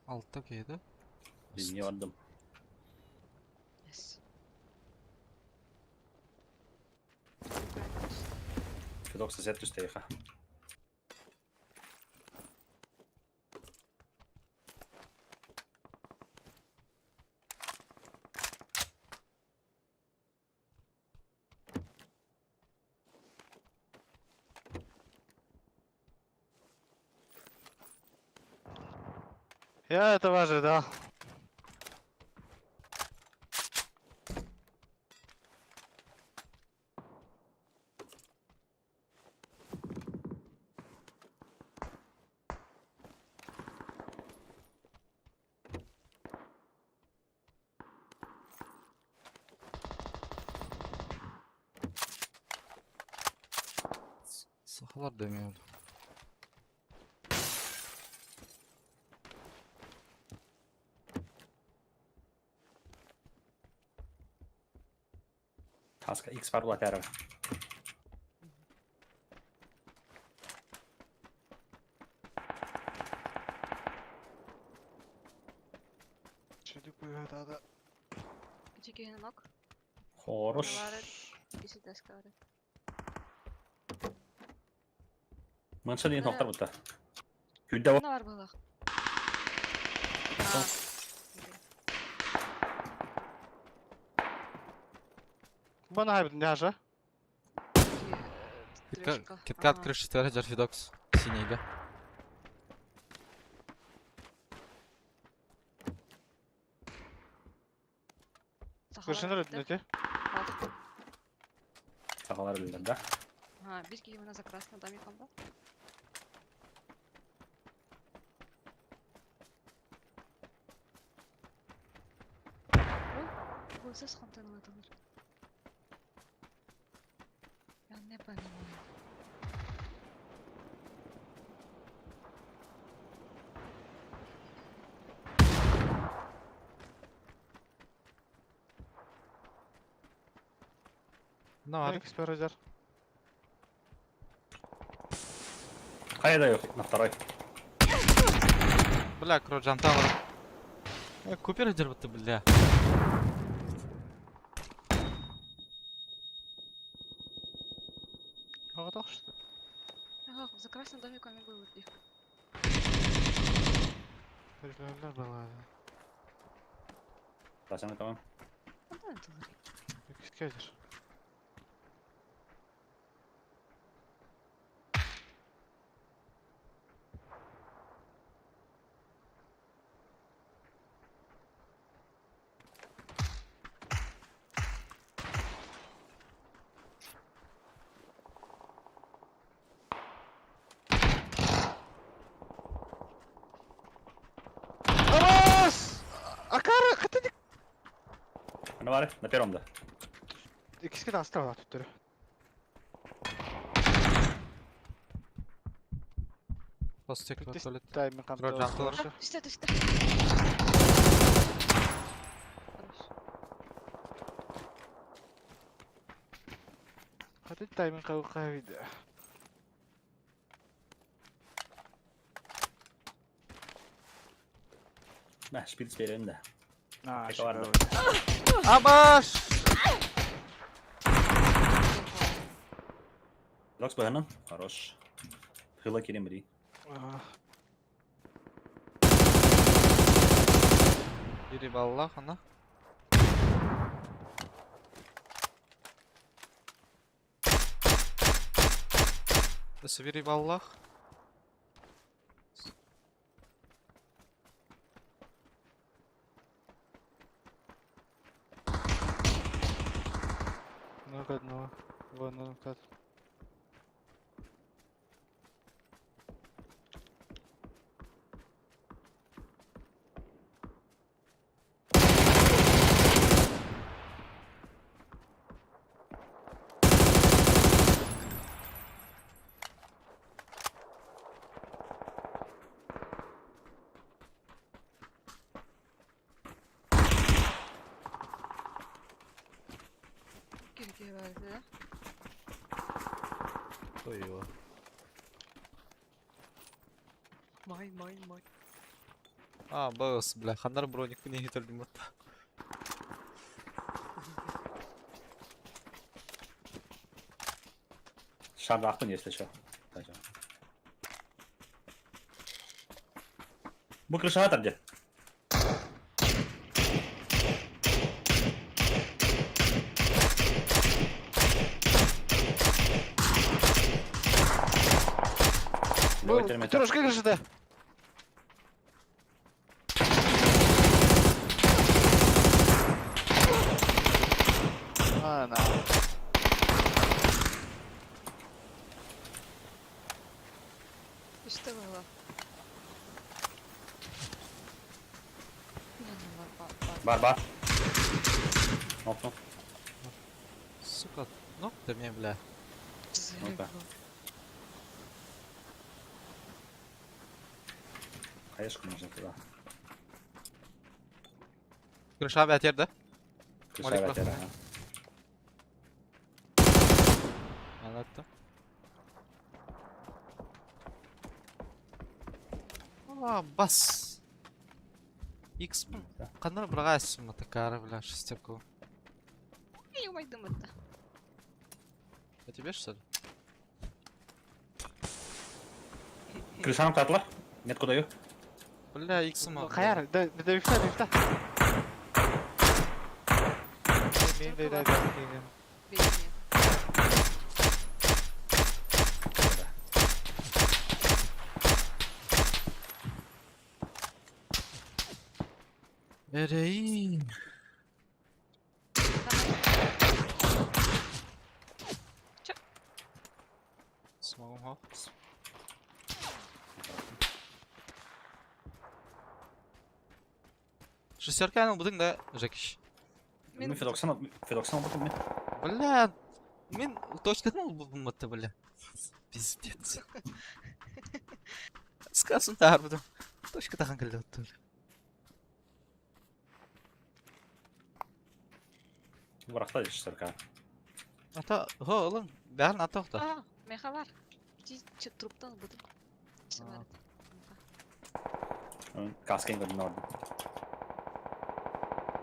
Altta kıydı. Bilmiyordum. Yes. Fidox set üsteyha. Я этого ожидал. Sahalar demiyordu. Taska X var lateral. Şimdi bu da. Чекиген ног. Хорош. Иси таскары. Мынша дейін тоқтар бұтта. Күдді бар. Ne var balık? Bana haybidin yaşı. Киткат крыши твера Джарфидокс. Синейга. Kırşınır ödüneti. Сақалар білдірді. Ha, bir kişi bana za krasным домиком, да? Ой, бұл сіз қамтаның атылыр. Я не понимаю. Ne var? Экспер öder. Қайда yok? На второй. Бля, Кроджан там. Купер дербаты, бля. Ага, так что. Ага, за красным домиком я был их. Herifler bana. Başını tamam. Куда атылыр? İkizkedir. Amas! Akara, katı Ne var? На первом да. İkisi de hasta var tutları. Постик var tuvalet. Тайми камтı. Trojan Torch. А, сюда, сюда. Хорош. Hadi taymin kavu kahvede. Ben şpils verelim de. Aa, Tek vardı. Abaş! Fidox bahanın. Хорош. Hıla kirim biri. Biri vallah ana. Nasıl biri vallah? Много одного. Вон он как. Kirki verdi, да? Кто его? Май. А, бос, бля, хандар броник не гитардим вот. Шар рахтын, если что. Bu крыша там где? Давай, Ну, термита. пятерушка крыши-то. А, на. İşte baba. Бар, бар. Оп. Сука, ну ты мне, бля. Ну-ка. Хаешку нужно туда. Крыша опять yerde. Крыша Молик ветера. Anlattım. Aa, bas. X mı? Да. Kanır bırakasın mı takara bля, шестерку. Не умайдым это. А тебе что ли? Крышаның татылар. Метку даю. Бля, X мı? Hayır, de üfte. Benim de Benim. Ereğin. Смогу хо. Шестерка ну будың да Жекиш. Мен Федоксан бутым мен. Бля, мен точкадан булматты, бля. Пиздец. Скасын тарбыдым. Точка таган келди отты. Барақта шестерка. Ата, хо, олың, бәрін ата оқты. Aa, meha var. Truptan buldum. İşte Aa. var. Каскен көрдім орды.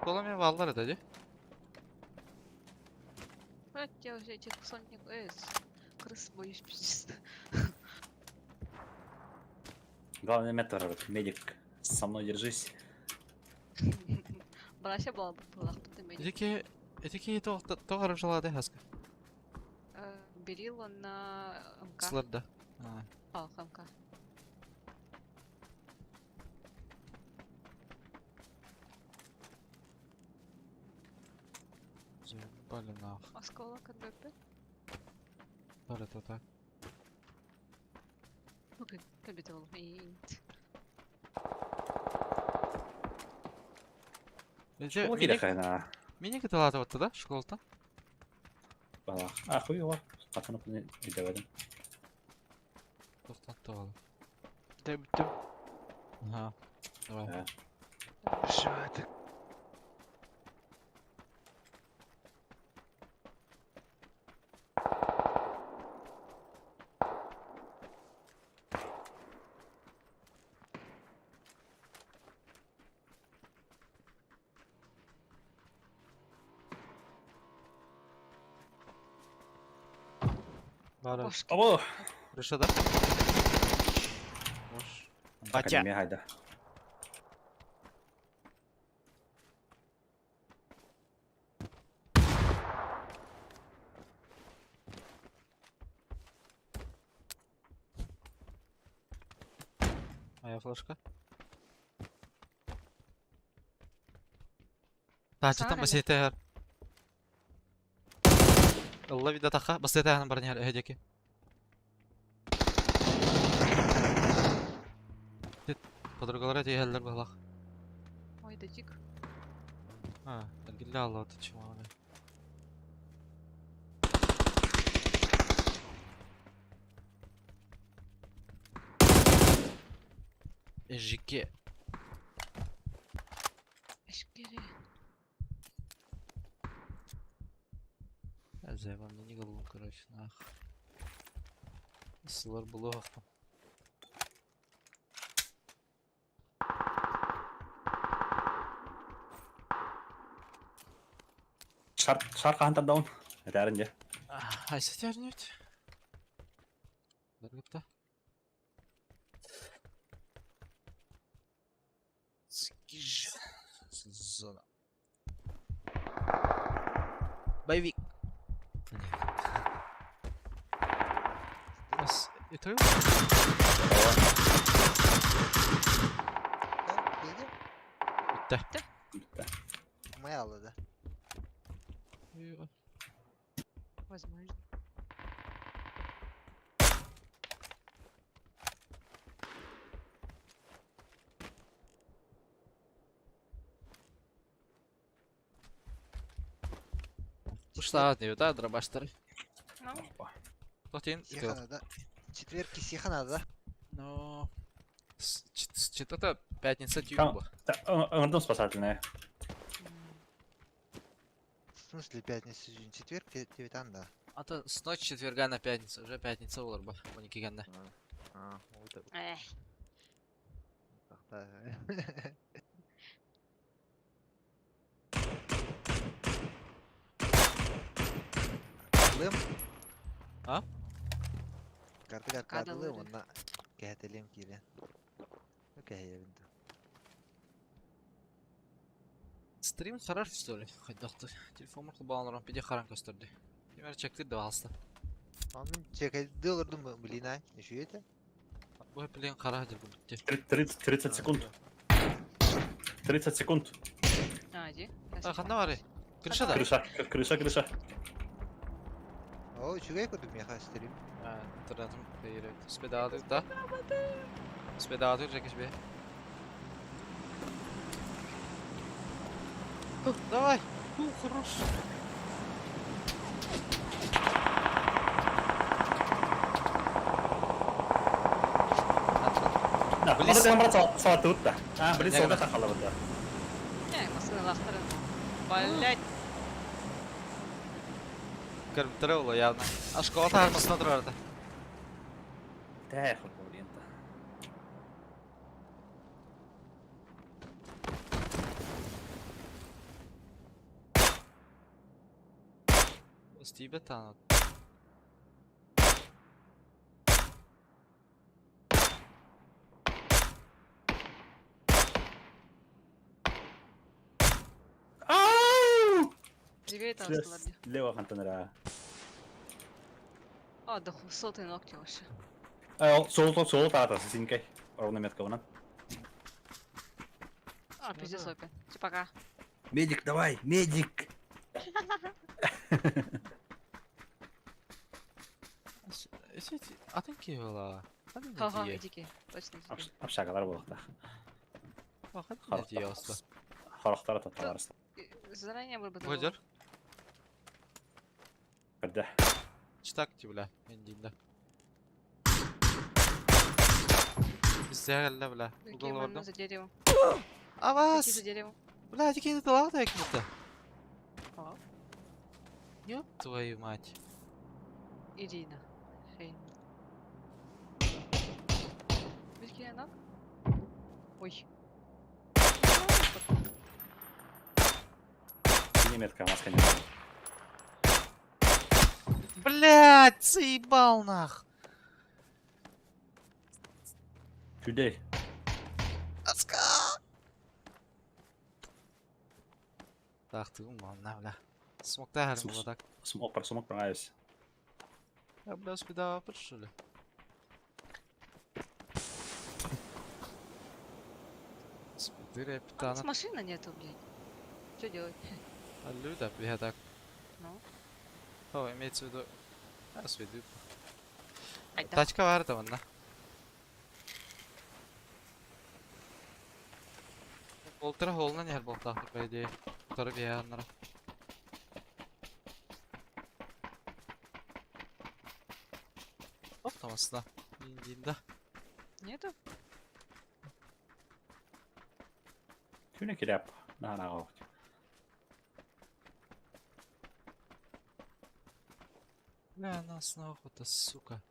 Кола мен балдар еді, Вот я уже этих сонник, крыс боюсь пиздец. Главное метр, медик. Со мной держись. Браще была бы кто-то меня. Edeki тоғарып жалады хаска. Берил он на МК. Сыларда. А, МК. Заебали нах. Осколок от БП. Бар это так. Ну, как бы то Школа келе қайна. Мені кеталады отты да, школта. Бала. Хуй var. Қатыны күні үйдеведім. Тоқтан тоғалы. de bittim. Ага. Давай. Şöyle. Бар. Boş. Abo. Крышада. Бош. Батя. Академия хайда. Моя флешка. Тачы там Саған басейті әр. Алла вида тақа, басейті әнің барын әр әдеке. Подругалар әдей әлдер бағлақ. Ой, да тик. Әлгілі алла оты чымағаны. Эжике. Эшкери. Әзәй, вам не голубым, короче, нах. Сылар бұлы ғақпам. Şart kantar down. Ederince. Айса тернет. Дорогта. Скиж. Зона. Боевик. Бас. Это его? Bitti. Mayalı da. Eyvah. Возможно. Ушла diyor da дробаштары. Ну, Платин. Сихана, четверки Сихана, да? Но... Что-то пятница Там, тюба. ыңырдым спасательная. В смысле пятница, четверг, девятан, да. А то с ночи четверга на пятницу. Уже пятница olur bu. 12'gende. Вот это. эх, Да. Lım. Ha? Kartı Kada kartı lım öyle. onunla kehetelim kiri. Yok yerinde. Стрим хорош что ли? Хоть доқты. Телефон мұрқы баланырым. Педе қаран көстірді. Демер чекті де алысты. Onun çekildi olurdu mu bilina? Ne şu yete? Bu hep bilen қара дел бұл бітті. 30 секунд. 30 секунд. иди. Я Қанда бар Крыша да? Крыша. O şu koydum ya hastireyim. Интернетім қиыр. Спеда атыр да? Спеда атыр жекеш бе. Давай! Хорош! Nah, Beli mana yang merasa salah tuh dah. Beli Jangan. soda tak kalau betul. Не, масканы лақтырын. Блять. Кірбітірі ұлы явно. А школа тармысына тұрарды. Dah, kemudian tuh. Стибе танут. Двигай там склади. Лево хантанера. А, да сотый ногти вообще. Сол тата, синкай. Ровно метка вон. А, пиздец опять. Типа пока. Медик, давай, медик! Атын ке ола? Ха-ха, идики. Точно идики. Apşakalar bu vakta. Bakın ne diye asla. Xalqlara tatalarız. Заранее выработал. Войдер? Bir de. Çıtak ki bile. Endinde. Biz de geldi bile. Какие Угол вон orada. за деревом. Avaz! Какие за деревом. Бля, дикий дала да якмыта. А, Ёб твою мать. Ирина. Хейн. Видите, я ног? Ой. Yine metka maska ne? Блять, заебал нах. Today. Аска! Так, ты умал, на, бля. Смог-то гарм было так. Smoke понравился. Я, бля, спидава опыт, что ли? Спидыря А, у питана. нас машины нету, блядь. Что делать? А люда, бля, так. Ну. О, имеется в виду... А, сведу. Ай, да. Тачка var da bunda. Boltara holuna yer boltaqlık bəydi. Tutarıb yayanlara. Hop tamasına. İndiğinde. Нету? Tüne kirap. Nana qavq. Бля, анасына охота, сука.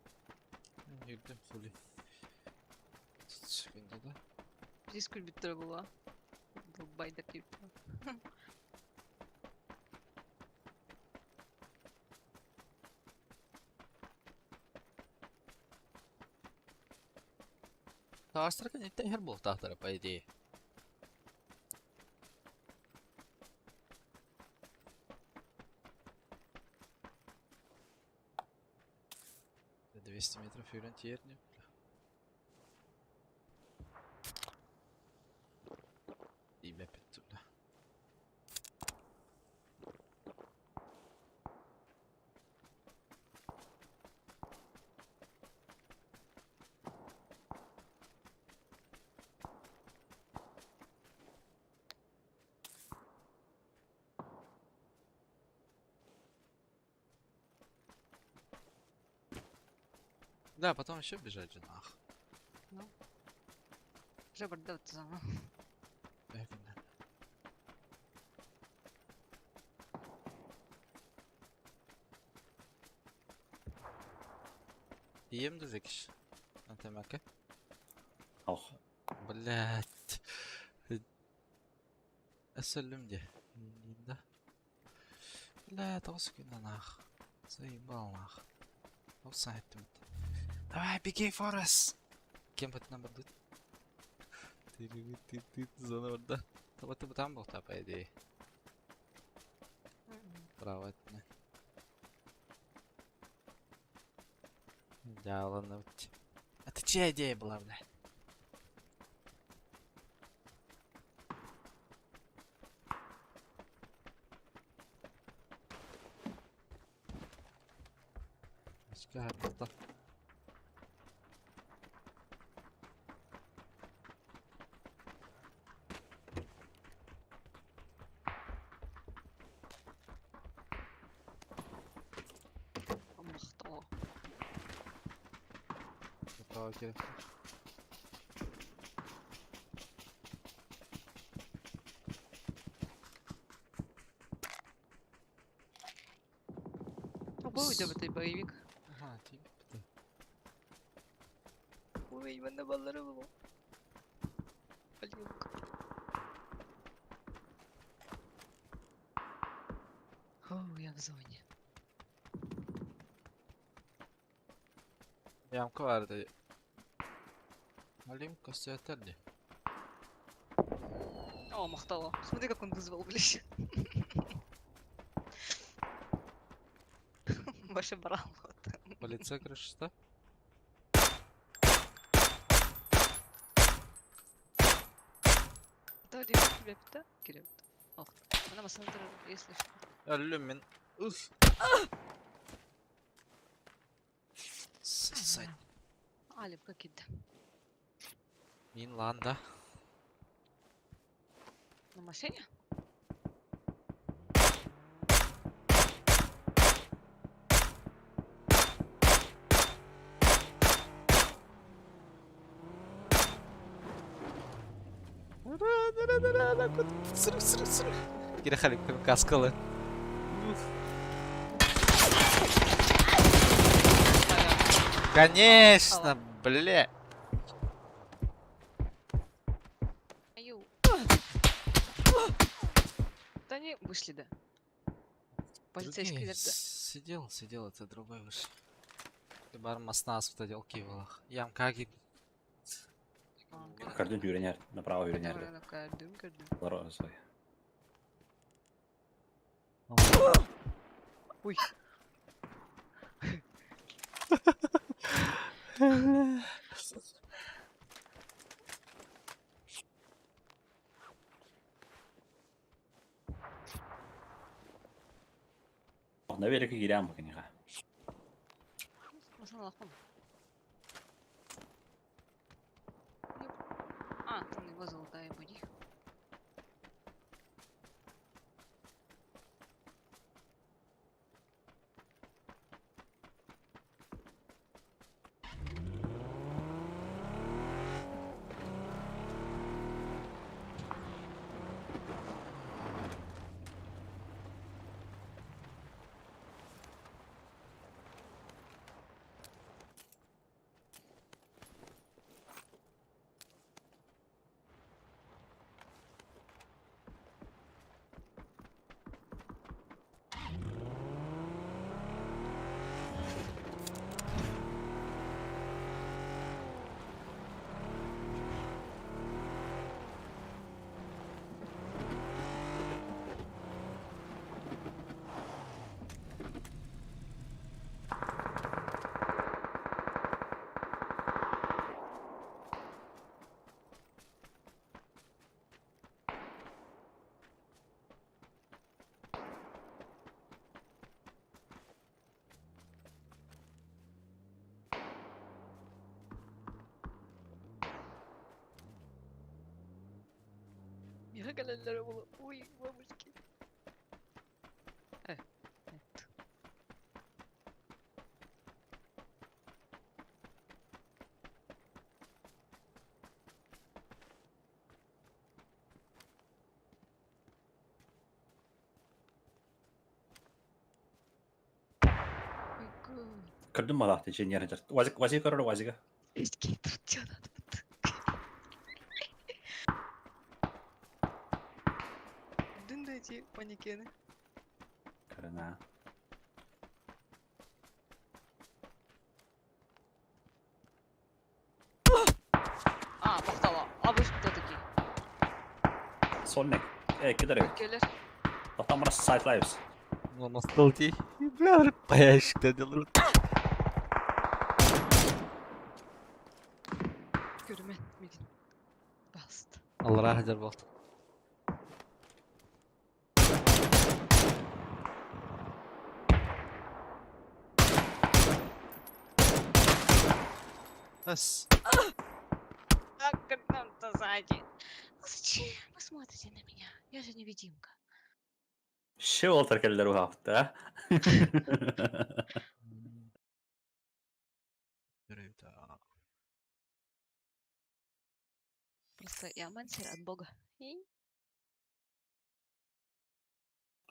Ben girdim хули. Секунда, да? Здесь скульптура была. Долбайдер типа. Taastara kan inte herbol tahtara på idé. Det 200 метров för en tier nu. I mapet tula. Да, потом еще бежать же нах. Уже бордовый зама. Även. Ем du fick. Vänta en vecka. Auch. Блять. أسلم دي. Да. Бля, توصل нах. Заебал нах. Офсайд тут. Давай, беги, Форес! Кем бы нам будет? Ты зона orada. Tabii tam bu tapaydı. Bravo etme. Да, ладно. Это чья идея была, блядь? Başka hayatta. Махто. Bravo gerek. Був у тебе той бойовик. Ага, тільки питаю. Ой, в мене балери було. Палюк. О, я в зоні. Ямка vardı. Alayım kasaya atardı. О, Махтало. Смотри, как он вызвал, блядь. Больше брал. Вот. Полиция крышestá. Да, тебя пита? Кирилл. Ох, она массантер, если что. Ölüm min. Uf. Say. Алип, как ида. Min lan da. На машине? Sırf. Gire Haluk kaskalı. Конечно, бля. Аю. Да они вышли, да. Полицейский Другие верда. Сидел, это другой вышел. Ты бармас нас в таделке вылах. Ям каги. Кардин yürüner. Направо yürüner. Кардым. Второй свой. Ой. Ne böyle ki giren bakın ya. Masana лохом. А, там его золотая буди. Я галяллары болу. Ой, бабушки. Evet. Aygı. Kırdın mı lahti için yarıca? Vazik kararı vazika. Eski tutacağım. Dün de эти манекены. Karına. А, бақтала. А вы кто такие? Sol ne? Кидай. Өлкелер. Там раз сайт lives. Ну, на столте. Бля, паяшка делают. Görmedim. Bastı. Allah rahat eder bak. Нас. Как-то сзади. Зачем вы смотрите на меня? Я же невидимка. Şey oltar keller o hafta. Görevde. Просто я мансер от бога.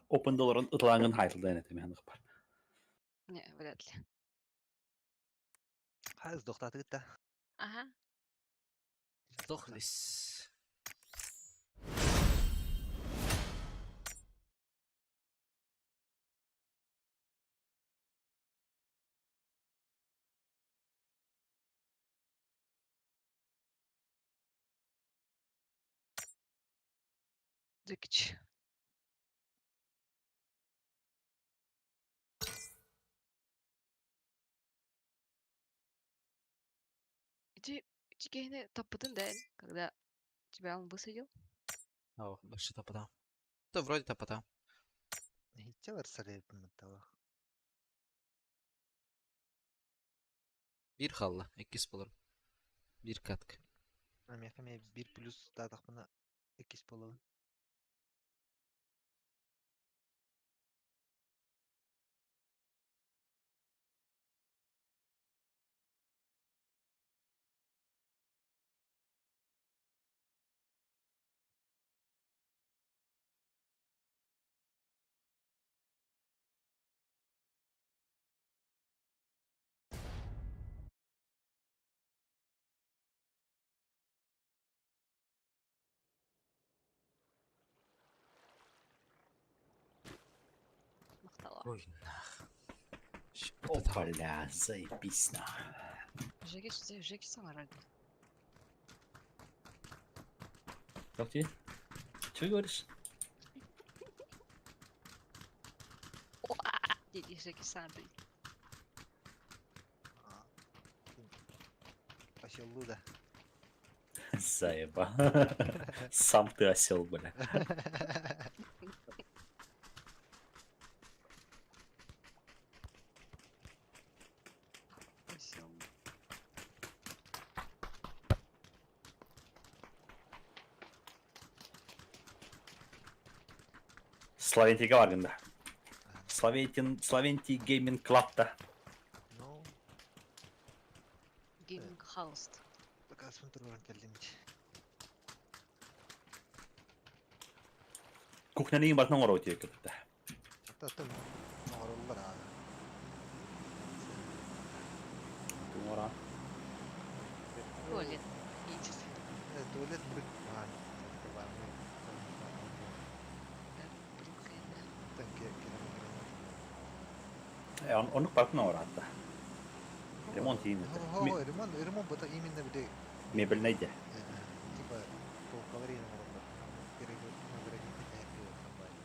Open dolar'ın ıtlağın haytıldı yönetimi yanı kapar. Не, вряд ли. Ha, сдох ты-то. Ага. Сдохлись. Дикч. Иди гейны таппытын да, когда тебя он высадил. О, больше топота. Да, вроде топота. Hitçe sarayıp mı tava? Bir kaldı. 2 bulurum. Bir katkı. Ben yakamaya 1 plus daha takımına 2 bolu. Мақтала. Ой, нах. Что-то там. Опаля, заебись Жеки сама ради. Yok değil. Çöy görürsün. Dedi Жеки сам. Aşıllı da. Заеба. Сам ты осел, бля. Sloventi'ye var günde. Sloventi Gaming Club'da. No, Гейминг хаус. bakalım dururken geldim hiç. Kuhna'nın batına var o diye kötü. Hatta tüm ağırlılar abi. Numara. Туалет. Идите. Evet, tuvalet bir var. Var mı? Onun farkına var hatta. Remont iyi mi? Ремонт это именно где Mebel neydi? типа по калорийным уровням наградить энергию комбайн.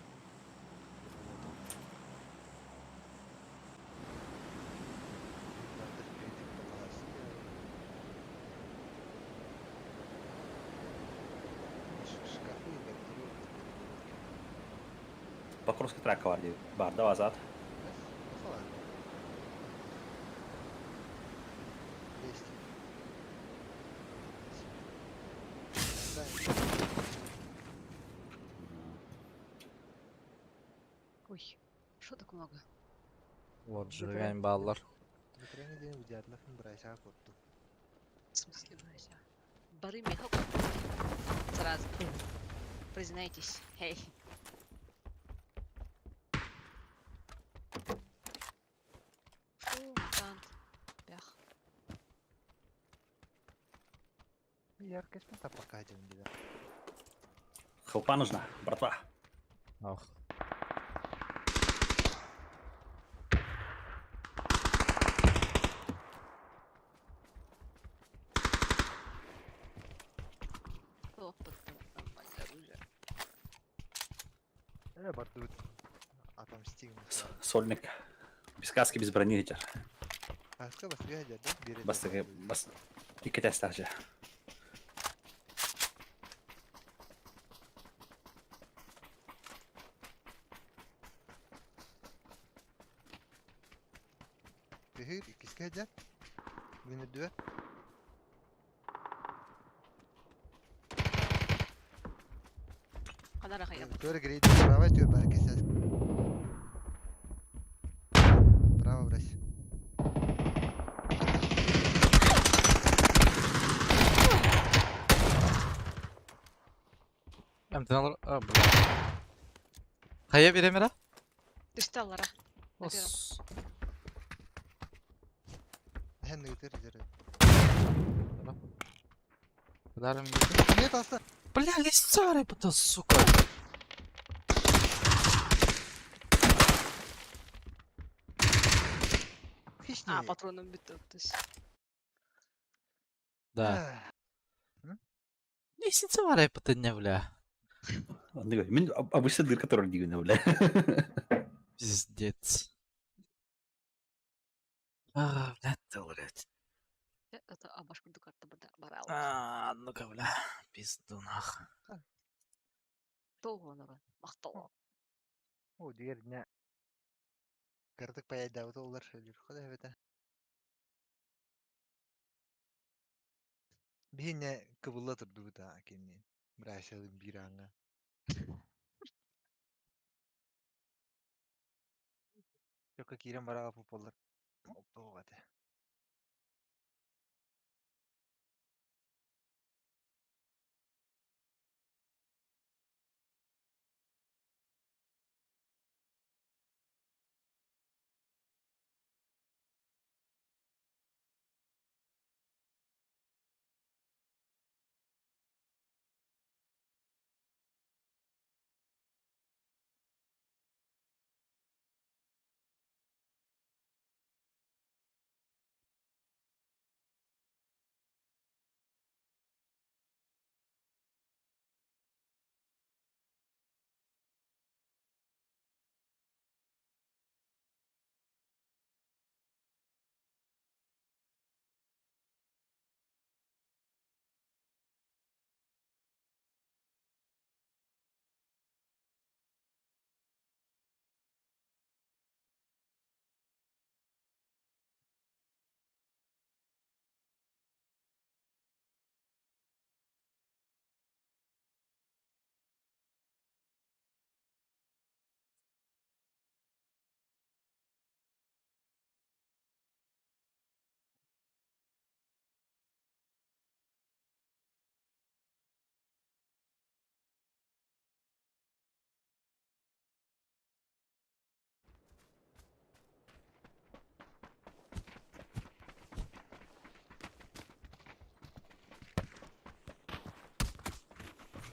Шкафы и гардероб. Покровский трак var diyor. Barda azat. Falan. Есть. Ой, что так много? Вот, сжигаем баллар. Бітірені дені видятлахын бұрайша қотту. В смысле, братья? Бары мехал. Сразу. Признайтесь. Эй. Фу, мутант. Бях. Яркеспен тапаққа жем дейді. Хелпа нужна, братва. Ох. Ох, пацаны, нормальное оружие. Бардут. Отомстим. Сольник. Без каски, без брони ветер. Аска басыға жады. Бас. Ике тестер же. Тыхыр, икіске жад. Мені дөт. Қана рахаям. Төр грейді. Право төр бәрі кесәс. Право брась. Emtin Ah, bula. Kaya veremir ha? Düştü allara. Os. Хәнді өтер жәрі. Ударим. Нет, алса. Бля, лестница репата, сука. Hiç А, не. патроным бітті. Да. Лестница var репата не, бля. Мен обычно дырка тоже не бля. Пиздец. А, блядь, ты, блядь. Это башкұрды картты бара алып. А, ну-ка, бля. Пизду нах. Толғы оныры. Мақтал. О, дигер не. Кырдык паяйда вот олар шөлür. Ходай бета. Бейне кыбылла турду бута акенне. Брашалым bir аңа. Joka kiiren varaa popollar. Optuvat.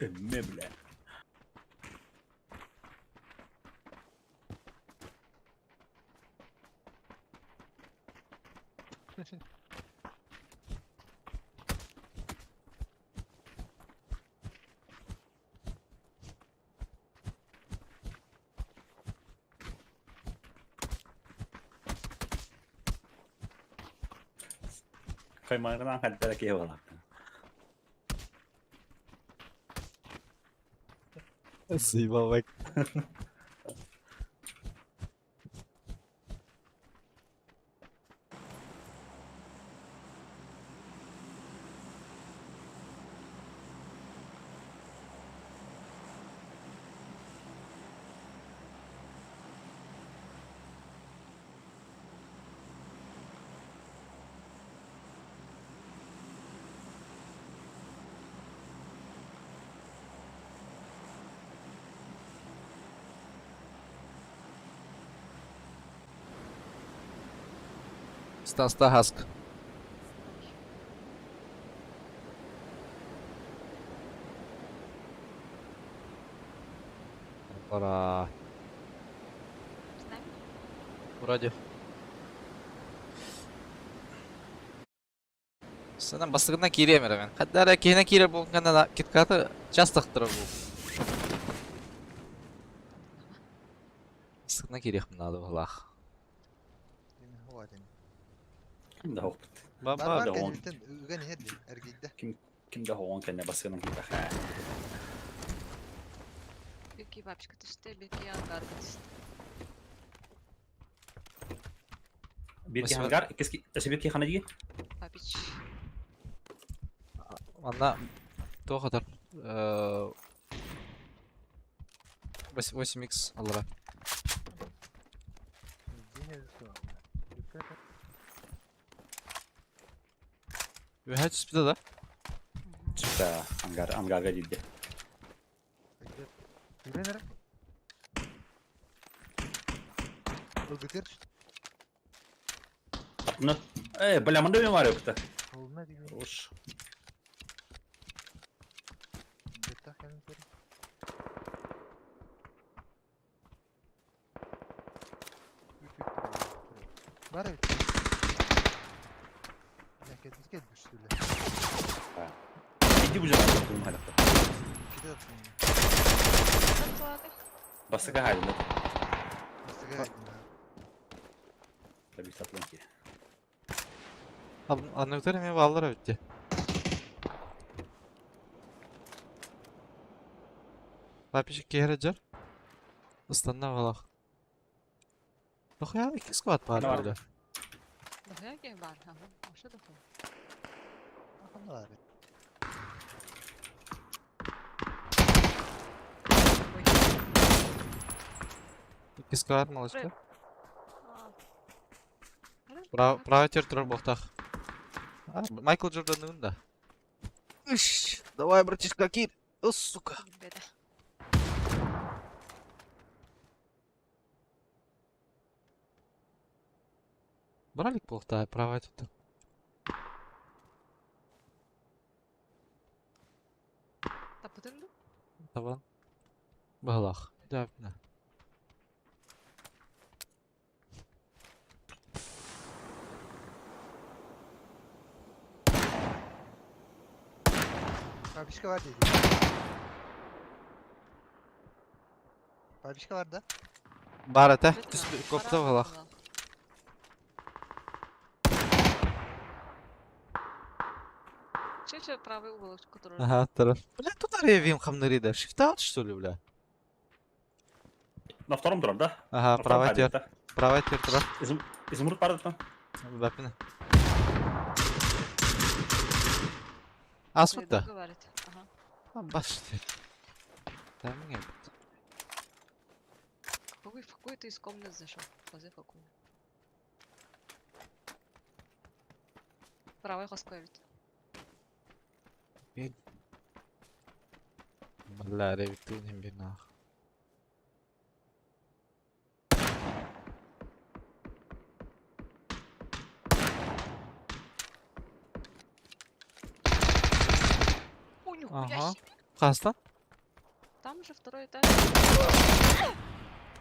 Ne bля. Kaymağından kalplere ki eyvallah. Спасибо, бак. Ста хаск. Пора. С нами? Вроде. Сенен бастыгына киремер мен. Кадара кийине кире болгонда киткаты жастыктыр бул. Бастыгына кирекмин ады балах. Yine hava deni. Kimde hoqput. Var Баба. var da on. kendimden ögen herdi ergeyde. Kimde hoğun kenne basının kim baxa. Беги, бабочка, ты что, беги, ангар, Bir ki Basma- hangar, ikisi bir ki hanacı. папич. Анда то катар 8x алыра. Yine su. Dikkat et. Вехать спида да? Çıktı hangarga ciddi. Hadi. Yürü Ilgıtır. Bunu, belamında mı var yoktu? Olma diyor. Hoş. Beta kendin sor. Var evet. Ya kendiniz gel düştüler. Ciddi bu cevap yaptığım halde. Gide atın. Ладно. Basık halinde. Nasıl geldin ha? Tabii satılan ki. Аннуктар эме баллар өтті. Папишек кері жар. Ыстанна балақ. Нохуя 2 сквад бар Бар. burada. Дахая ке бар, ага. Ошо дахая. Akın var. Ой. 2 сквад малышка. А, Право тер тұрар боқтақ. Майкл Джорданның да. Иш, давай, братишка, кир. Сука. беда. Бралик боқтақ, право тер. Тапытын да? Табан. Бағалақ. Дәпні. Babişka var dedi. Babişka var da. Бар әті. Беда. Көпті бағалақ. Че правый угол, который... Ага, тарaf. Бля, тут аревим хамныри да. Шифтаут, что ли, бля? На втором туром, да? Ага, На втором право halde, тер. да? Право тер тұрар. İzmurut vardı mı? Бәпіні. Асмыт да. Говорит. Ага. Баш тер. Тәмін еп. В какую ты из комнат зашел? Позы в какую? Правый хоскоевит. Бля, ревитуним бинах. Ой, нихуя Ага. себе. Қастан? Там же второй этаж.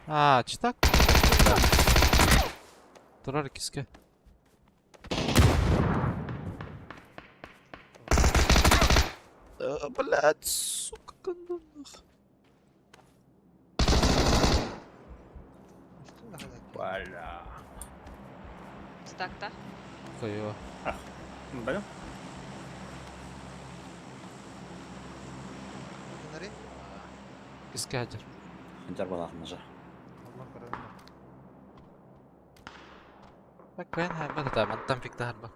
А, читак? Тұрар киске. Блядь, сука, кондонах. Üstün ne kadar? Valla. Стак-то. Хуёво. Benim? Bunları Киске хажар. Hancar balağın naja. Allah karanlığı. Бак, кайын хайба да мантан пикта харба.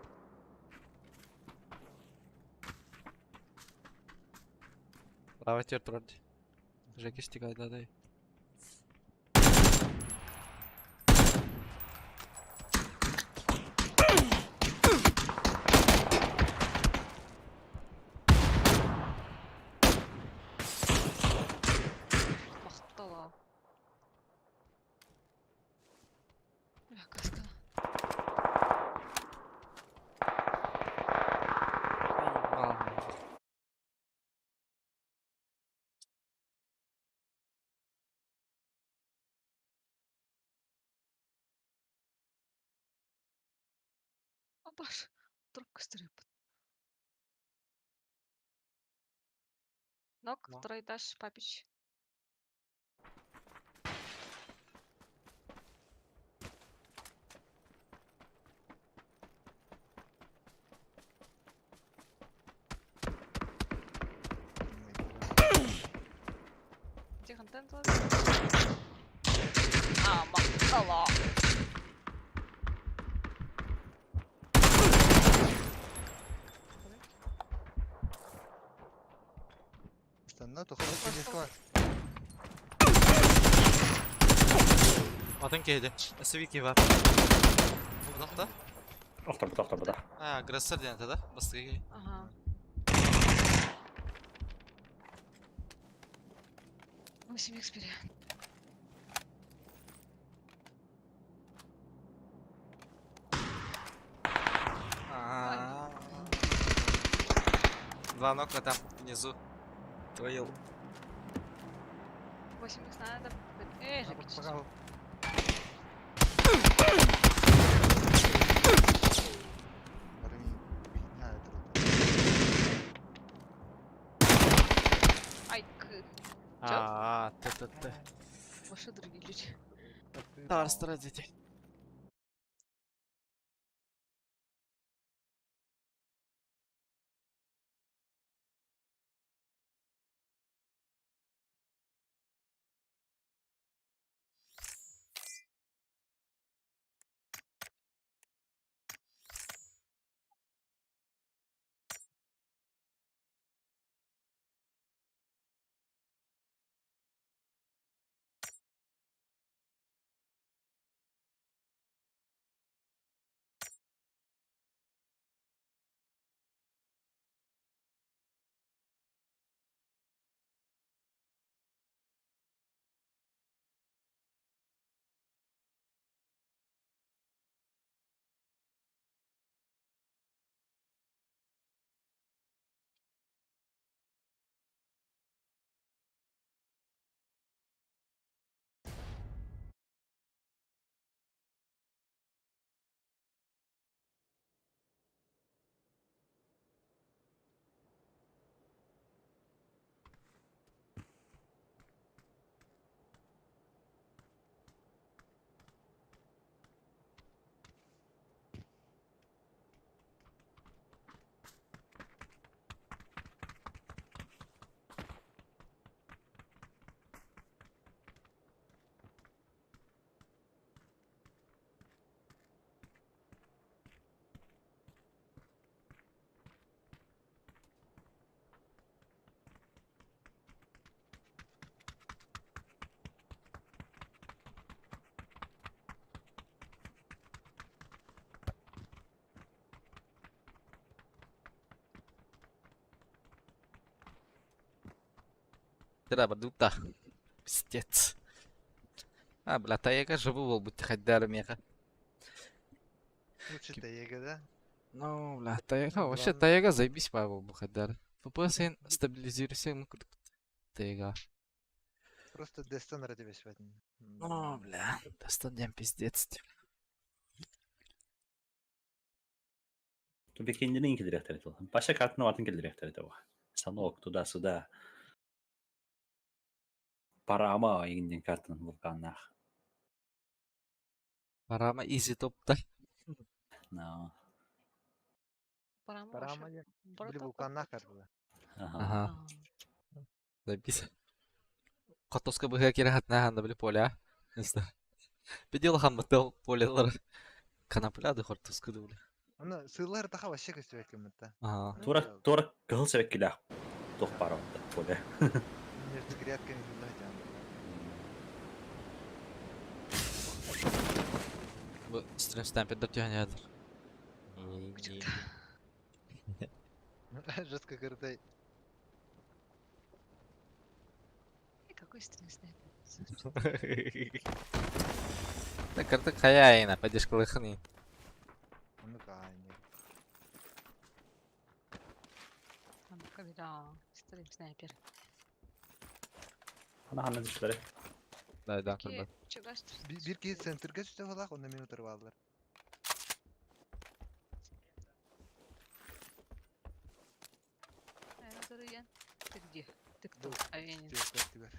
Право тер тұрар ди. Жеке стига айдадай. Мақтала. Бля, каска. бар. Туруп көстөрөп. Нок, Ну. второй этаж, папич. Где контент у вас? Махала. Станна тухлап келеске бар. Атын кейді. Эсвики бар. Бұдақта? Тоқтар бұда. Агрессор денеті да? Бастығы кей. Ага. 8 экспери. Два нока там, внизу. Твоил. 8 их надо. Запечь. Погал. Ай, Т. ваши другие люди. Тарстра дети. Тira berduta. Пиздец. Бля, таяга живу был, будь хайдаром яга. Лучше таяга, да? Ну, бля, таяга, вообще Главное- таяга заебись был бы хайдар. ФПС стабилизируйся, мы таяга. Просто Дестон ради тебя сегодня. Ну, бля, достатньо пиздец. Tu bir kendini inki direktör et. Başka kartına vartın ki direktör et. Sana ok, suda. Para ama ingin kartının vulkanlar. Парама изи топ-то. No. Парама Парама вообще. я. Борота Были вулканна карты. Aha. Ага. Заебись. Котоска бы кира хатна били поля. Бедел хаммател полелар. Канапляды хортоска дубли. Аны сыйлар таха вообще көстөбөк кемметта. Ага. Tuora kıl sebek kilah. Toh para oldu. Böyle. Нефтегрядка не знаю, Bu stream stampede тягнет. жестко крутой. Какой стрессный. Так карта хаяина, пойдешь колыхни. Ну-ка, нет. Когда стрим снайпер. Ana hanım düşleri. Да. Чего стрим? Бир кез центрге түстө алак, 10 минут алалар. Aynen. Gösterdiler.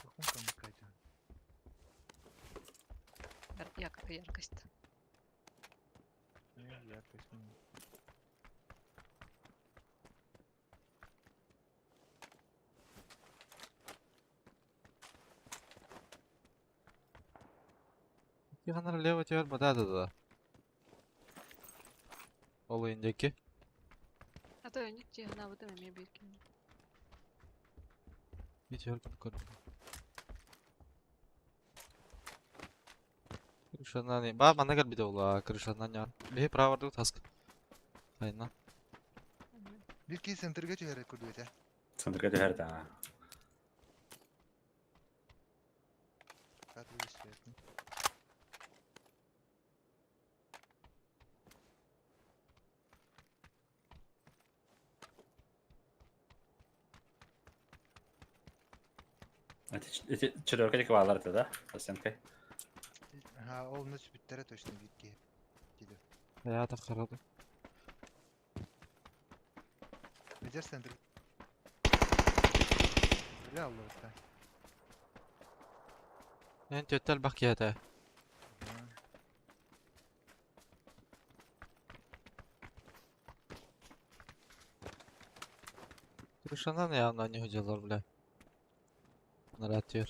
Bakın kamı kaçan. Яркость. Ne yaklaşım. Яғанар лево тер бадады да. Ол ойындaki. А то ник тегна вот эми бирки. Bir tür көрдüm. Крышанан не. Ба, мана гел биде ола. Крышанан яр. Бе праварды таск. Айна. Bir ki center'ga çöre kurdu ya. Центрга жаһарда. Katlı işledim. Эти четверка тик валар да. Сенкай. Ha olmuş bittere точно bir ki. Gidiyor. Ya da karadı. Becer center. Öyle Allah usta. En tötel bak ya da. Крышанан явно не hocalar bile. Bunlar atıyor.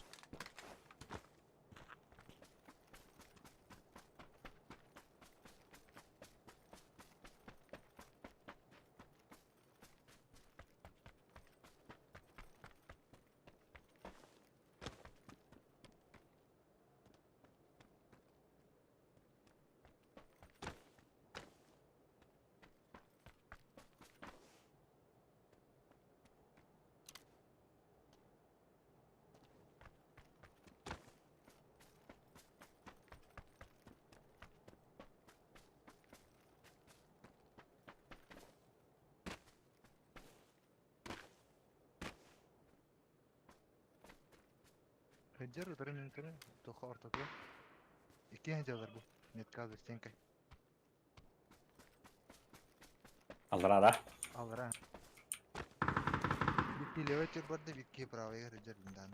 Becer utarın interne. Toka ortada. İki heceler bu. Net kaldı senkay. Allara da. Alır ha. Bir ki level çöp vardı bir ki pravaya becer bundan.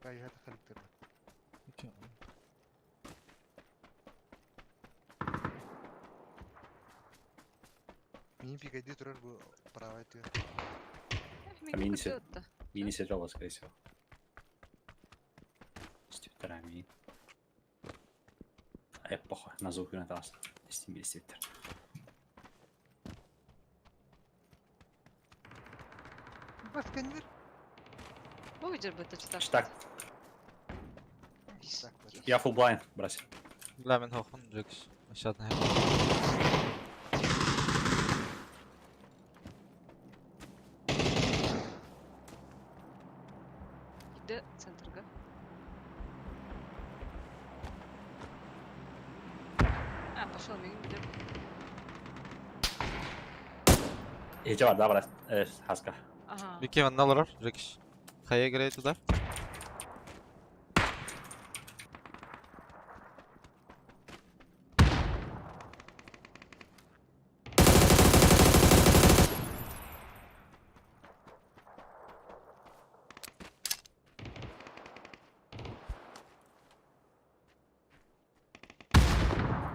Kayı hata kalıktır. Мини пикади турар bu правая тür. Мини се- купил-то. Мини сетова, скорее всего. Стиптер амин. Похуй, на звук на тас. 10 миллисиптер. Bas kendir. Bu видер бы это читать. Так, Tak var. я full blind, брось. لا من hoxun Rex. Aşağıdan hem. Иди центрга. А, пошел, мигин gidiyor. Hece var daha брось. Evet, haska. Aha. Bir kevan alır Rex. Kaya göre tutar.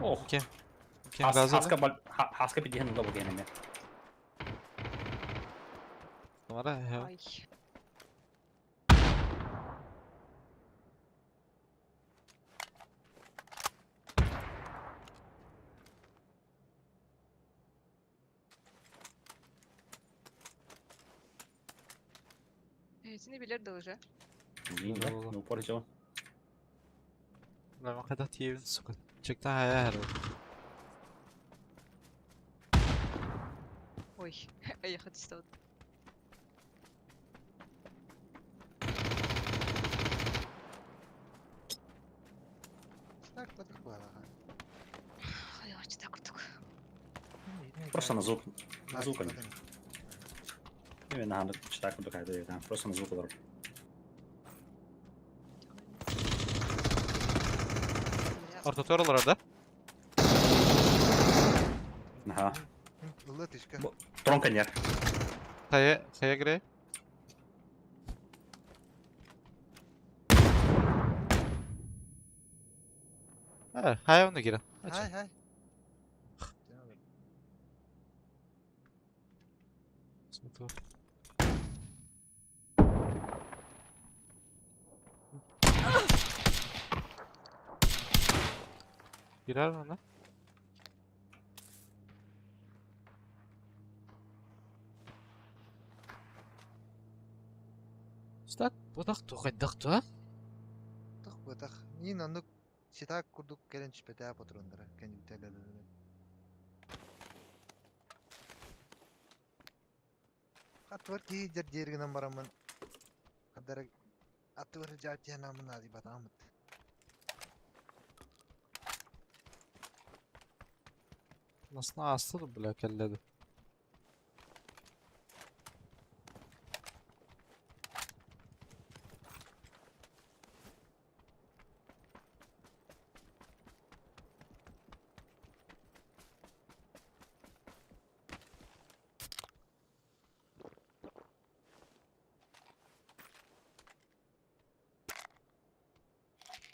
Oh. Kim gazı Haska bir dihen da bu gene. numara he. Ay. Seni bilirdi уже. Değil mi? Ne uporacağım? Lama kada tiyevin sukun. Çıktı haya her. Ой, ехать что-то. Tak patık var ha. Hayır, так вот так. Просто на звук. На Tak, звук. patık. Именно надо читать вот такая да. Просто на звук удар. Orta tor olur orada. Ага. Ылла тишка. Трон коньяк. Хая гре. Хая onu girin. Хай, хай. Girer mi lan? Стат, будак тухайдак туа. Тох бутах. Ин анук ситак курдук келен чпетэ патрондара. Кен ütелеле. Атвар ки жер жергенен барамын. Кадара атвар жатянамын ади батамыт. Nasıl astı bile kelledi.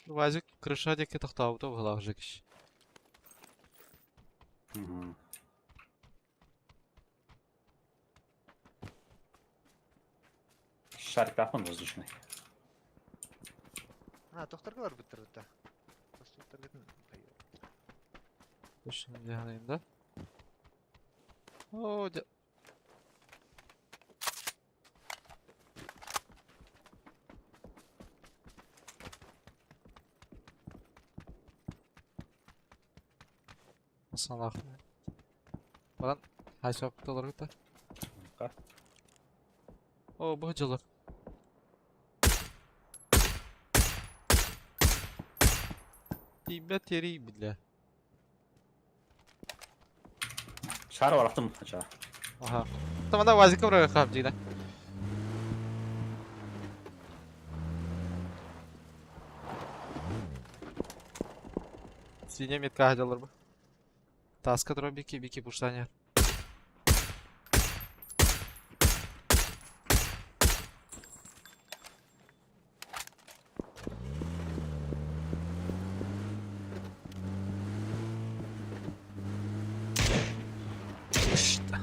Вазик крыша деке тахтаута вглах жекиш. Мгм. Шарик тапын воздушный. Тохтарга бар биттер битта. Тохтар кетин. Şimdi yanayında. Oo, Masallah. Falan hay sokaktalar gitti. Ка? Oo, bu hıcılar. Тибет yeri bile. Шар var attım aşağı. Ага. Tamam da vazika buraya kapcıyla. Синяя метка ходила бы. Таска дробики, бики пуштания. İşte.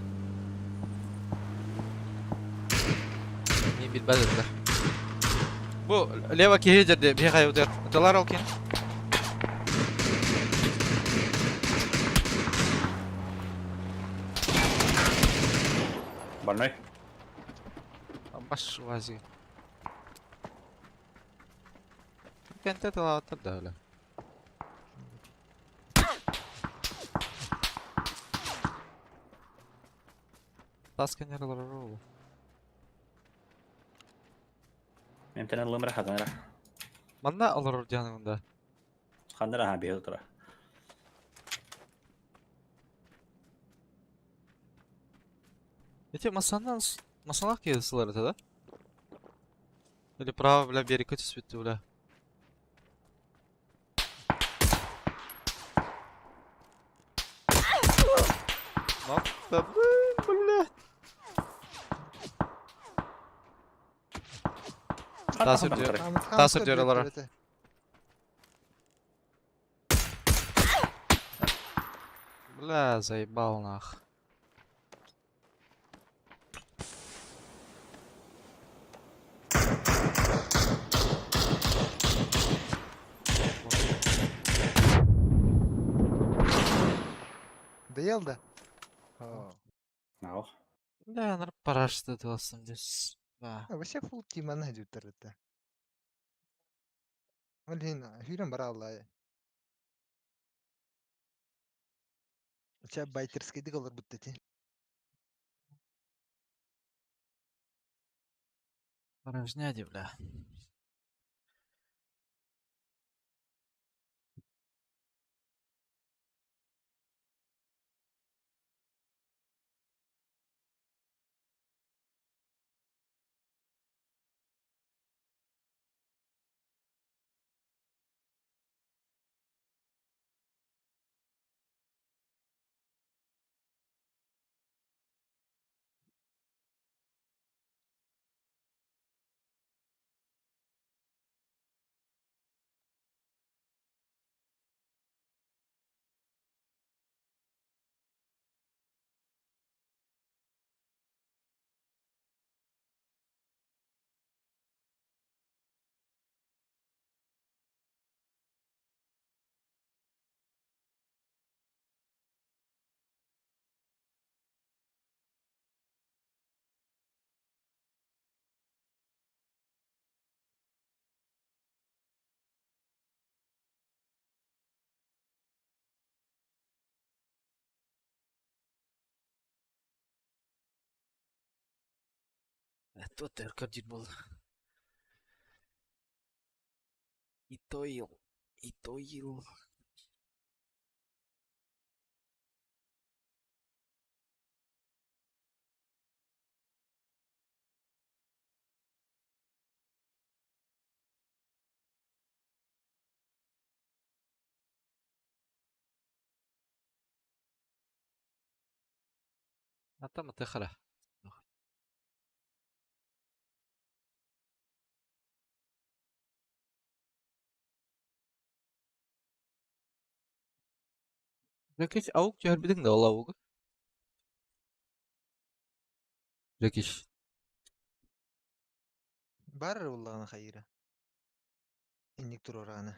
Не bilmez dediler. Bu leva ki hecerde bir hayal der. Dolar alken. Больной? Baş vazi. Kente talavatır da öyle. Taska nerelere oldu? Benim tane lımra kadar. Bana alır canımda. Kandıra ha bir otura. Эти масанах yazıları da. Или право, бля, берега цветы, бля. Надо, бля. Tasir diyor. Tasir diyor oralara. Бля, заебал нах. Доел да? Ау. Бля, нар парашты дыласым дес. Да. Вообще фул тиман хажуттар битта. Олин хюрен бара аллай. Ча байтерский дигалар битта ти. Порожняди, бля. Тут рекордит был. Итоил. Атама тахара. Rekiş avuk jör bidiň de ol avugy. Rekiş. Бар улланы хайыра. Инник турараны.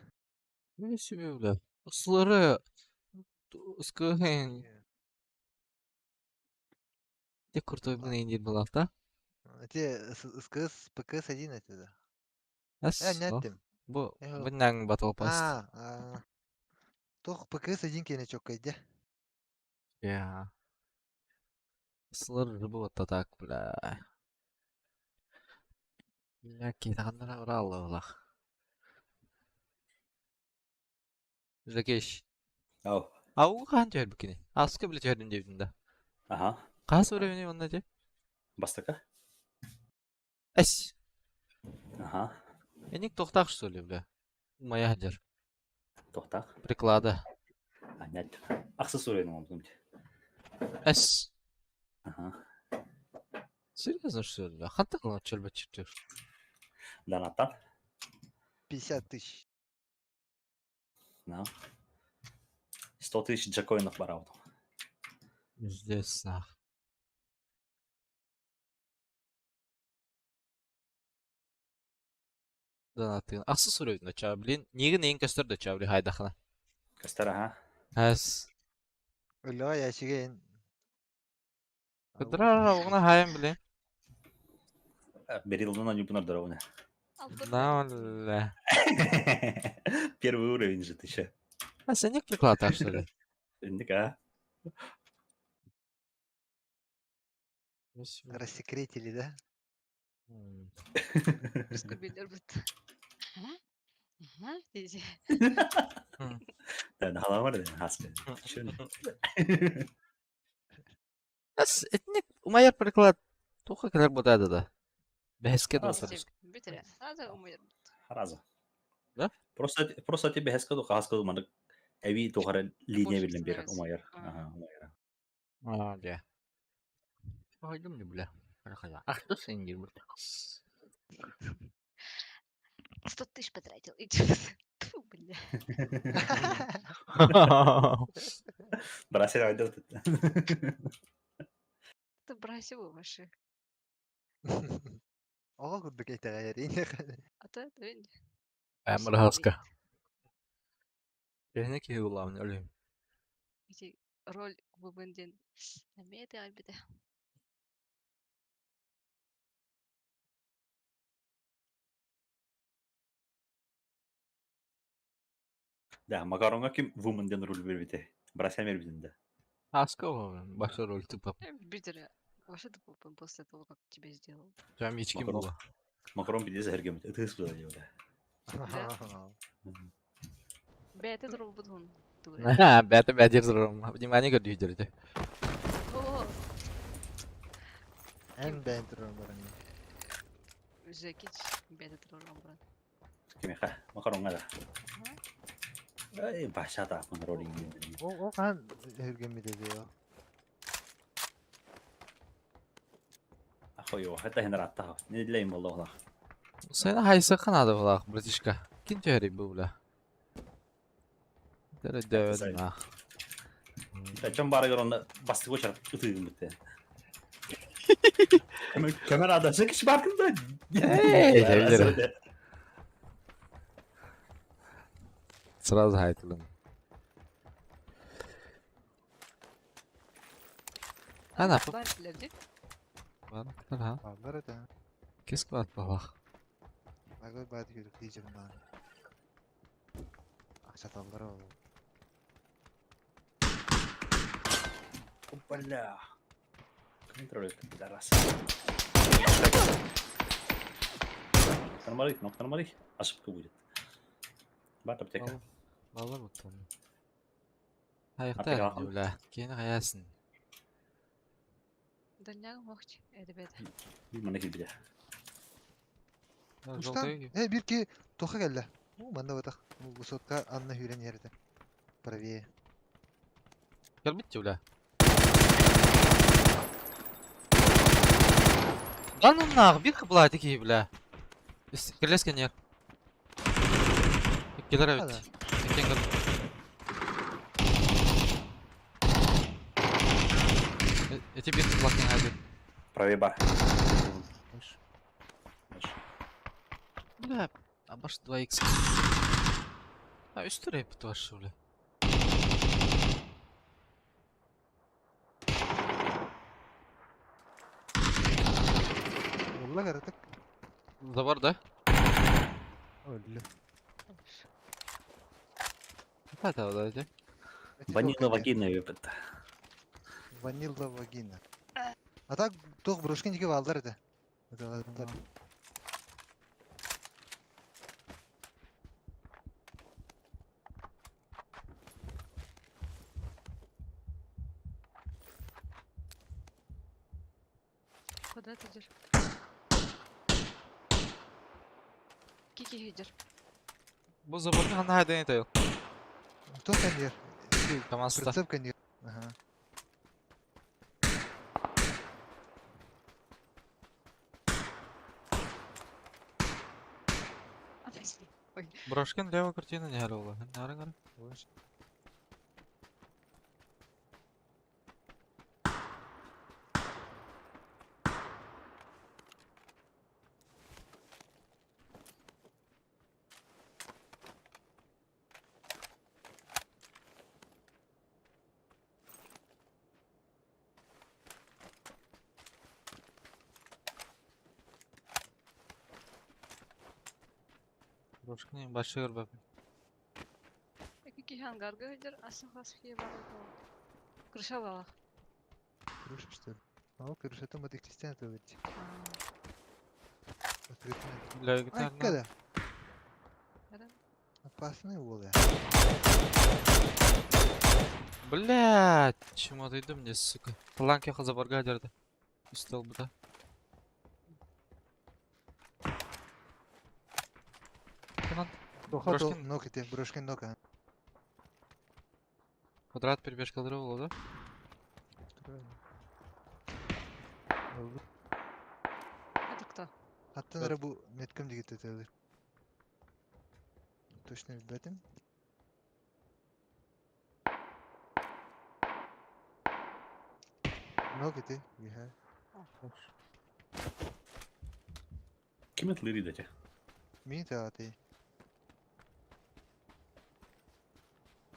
Ne sebäple? Islary ıskıhen. Те крутой bilen indir bolak da. Те СКС ПКС 1 этеди. As. Не аттим. Bu Eho. bilen battle pass. Тох ПКС 1 кене чоккайда. Ya. Islary bu tatak bla. Ya ki taganlara urallı bolak. Rekiş. Ау. Avugy kan jör bikini. Askı bile jördün jebinde. Aha. Kas öreğini onda je. Бастыка. Es. Aha. Enik toxtaq söyle bile. Maya hajar. Тоқтақ. Приклада. Анят. Аксессуарный он. Es. Aha. Серьезно что ли? Хантак на чөлбе чиптер. Донаттан. 50 тысяч. No. 100 тысяч джакоинов бар ауды. Здесь нах. Донатын. Аксы сурөйдүн ача билин. Нигин эң көстөрдө чабри хайдахана. Кастар, aha. Эс. Өлө яшиген. Кыдра огна хайым билин. Берилдон они бунар дровня. Наля. Первый уровень же ты че? А сенек приклад так что ли? Индика. Рассекретили, да? Скобилер бит. Диди. Да, hala var ya hasbe. Şöyle. Эс этник умаяр приклад. Туха келер бодады да. Беске да Раз. Битре. Аза умер. Раза. Да? Просто тебе хаскаду хаскаду мана эви тухара линия билен бер становится. умайар. Ага. Ага, умайар. А, да. Пойдем не бля. Хорошо. А что с ним делать? 100 тысяч потратил. И Тьфу, бля. Брасер айдат. Это бросил ваши. Ого, курдук кейте гайрин. А то это видишь. Эмр хаска. Я не кию главный, олим. Эти роль Бубендин. Намеет и альбита. Да, макаронга ким вуманден руль бербите. Брасер мер bizinde. Аска он, başka rol tıpa. Битре. Вообще ты после того, как тебя сделал. Cam içkim Makaron. bu. Макарон биде зергемет. Ытыс буда диyor. Бэты дров будун. Ха, бәті бәдер durum. Внимание gördü hücrede. О, En ben turun barang. Жекич. Бэты дров брат. Kime ha? Makaronga da. Ay başa da man rolling. O kan hürgen mi dedi ya? Aho yo, hatta hen ratta. Ne dileyim vallahi. Seni haysa kanadı bulaq, bratişka. Kim töri bu bula? Dere dövdüm ha. Çam bara göründe bastı koşar ıtığım bitti. Kamerada çekiş barkında. Ey, sevgilerim. Сразу haytılım. Ha, ne yapıp? Барфилерди. Var ha. Allar это. Kesk var bulaq. Bagay bad yürük diyeceğim ben. Akşat allar o. Опля. Контроль, пидорас. нормалий. Ошибка будет. Бар аптека. Балар буттан. Хайыкта Аптека әлі алқын. білә. Кейіні қаясын. Дөньяга мохч эдебет. Мына килбиде. Устан. Bir ki toka geldi. Banda batak. Bu sotka anla hülen yerde. Правее. Келбетті білә. Даныннағы бір қыбылай текей білә. Кірлескен ер. Келер Hala. әбет. Екен кіл. Эти бір қыбылақтың әбет. Правее бар. Бля, а баш 2х. А üstü rap var şöyle. Valla karatık. Da var da. Öldü. Hadi o da hadi. Ванила вагина өпіт. Ванилла вагина. А так тох брошкен деге балдар еді. Адамдар. Куда ты идешь? Кики идешь. Bu zamanı hana hadi ne tayo. Тох коньер. Kamasta. Прицеп коньер. Ага. Ой, Брошкен лево картина не галола. Нара нара. Брошкен başı gör bakayım. Кики хангарга идешь, а сам хас хие бара. Крыша бала. Крыша что ли? А крыша там это крестьян это ведь. Ля Ай, gitar когда? Нерен? Опасный был я. Блять, чему ты идем мне, сука. Планки хазабарга дерді. Üstel bu da. Tamam. Тоха то Брошкен. ног эти, брошкен ног. Kwadrat перебежкалары болу да? Это кто? Hatta nere bu metkim diye tutuyorlar. Точно bilmedim. Ног эти, я. Ким атлери дете? Мини тааты.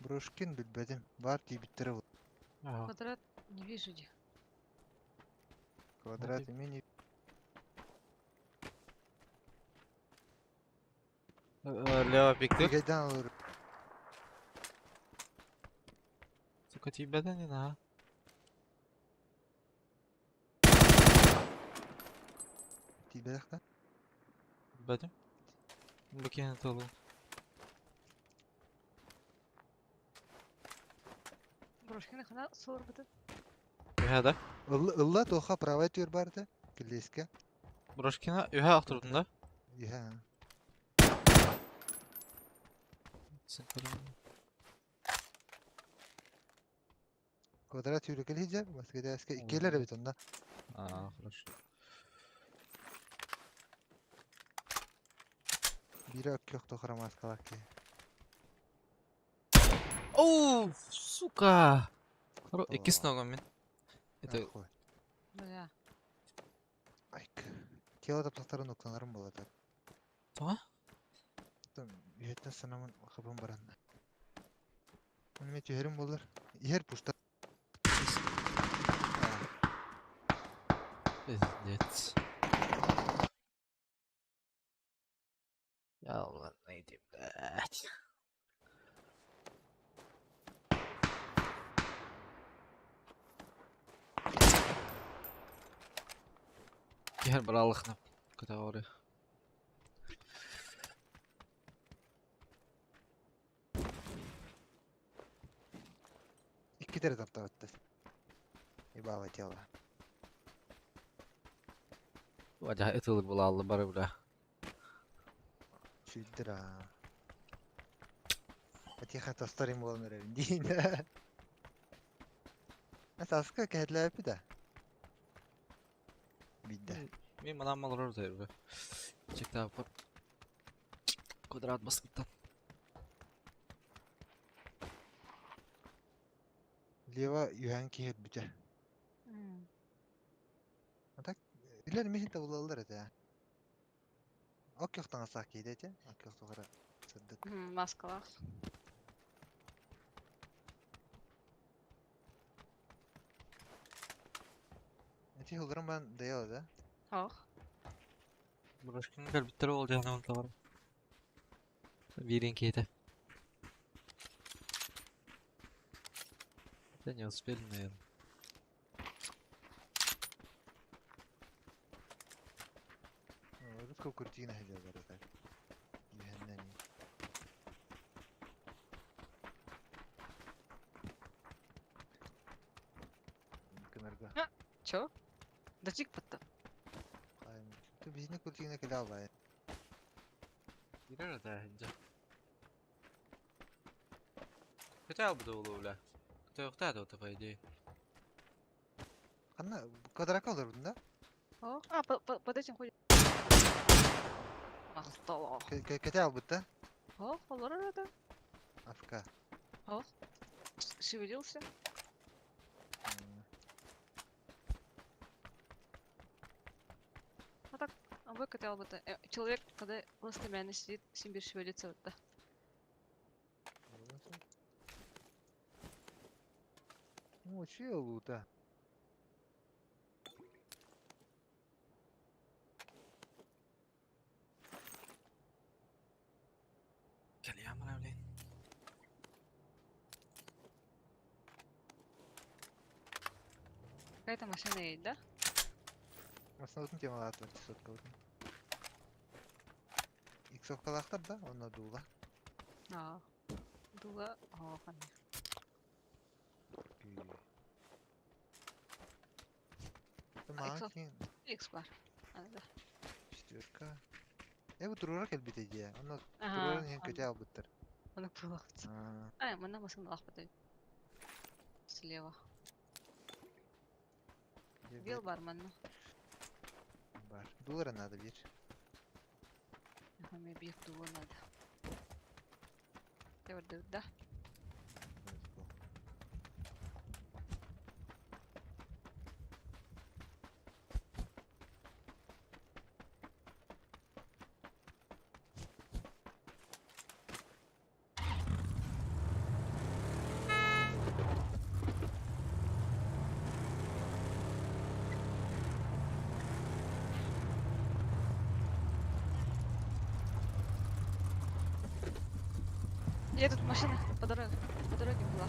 Брошкен bilmedim. Var diye bittire bu. Ага. Квадрат не вижу где. Квадрат мини. Лево пикти. Gaydan olur. Сука, тебя да не на. Tibelek lan. Бәдем. Бакин толу. Брошкины хана сор бит. Ühe da. Illa toha prava tür bardı. Killeske. Брошкина ühe актырдында. Ya. Kvadrat yürü hijab. Başka da eski ikiler evet onda. А, хорошо. Biri ak yok tohramaz kalak ki. Оу, сука. İki nogam men. Это Охуй. Бля. Ayk. Kela da tahtarın noktalarım buladı. Tamam. Tam üyetten sanamın kapım baranda. Benim et yerim bulur. Yer puşta. Пиздец. Я ладно, иди, блядь. Gel bıralık ne kadar oraya. китер таптабытты. Ибала тело. Вадя ытылы була аллы бары бля. Süddür ha. Atiha tostarım olanlar evin. Saska kehtle yapı da. Bidde. Мен мына малар да бля. Чекта пап. Квадрат баскыттан. Leva yuhan kehir büce. Atak iler mihin tavulalar ete. Ok yoktan asak yedi ete. Ok yok sonra sırdık. Маскалах. Eti hılgırım ben dayalı da. Ох. Брошкин кальбиттер ол жана он товар. Вирин кейте. Да не успели, наверное. Rusko kurtina hediyeler ete. Yuhandan iyi. Kınırga. Чё? Датчик бытты. Aynen. Tu bizne kurtina kila alay. Girer de ince. Хотя бы было, бля. Кто их тата-то, по идее. Kanna bu kadar akıl olur bunda. Ох. А, под этим ходит. Мақтал. Kötü al butta. Ох, олар это. Afka. Ох. Шевелился. А вы хотел бы это. Человек, когда пластомяне сидит, симбир шевелится вот да. О, че лута? Кальямра, блин. Какая-то машина едет, да? Aslında temalar var sotkalı. İlk sokkalaklar da onunla dula. А. Дула. О, ханна. Tamam Exo. ki Икс бар. А, да. четверка. Bu durarak elbette ya. Onunla Ага. durarak en kötü al bıttır. Он прылахтı. Мына машина лах бітеді. Слева. Вил бар мына. Var. Dolara надо bir. Мне бьет дула надо. Твердый, да? Едут машины по дороге. По дороге была.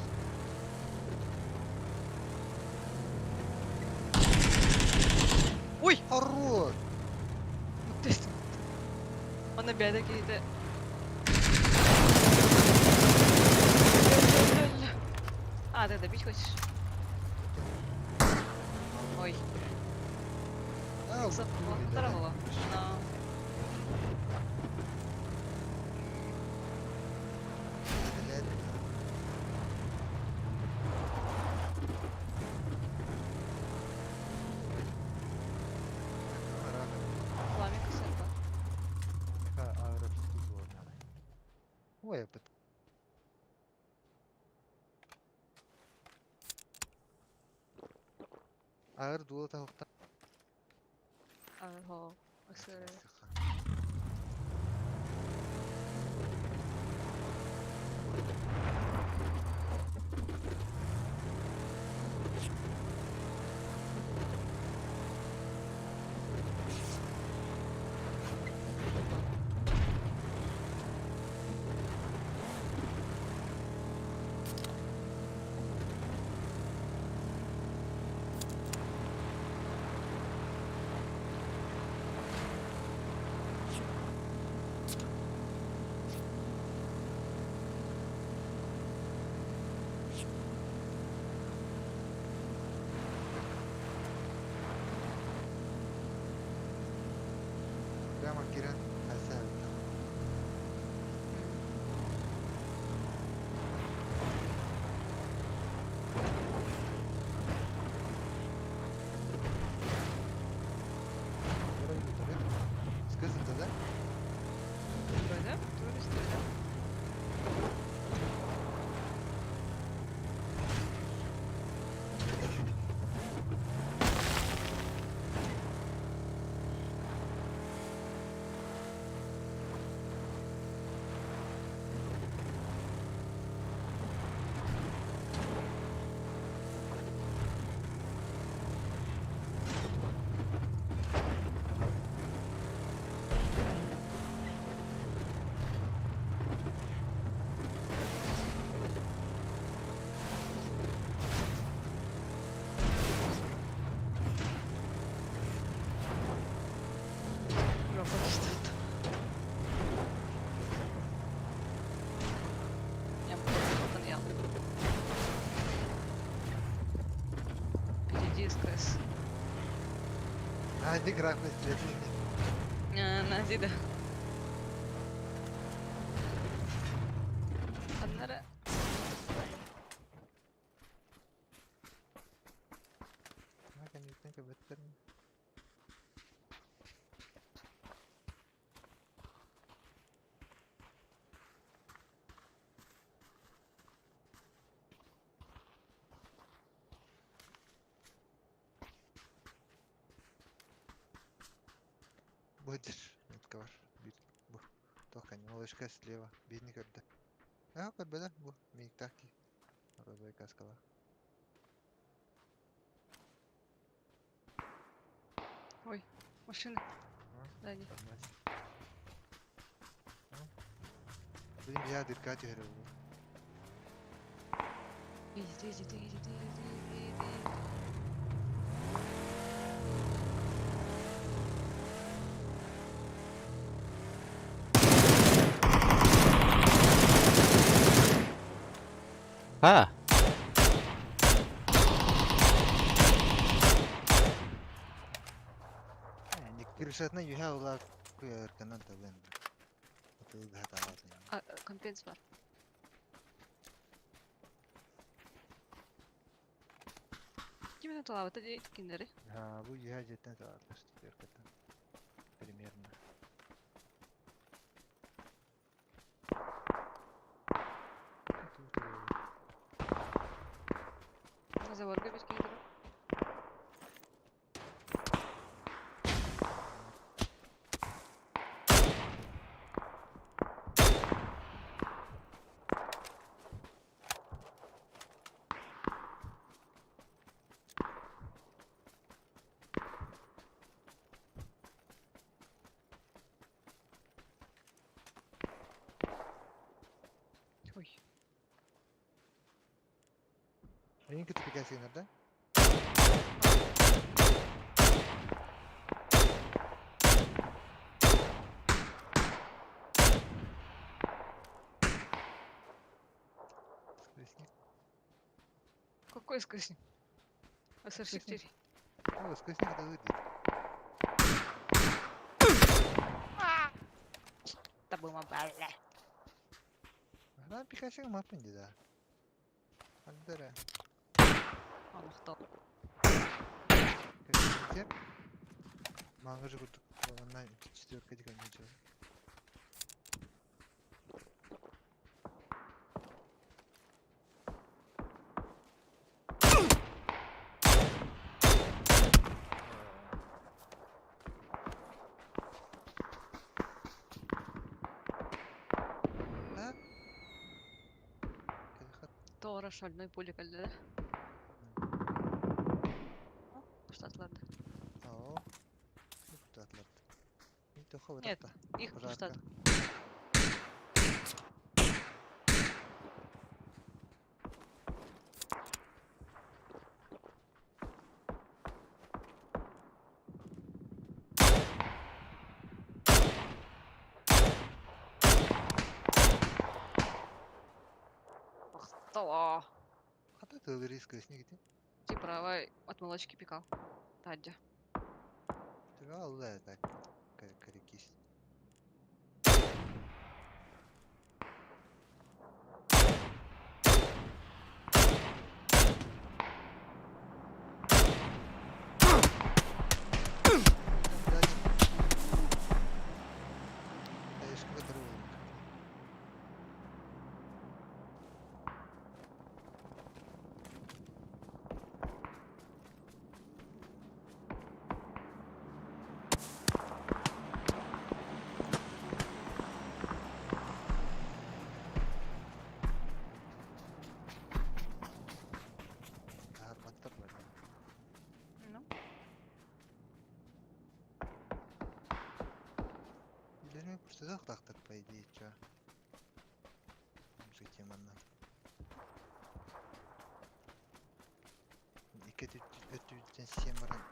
Ой! Хорош! Вот это. Он опять какие-то. А, ты добить хочешь? Ой, Al. здорово. Фламика серба. Ağır tutucu olmalı. O yapıt. Ağır dolu tavukta. Ага, сыр. Прямо кирен хасен. Скажем тогда? Böyle, turist öyle. Robot işte. Я вот я. Впереди СКС. Hadi graf mesleği. Нади, да. Onlara Hakan yüzden kapattırma. Будет. Метка var. Bir bu. Тока малышка слева. Бедный когда. А, как бы да, bu. Миктаки. Арабая каскала. машины. Сзади. Блин, я дырка теперь. Иди, иди, иди, иди, иди, иди. Ha. Yani kırışatına yuha ula kuyar kanan taben. Otul daha tavat yani. А, компенс var. Kimin tuolla tätä kinneri? Ha bu yuha cidden tavatlaştı diyor katan. Примерно. Заводка bir kinneri. Ой. En kötü bir gelsin nerede? Скрестник. Какой скрестник? СР-4. О, скрестник это выйдет. Tabıma böyle. Lan birkaç şey mahpin dedi ha. Hadi de. Anahtar. Капитан. Мангажи курдук. Ondan 4 деген нече. Ha? Doğru şöyle puli kaldı. Kuşlatlardı. Oo. Çok tatlı. Bir de hava Evet, tatlı. İlk Жарко. kuşlat. Ах, Хата тылы риск өсіне кетен. ты права от молочки пекал. Тадя. Тыга алла так. Корекис. Көрсөтөк тактык, по идее, чё. Житие маннан. Ике өтүбүттен семаран.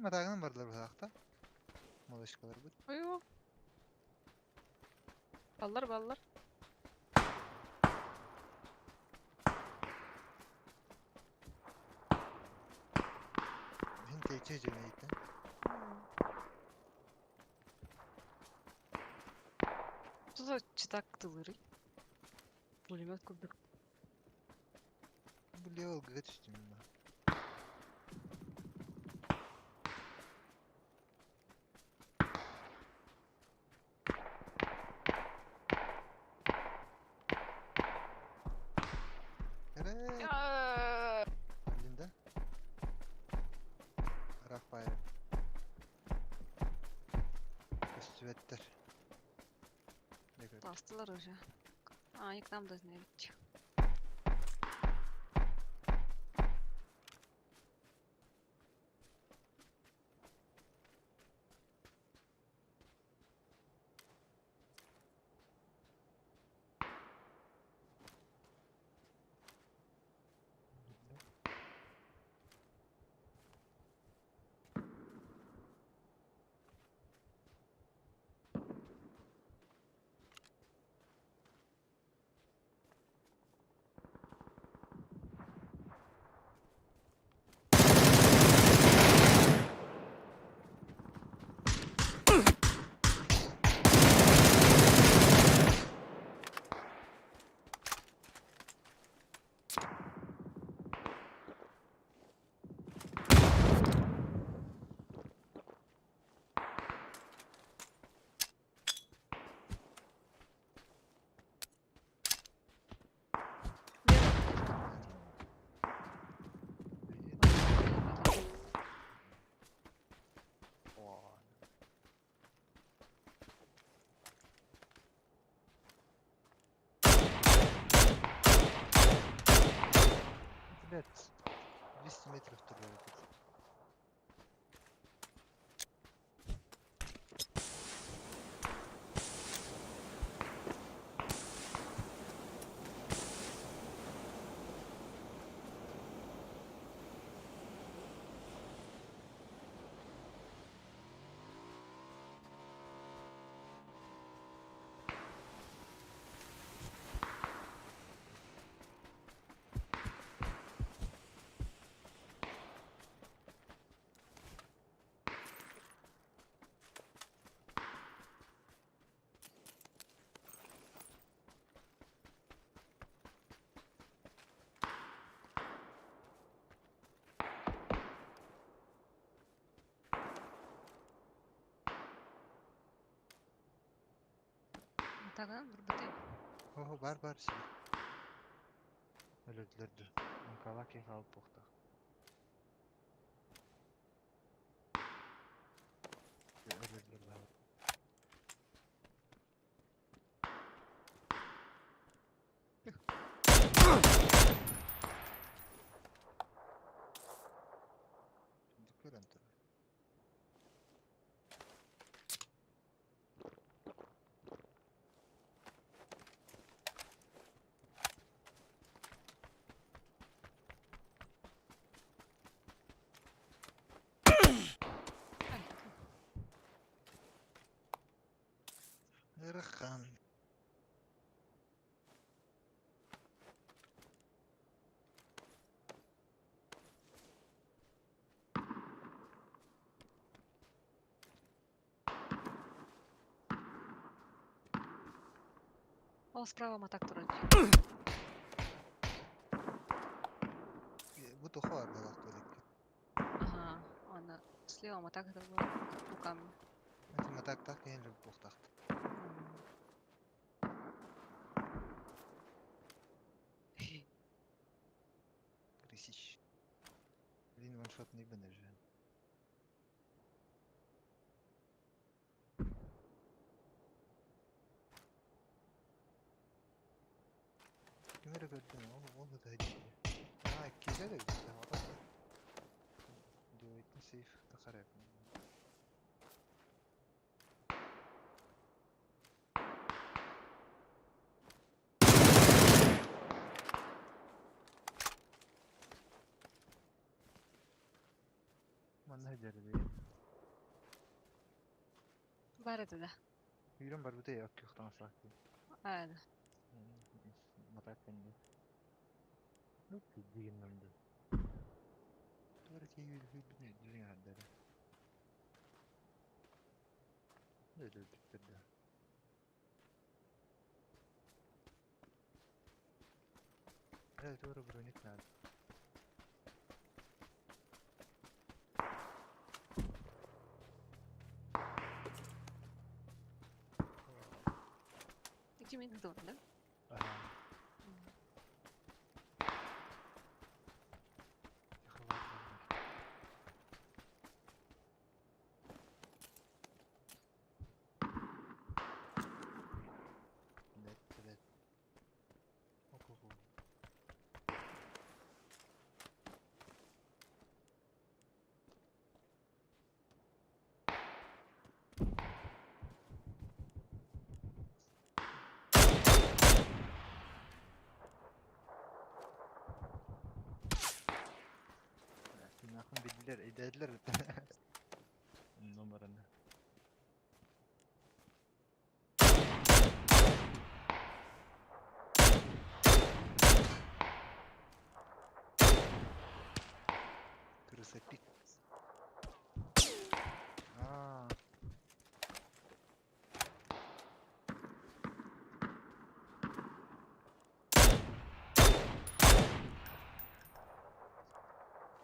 Матагынан бардылар бу жакта. Молочкалар бут. Ой. Баллар. Сен тейче жөнөйт. Что за читак тылырый? Пулемет кубик. Бу левелга түштүм мен. Linda. Рафаэль. Көстүбеттер. Тастылар уже. Они к нам должны идти. Блять, 200 метров туда. Матаган бурбутай. Ого, бар себе. Өлөдүлөрдү. Анкалаки калып букта. Өлөдүлөр бар. Көрөм. Ырхан. Ол справа матак турат. Бу тухар балак толик. Ага, она слева матак это было руками. Это так так ен жыл буктакт. Крисич. Блин, ваншот не бенер же. Кимere gördün onu da hadi. Ha, kile de işte orada. Duet'in safe takar yapın. Manna hajari be. Бар это да. Yürüm var bu da yok yoktan saklı. А, да. Матак кенде. Ну, ты дигеннен de. Doğru ki yürü ne dilin hadları. Öyle bitti de. Evet doğru bronik lazım. Iki minut doğru da. Aha. Evet, evet. Oku. Günahın bildiler, edediler. Numaranı. Красотик. Aa.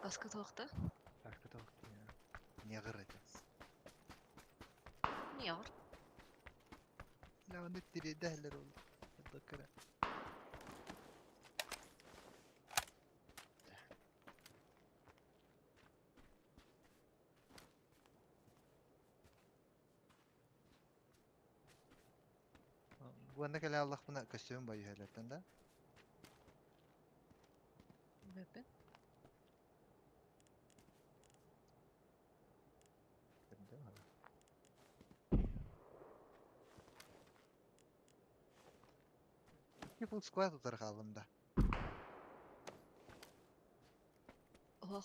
Басқа тоқты. Başka da yoktu ya. Niye kıracağız? Не бар. Lanet diri derler oldu. Hadi kıra. Bu anda kala Allah buna kostüm bayı helatten da. Бәппен. Değil mi? İki full squad tutar kalımda. Ох.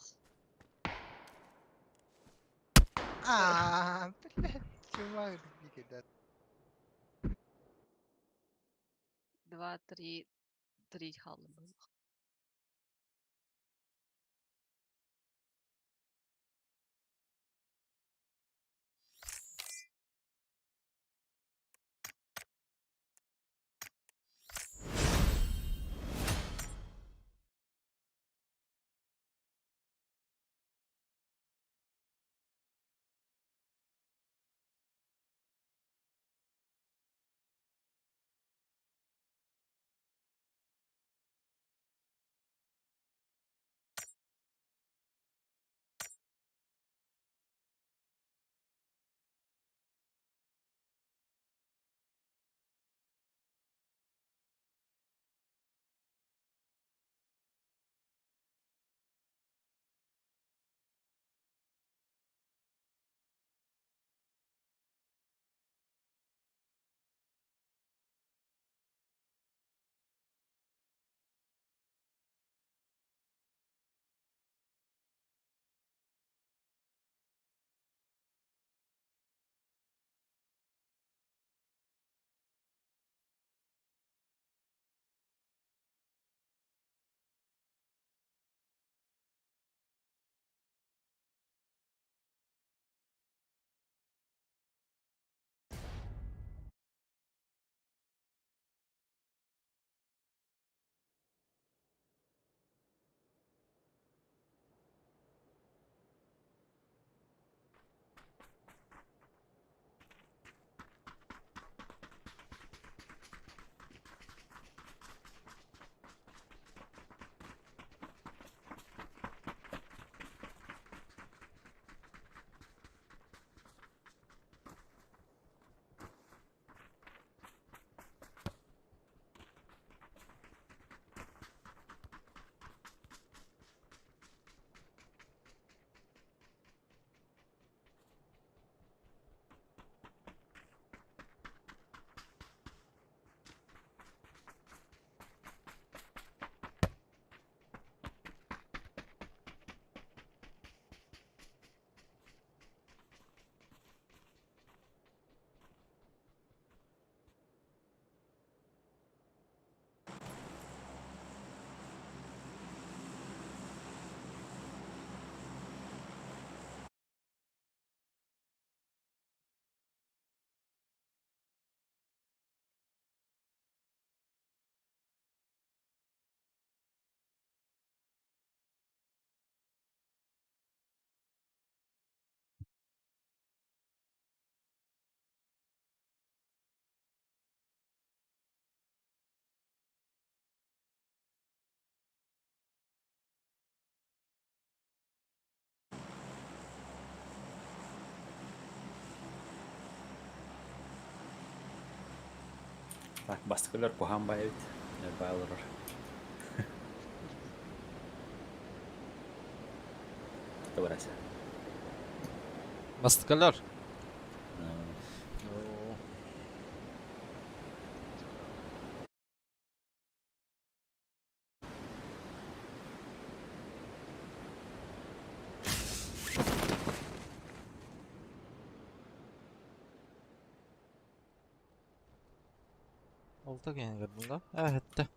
Aaa, блядь, чума bir kadar. 2, 3. 3 халым. Так, бастыкөлөр кухан байбит. Байлар. Кто барасы? Бастыкалар. Olta gene girdin da. Evet de.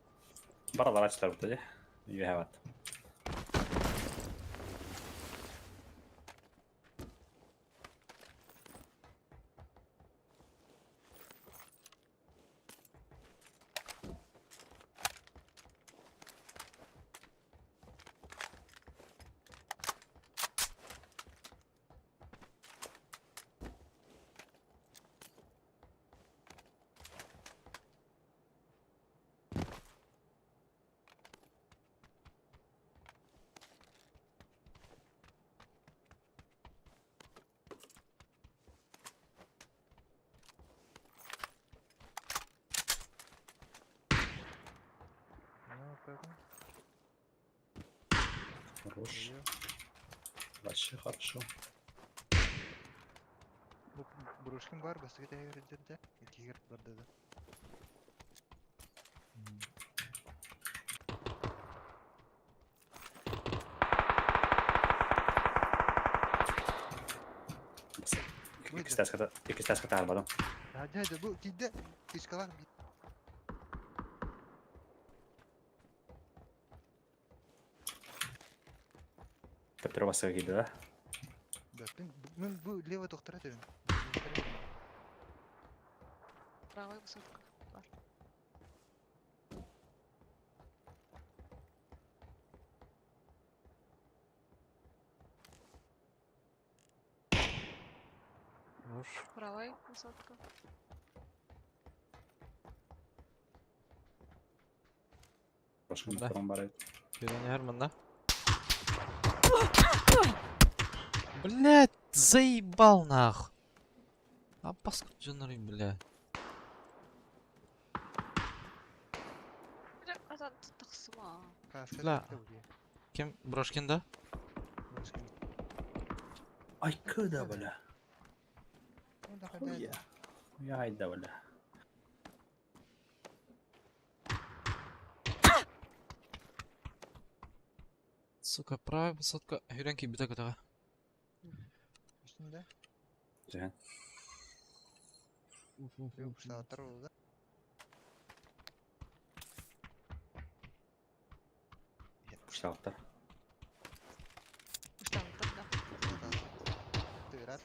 Bara araçlar burada ya. You have it. Хорош. Вообще хорошо. Брошкин бар, басқа тәгәрәдерде. Илкигер бар деді. İki tas kata almadım. Hadi bu giddi. Hiç kalan bir. Teptere basığa gidiyor da. Ben bu leva doktora dedim. Правая высотка. Бар. Правая высотка. Başka Да. bir var. Birden Herman да? Блять, заебал нах. А паскуд жанрым, бля. Бля, азат тақсыма. Ла. Kim? Брошкин да? Ay kıda böyle. Ya. Ya ayda böyle. Сука, правая высотка. Хюренки бита катага. Üstünde. Güzel. Yok saatler oldu. Kuşaltlar. Üstten tırda. Tığırat.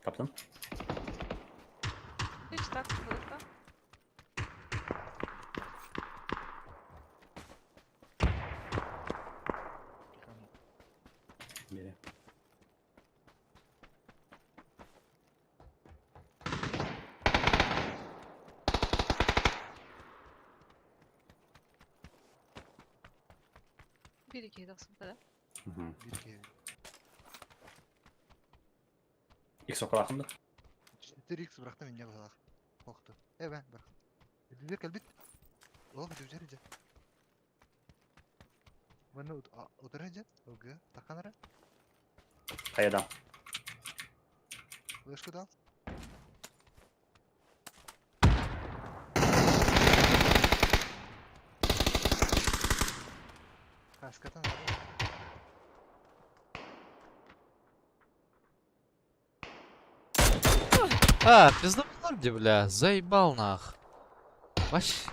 Kaptın. Hiç tak kılıkta. Biri. Bir iki taqsım kadar. Hı hı. Bir kere. İlk sokak aklımda. 4x bıraktım ince bakalım. Korktu. Ben bırak. Bir kalbit. Oğlum düzerici. Bana oturacak. Oga. Takanara. Kayadan. Flaşkı da al. Kaskatan abi. А, пиздаболар где, бля. Заебал нах. Ваш.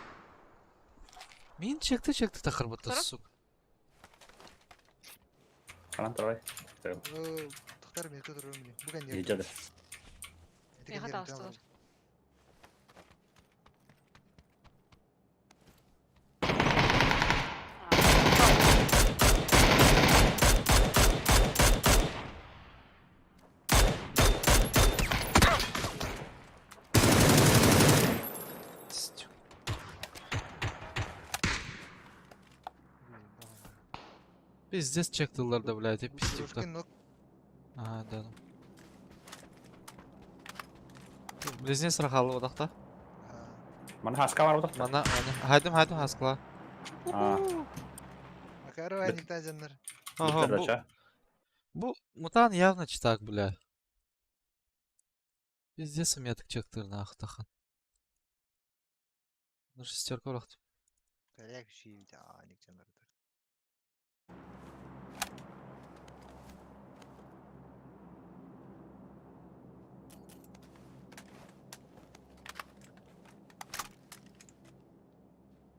Мин чекті тақырбытты, Сұрап? сука. Kalan tarafı. Tıktarım ilk otururum diye. Bu kendi İyice de. Ne hata astılar. Пиздец чектылар да, блядь, и пиздик Брошкин так. нок. Ага, да. Близнец рахалы одақта. Mana haska var burada. Мана, хайдым хаскала. Макарова не та жанр. Ага, Bitir aça. bu мутан явно читак, бля. Пиздец, у меня так чектыр на ахтахан. Ну, шестерка урахтым. Коряк шиев да, ник жанр.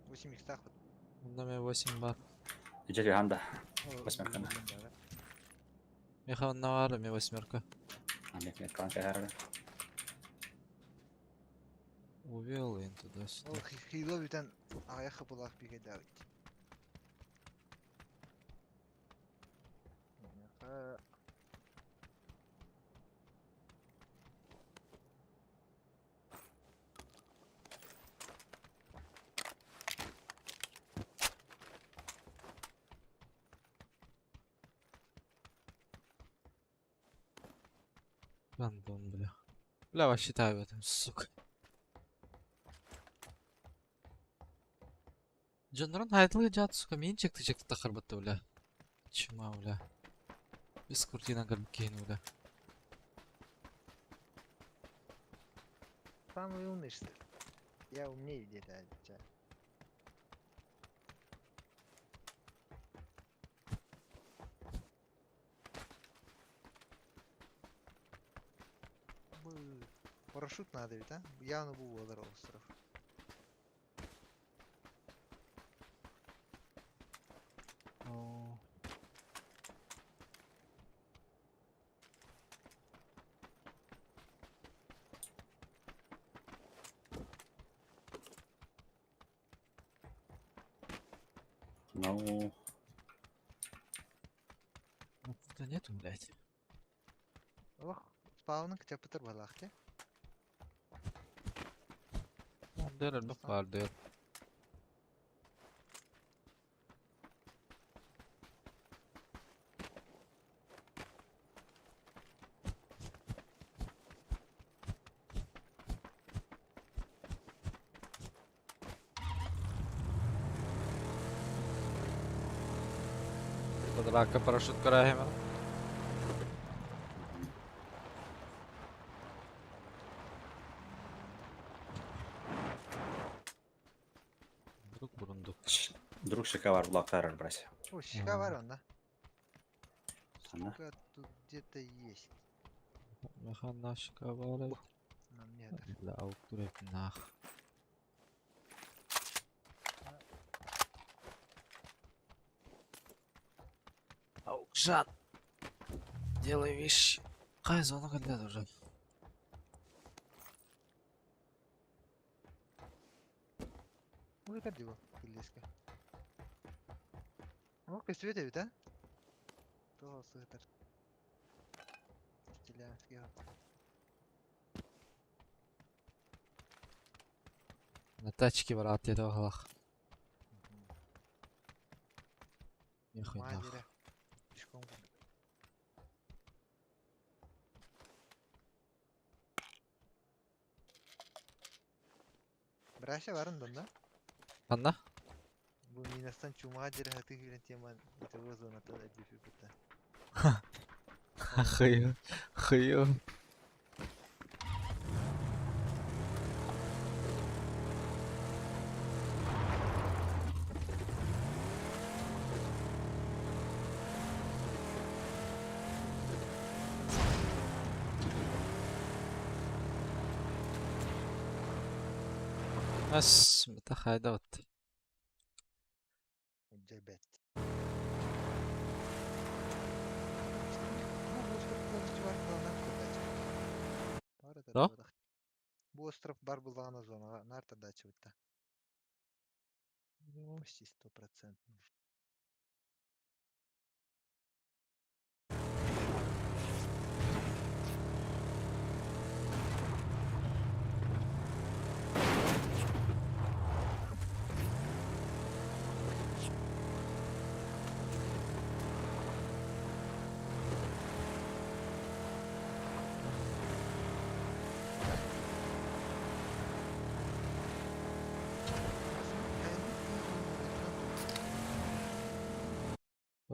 Восемь икс тахот. Бunda мен 8 бар. İçeri handa. Восьмерка, да. Меха на бар, мен 8-ка. Нет, нет, kanka herhalde. Увел ен туда-сюда. Ол хило битен аяққа булақ биге дәвит. Рандом, бля. Бля, вообще в этом, сука. Жанран айтылы жат, сука, мен чекті тақырбатты, бля. Чума, бля. Без куртина гарб кейін, бля. Самый умный, что ли? Я умнее где-то. Парашют надо ведь, а? Явно был водор остров. О. Ну, Да нету, блядь. Ох, спауның кітап бітір балақ, те? Дер, ну, бар, дер. Драка парашют карахима. Друг бурундук. Друг şaka var bulaklar burası. О, щека var onda. Sana. Сука, тут где-то есть. Механашка варай. Нам нет. Бля, аутурек нах. Аукжан. Делай вещи. Қай зона кілдеді уже. Выходи его, Килеска. О, костюте ведь, а? То сытер. Стилянский. На тачке бар ат еді оғылақ. Нихуй нах. Мадере. Пешком. Браша варын да? Қанда? Bu Minas'tan çumağa cire hatı giren teman itağı zona tada edifi kuta. Хыйы. Хыйы. Бәс, біті қайда өтті. Cebet. Да? Bu остров бар булган зонага нарта дача бутта. Почти 100%.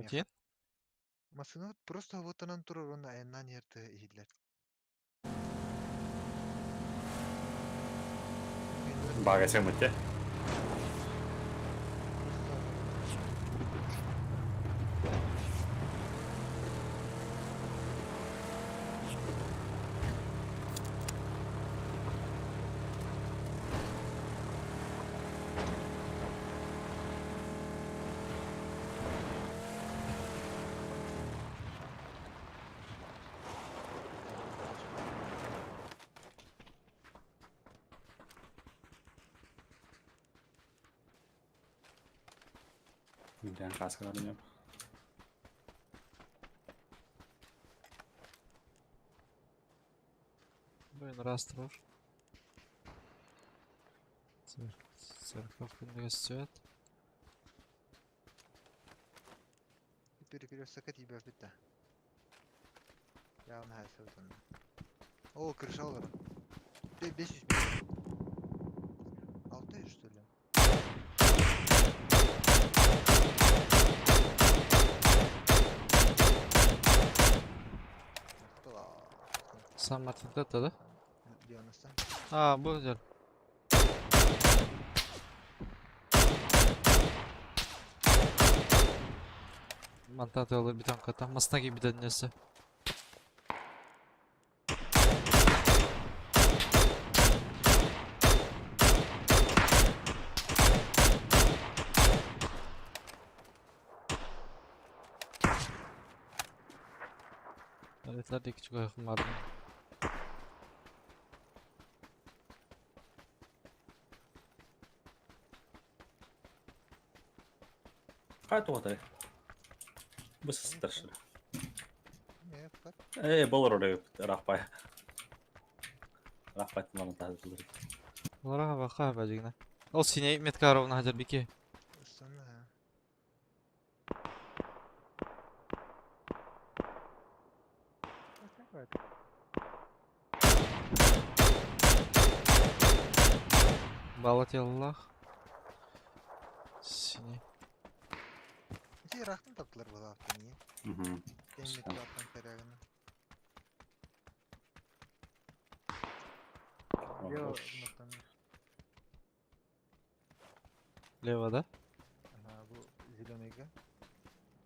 Утин? Машина просто вот она турur он айнан ерте иһиллер. Бага сэмэтте. Bilen kaskalarım yok. Блин, раз труш. Церковь университет. Перекрестка катибе биттә. Явно хәсәл тон. О, крыша алар. 500 метр. 600 что ли? Сан Мартин это, да? 90. А, будет. Монтаты алып битен ката. Маснаги битен несі. Haritler de küçük yakın vardı. Кайт оғатай. Бұсы сыттыршы. Не, факт. Болар орай рақпай. Рақпай тыманы тазылыр. Olarak baka bacıgına. O sineye metkarovna hacer biki. Sonra Балат яллах. Сине. Эти рахтын таптылар бұл авто не? Кемет таптан тараганы. Лево нотан. Лево, да? Ага, bu зеленыйга.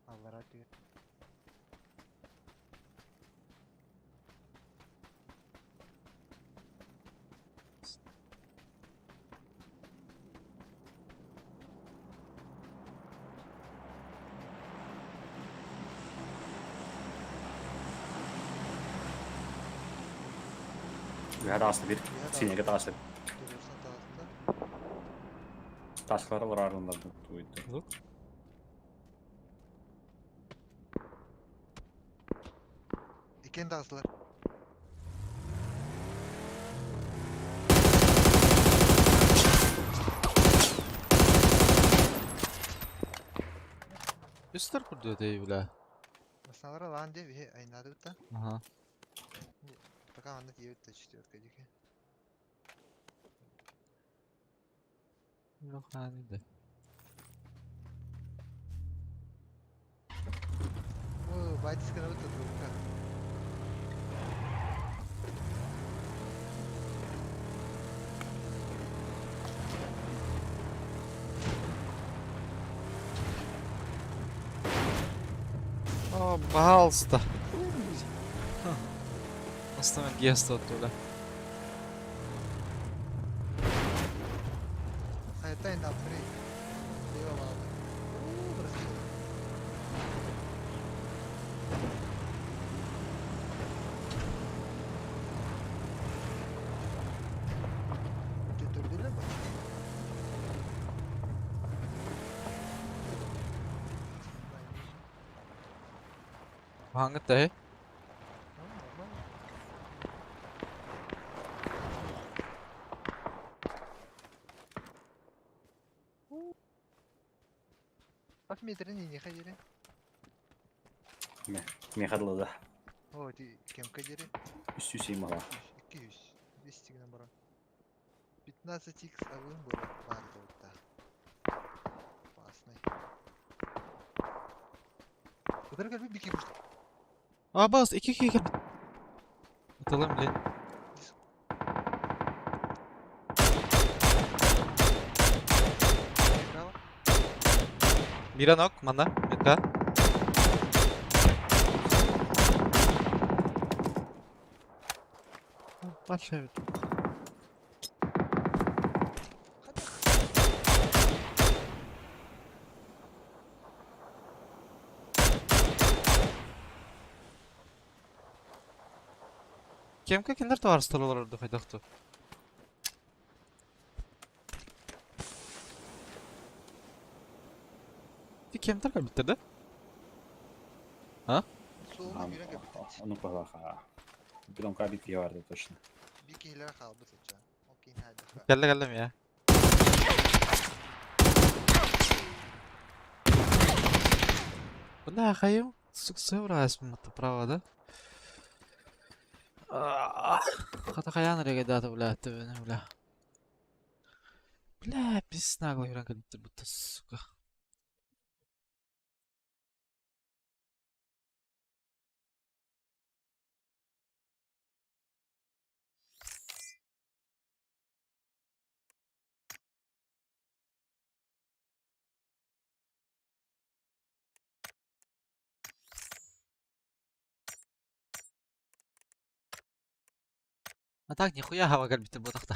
Аллара түйет. Ühə aslı bir sinəyə taşlı. Görürsən tağısında. Taşları var ardında duydu. Look. İken tağısılar. Üstler kurdu değil bile. Masnalara lan diye bir aynadı bitti. Aha. Пока anda diye bitti четвертка dike. Yok hani de. O baytiskana bitti durumda. О, пожалуйста. Оставим гест оттуда. Hayatta en upgrade. Eyvallah abi. Burası. Götürdüler mi? Hangi de? Kaç metrenin yeni kayırı? Mexadlı da. O di kem kayırı? Üst yüzeyim ala. 200. 200 грамм баран. 15x авын было барды вот так. Классный. Бутыр гел бики бушта. Бas 2 gel. Atalım bile. Bravo. Bira nok mana? Metka. Başla. Кемка киндер товар стололарды хайдақты. Ти кемтер кал bitirdi? Soğuma giren gel bitti. Ну, плохо. Потом кабит vardı точно. Biki hiler kaldı tutca. Okey hadi. Geldim ya. Бля, хаю. Сука, sevras мата право, да? Хата хаян регадата, бля, ты, бля. Бля, пиздец наглый игра, будто, сука. А так нихуя гава гальбиты ботахта.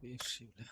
Виши, бля.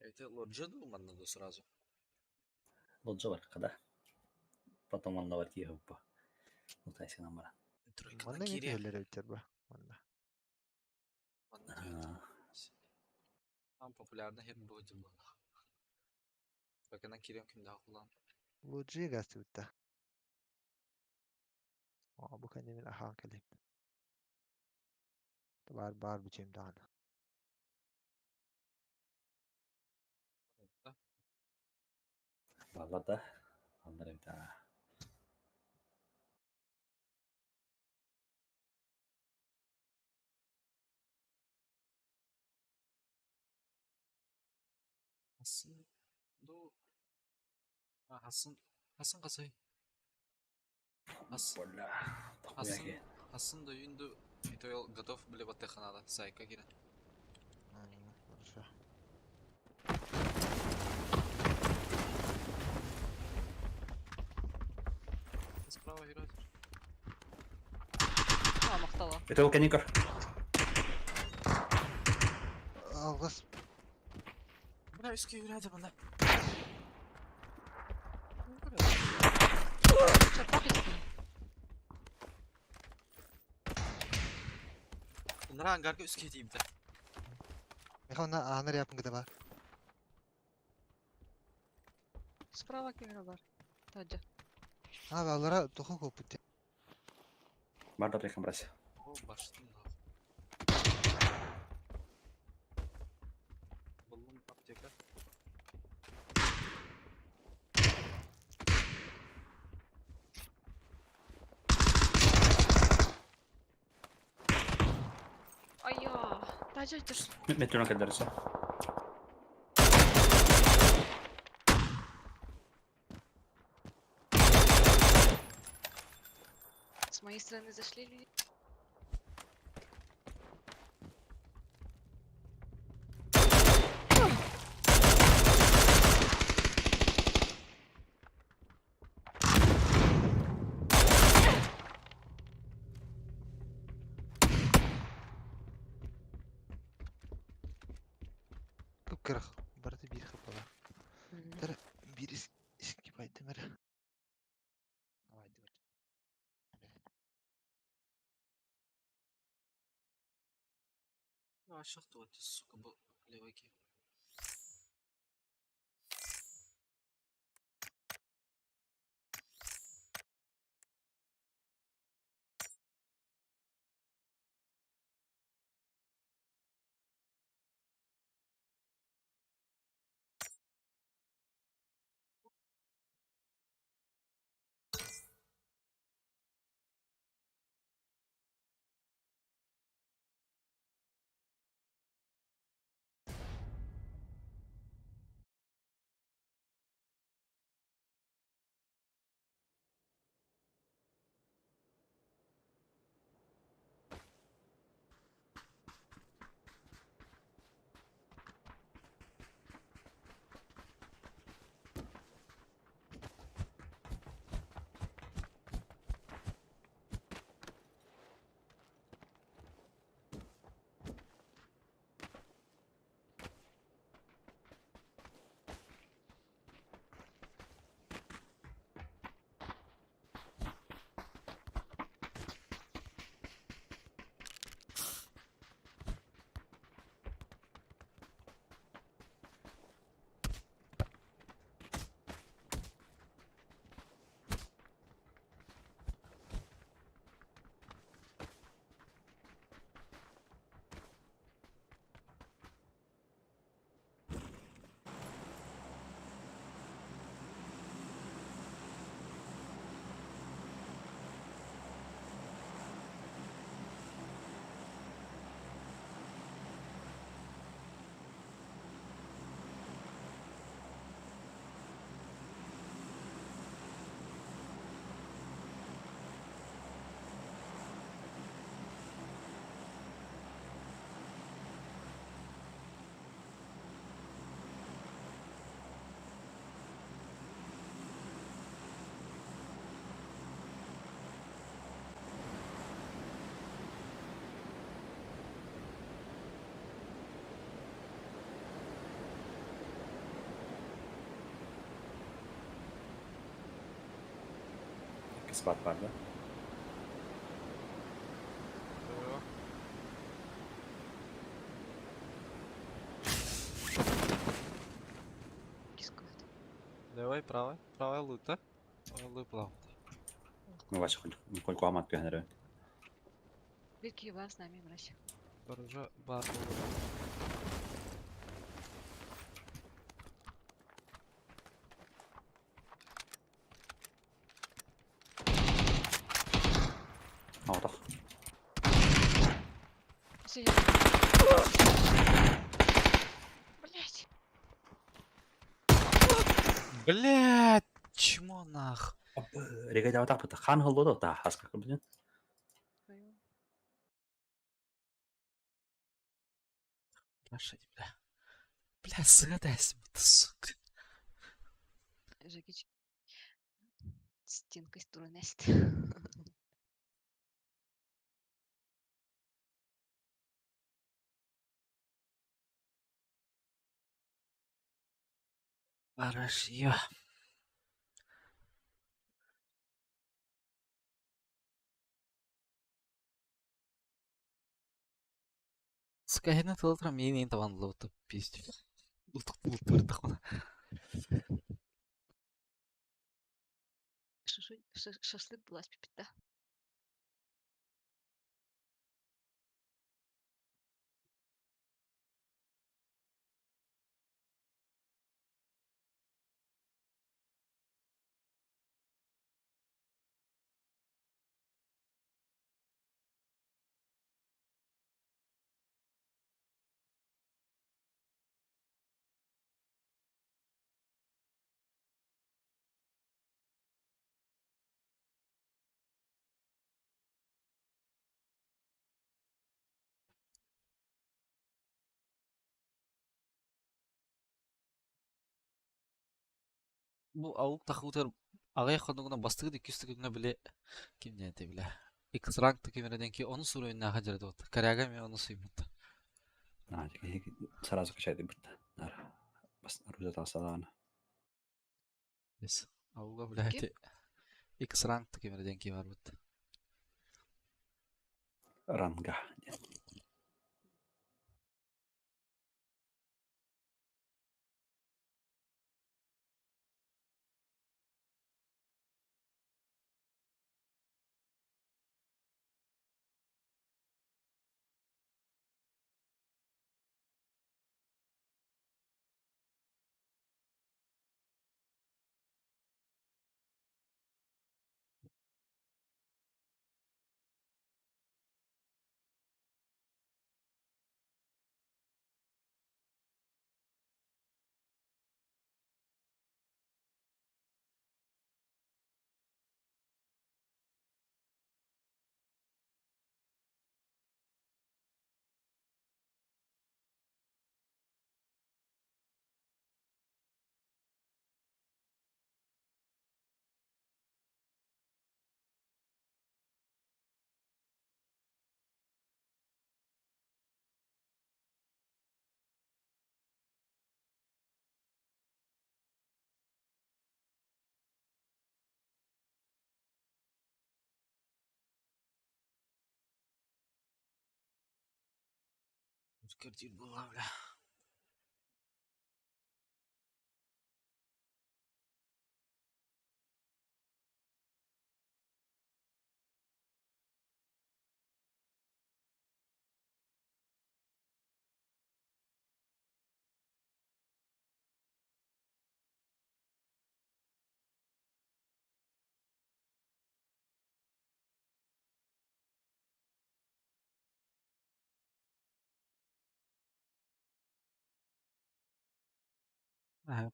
Это лоджа думал надо сразу. Лоджа var kada. Потом он var diye hoppa. Mutaysa namara. Тройка Manda на ne кире. hiler bitir bu. Manda. Там популярный хит будет был. Только на кире ким да кулан. Loji'ye gazete bitti. Bu kendimin ahan kalim. Bar biçim daha. Vallahi da onları bir daha. Хасын до Хасын касай. Вalla. Хасын до юнду это готов были в технада. Сайка кире. Хорошо. Справа играть. Мактала. Это Лукаников. Algız. Бля, иски играть банда. Чапак Андра ангарга үске деймді. Меха она анар япын гыда бар. Справа камера бар. Таджа. Алара туху көпүт. Бар да рекам брась. О, баштың нах. Бұлым аптека. Айя. Таджа ты ж. Метрона кадерсе. С моей стороны зашли люди. Көп кырах. Барты бир хапала. Тер бир иске байды мер. Авайды бар. Ашық туады, сука, бұл левый ки. Ispat vardı. Кисков. Левый, правый. Правый лута. Луй плавно. Ну, ваши хоть куамат пьянеры. Бирки бар с нами, мразь. Баржа бар. Аутах. Сидят. Блять. Блять, чмо нах? Регай даватах пыта. Хан холдо да хаска кабдин. Раша, бля. Бля, сгадайся, сука. Жакич. Стенкой струнест. Хорошо. Скайна тылтра менин таван лоты пиздец. Лутырдық. Шашлык была пипита. Бұл ауық тақылтыр ағай қандығына бастығы декестігіне біле кемден әте біле. Икс рангты кемереден ки оны сұр ойынна қажырды от. Коряга мен оны сұймықты. هيك سرازك شادي بت نار بس أرجع تعصلان Бес. Ауға біле әте. Икс рангты кемереден ки бар бұд. رانجا Картин была, бля.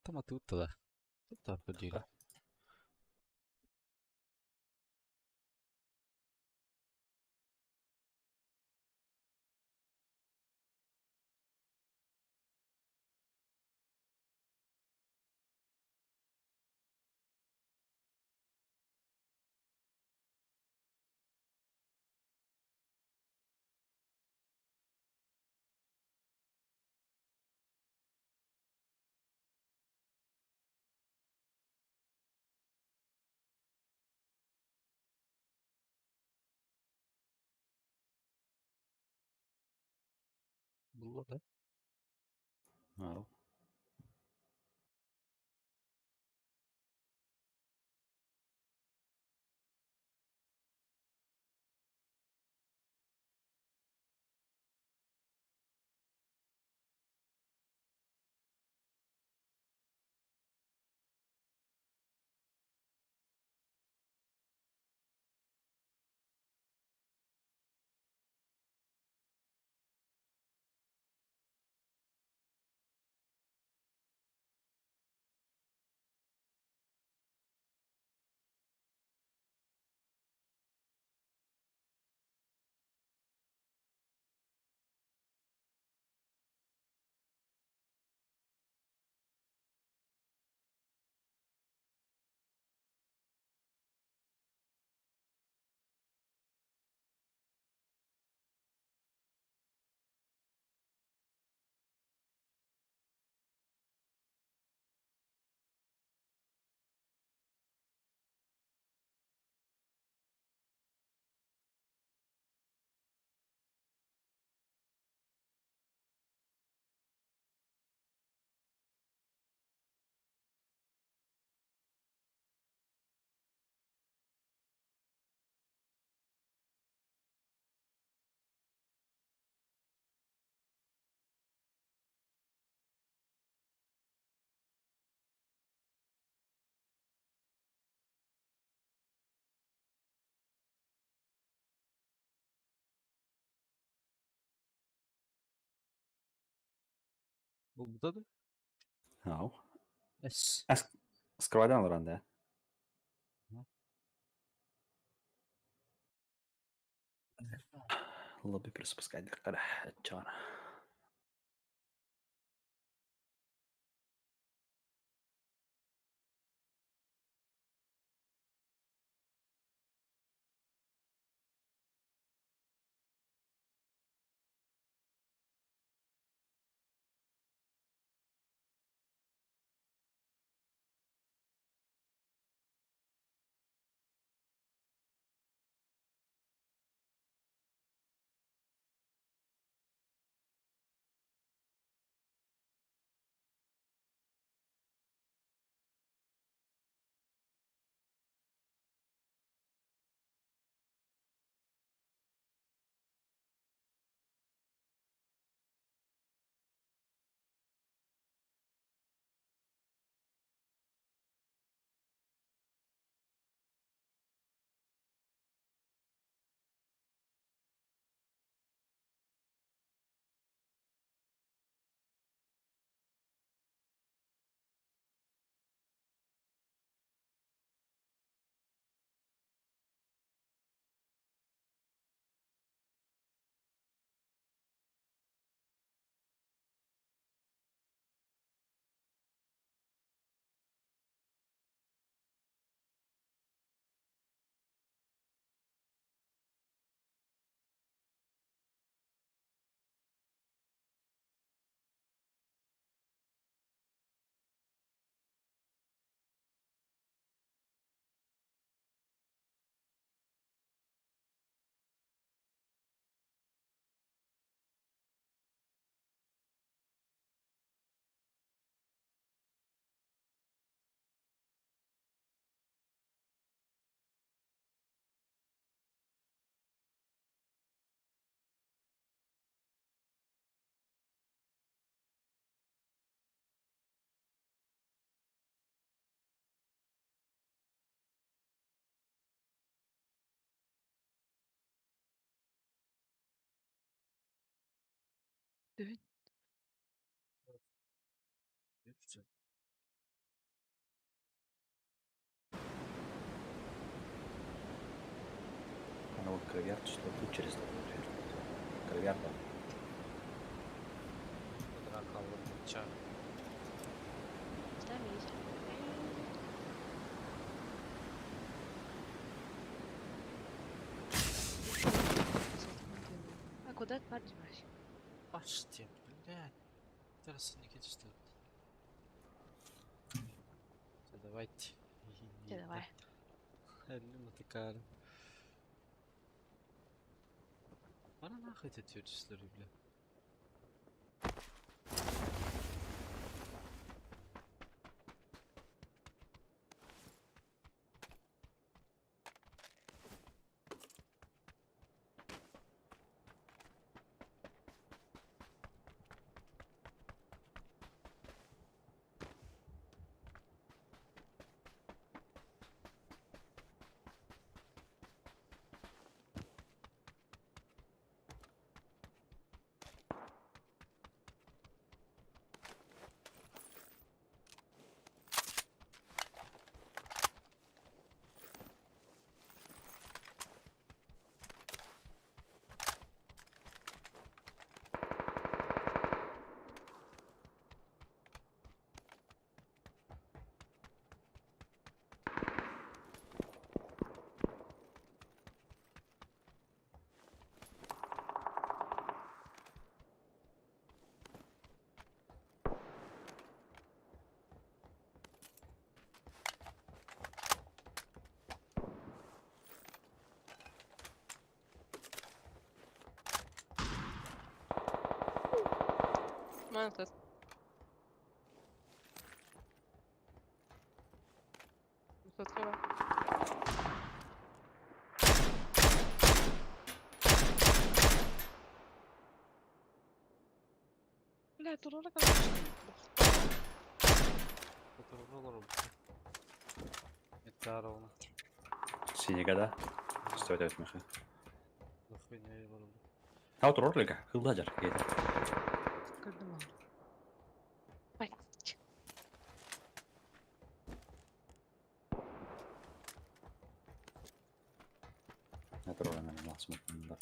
Тама tutto da. Tutto per dire. Было, да? أهو Buldu da. Ау. Es. Скрывайдан алар анда. Лобби приспускать кара. Чана. Она вот кровяр, что тут через кровяр. Bırak Allah'ım çağır. Остановись. А куда ты подеваешь? Aç diye. Блядь. Террасы не кидишь. Давайте. Давай. Elini натыкали. Bana nahit ediyor çizleri bile. Mantık. Открывай. Бля, турора как Fotoğrafı olur. Yeter ona. Синего, да? Стоит от меха. Нахуйня вырылdı. А вот ролика, хылдажар. Кырдым. Это роль, наверное, смотрим. Да.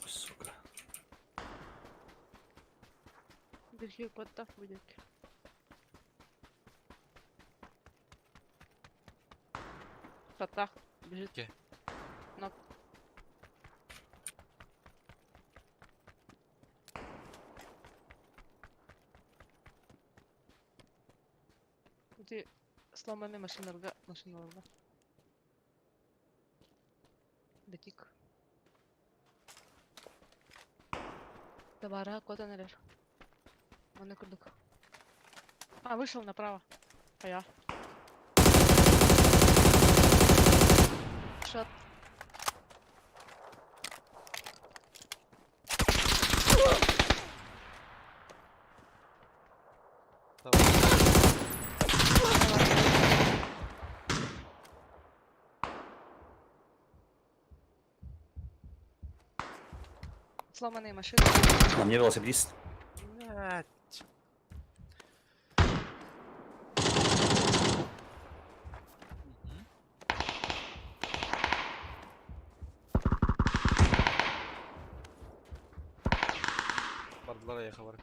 Сука. Бирки коттaf будет. Коттах бежит. Окей. Нок. Где сломанный машиналарга. Бетик. Добара, кота нерер. Он курдук. А, вышел направо. А я. Шот. Сломанные машины. На мне велосипедист. Блядь. Мгм. Бардылар аяққа бар.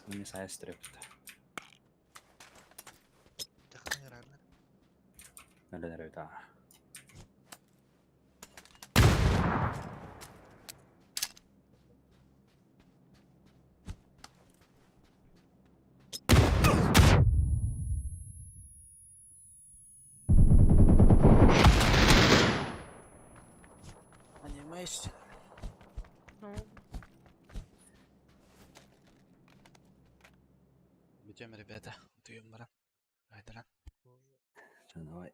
Не сайт стреп. Жакын ярарлар. Нелер это. Анимейшн. Ну, Бежим, ребята. Дуем, брат. Айдара. Давай.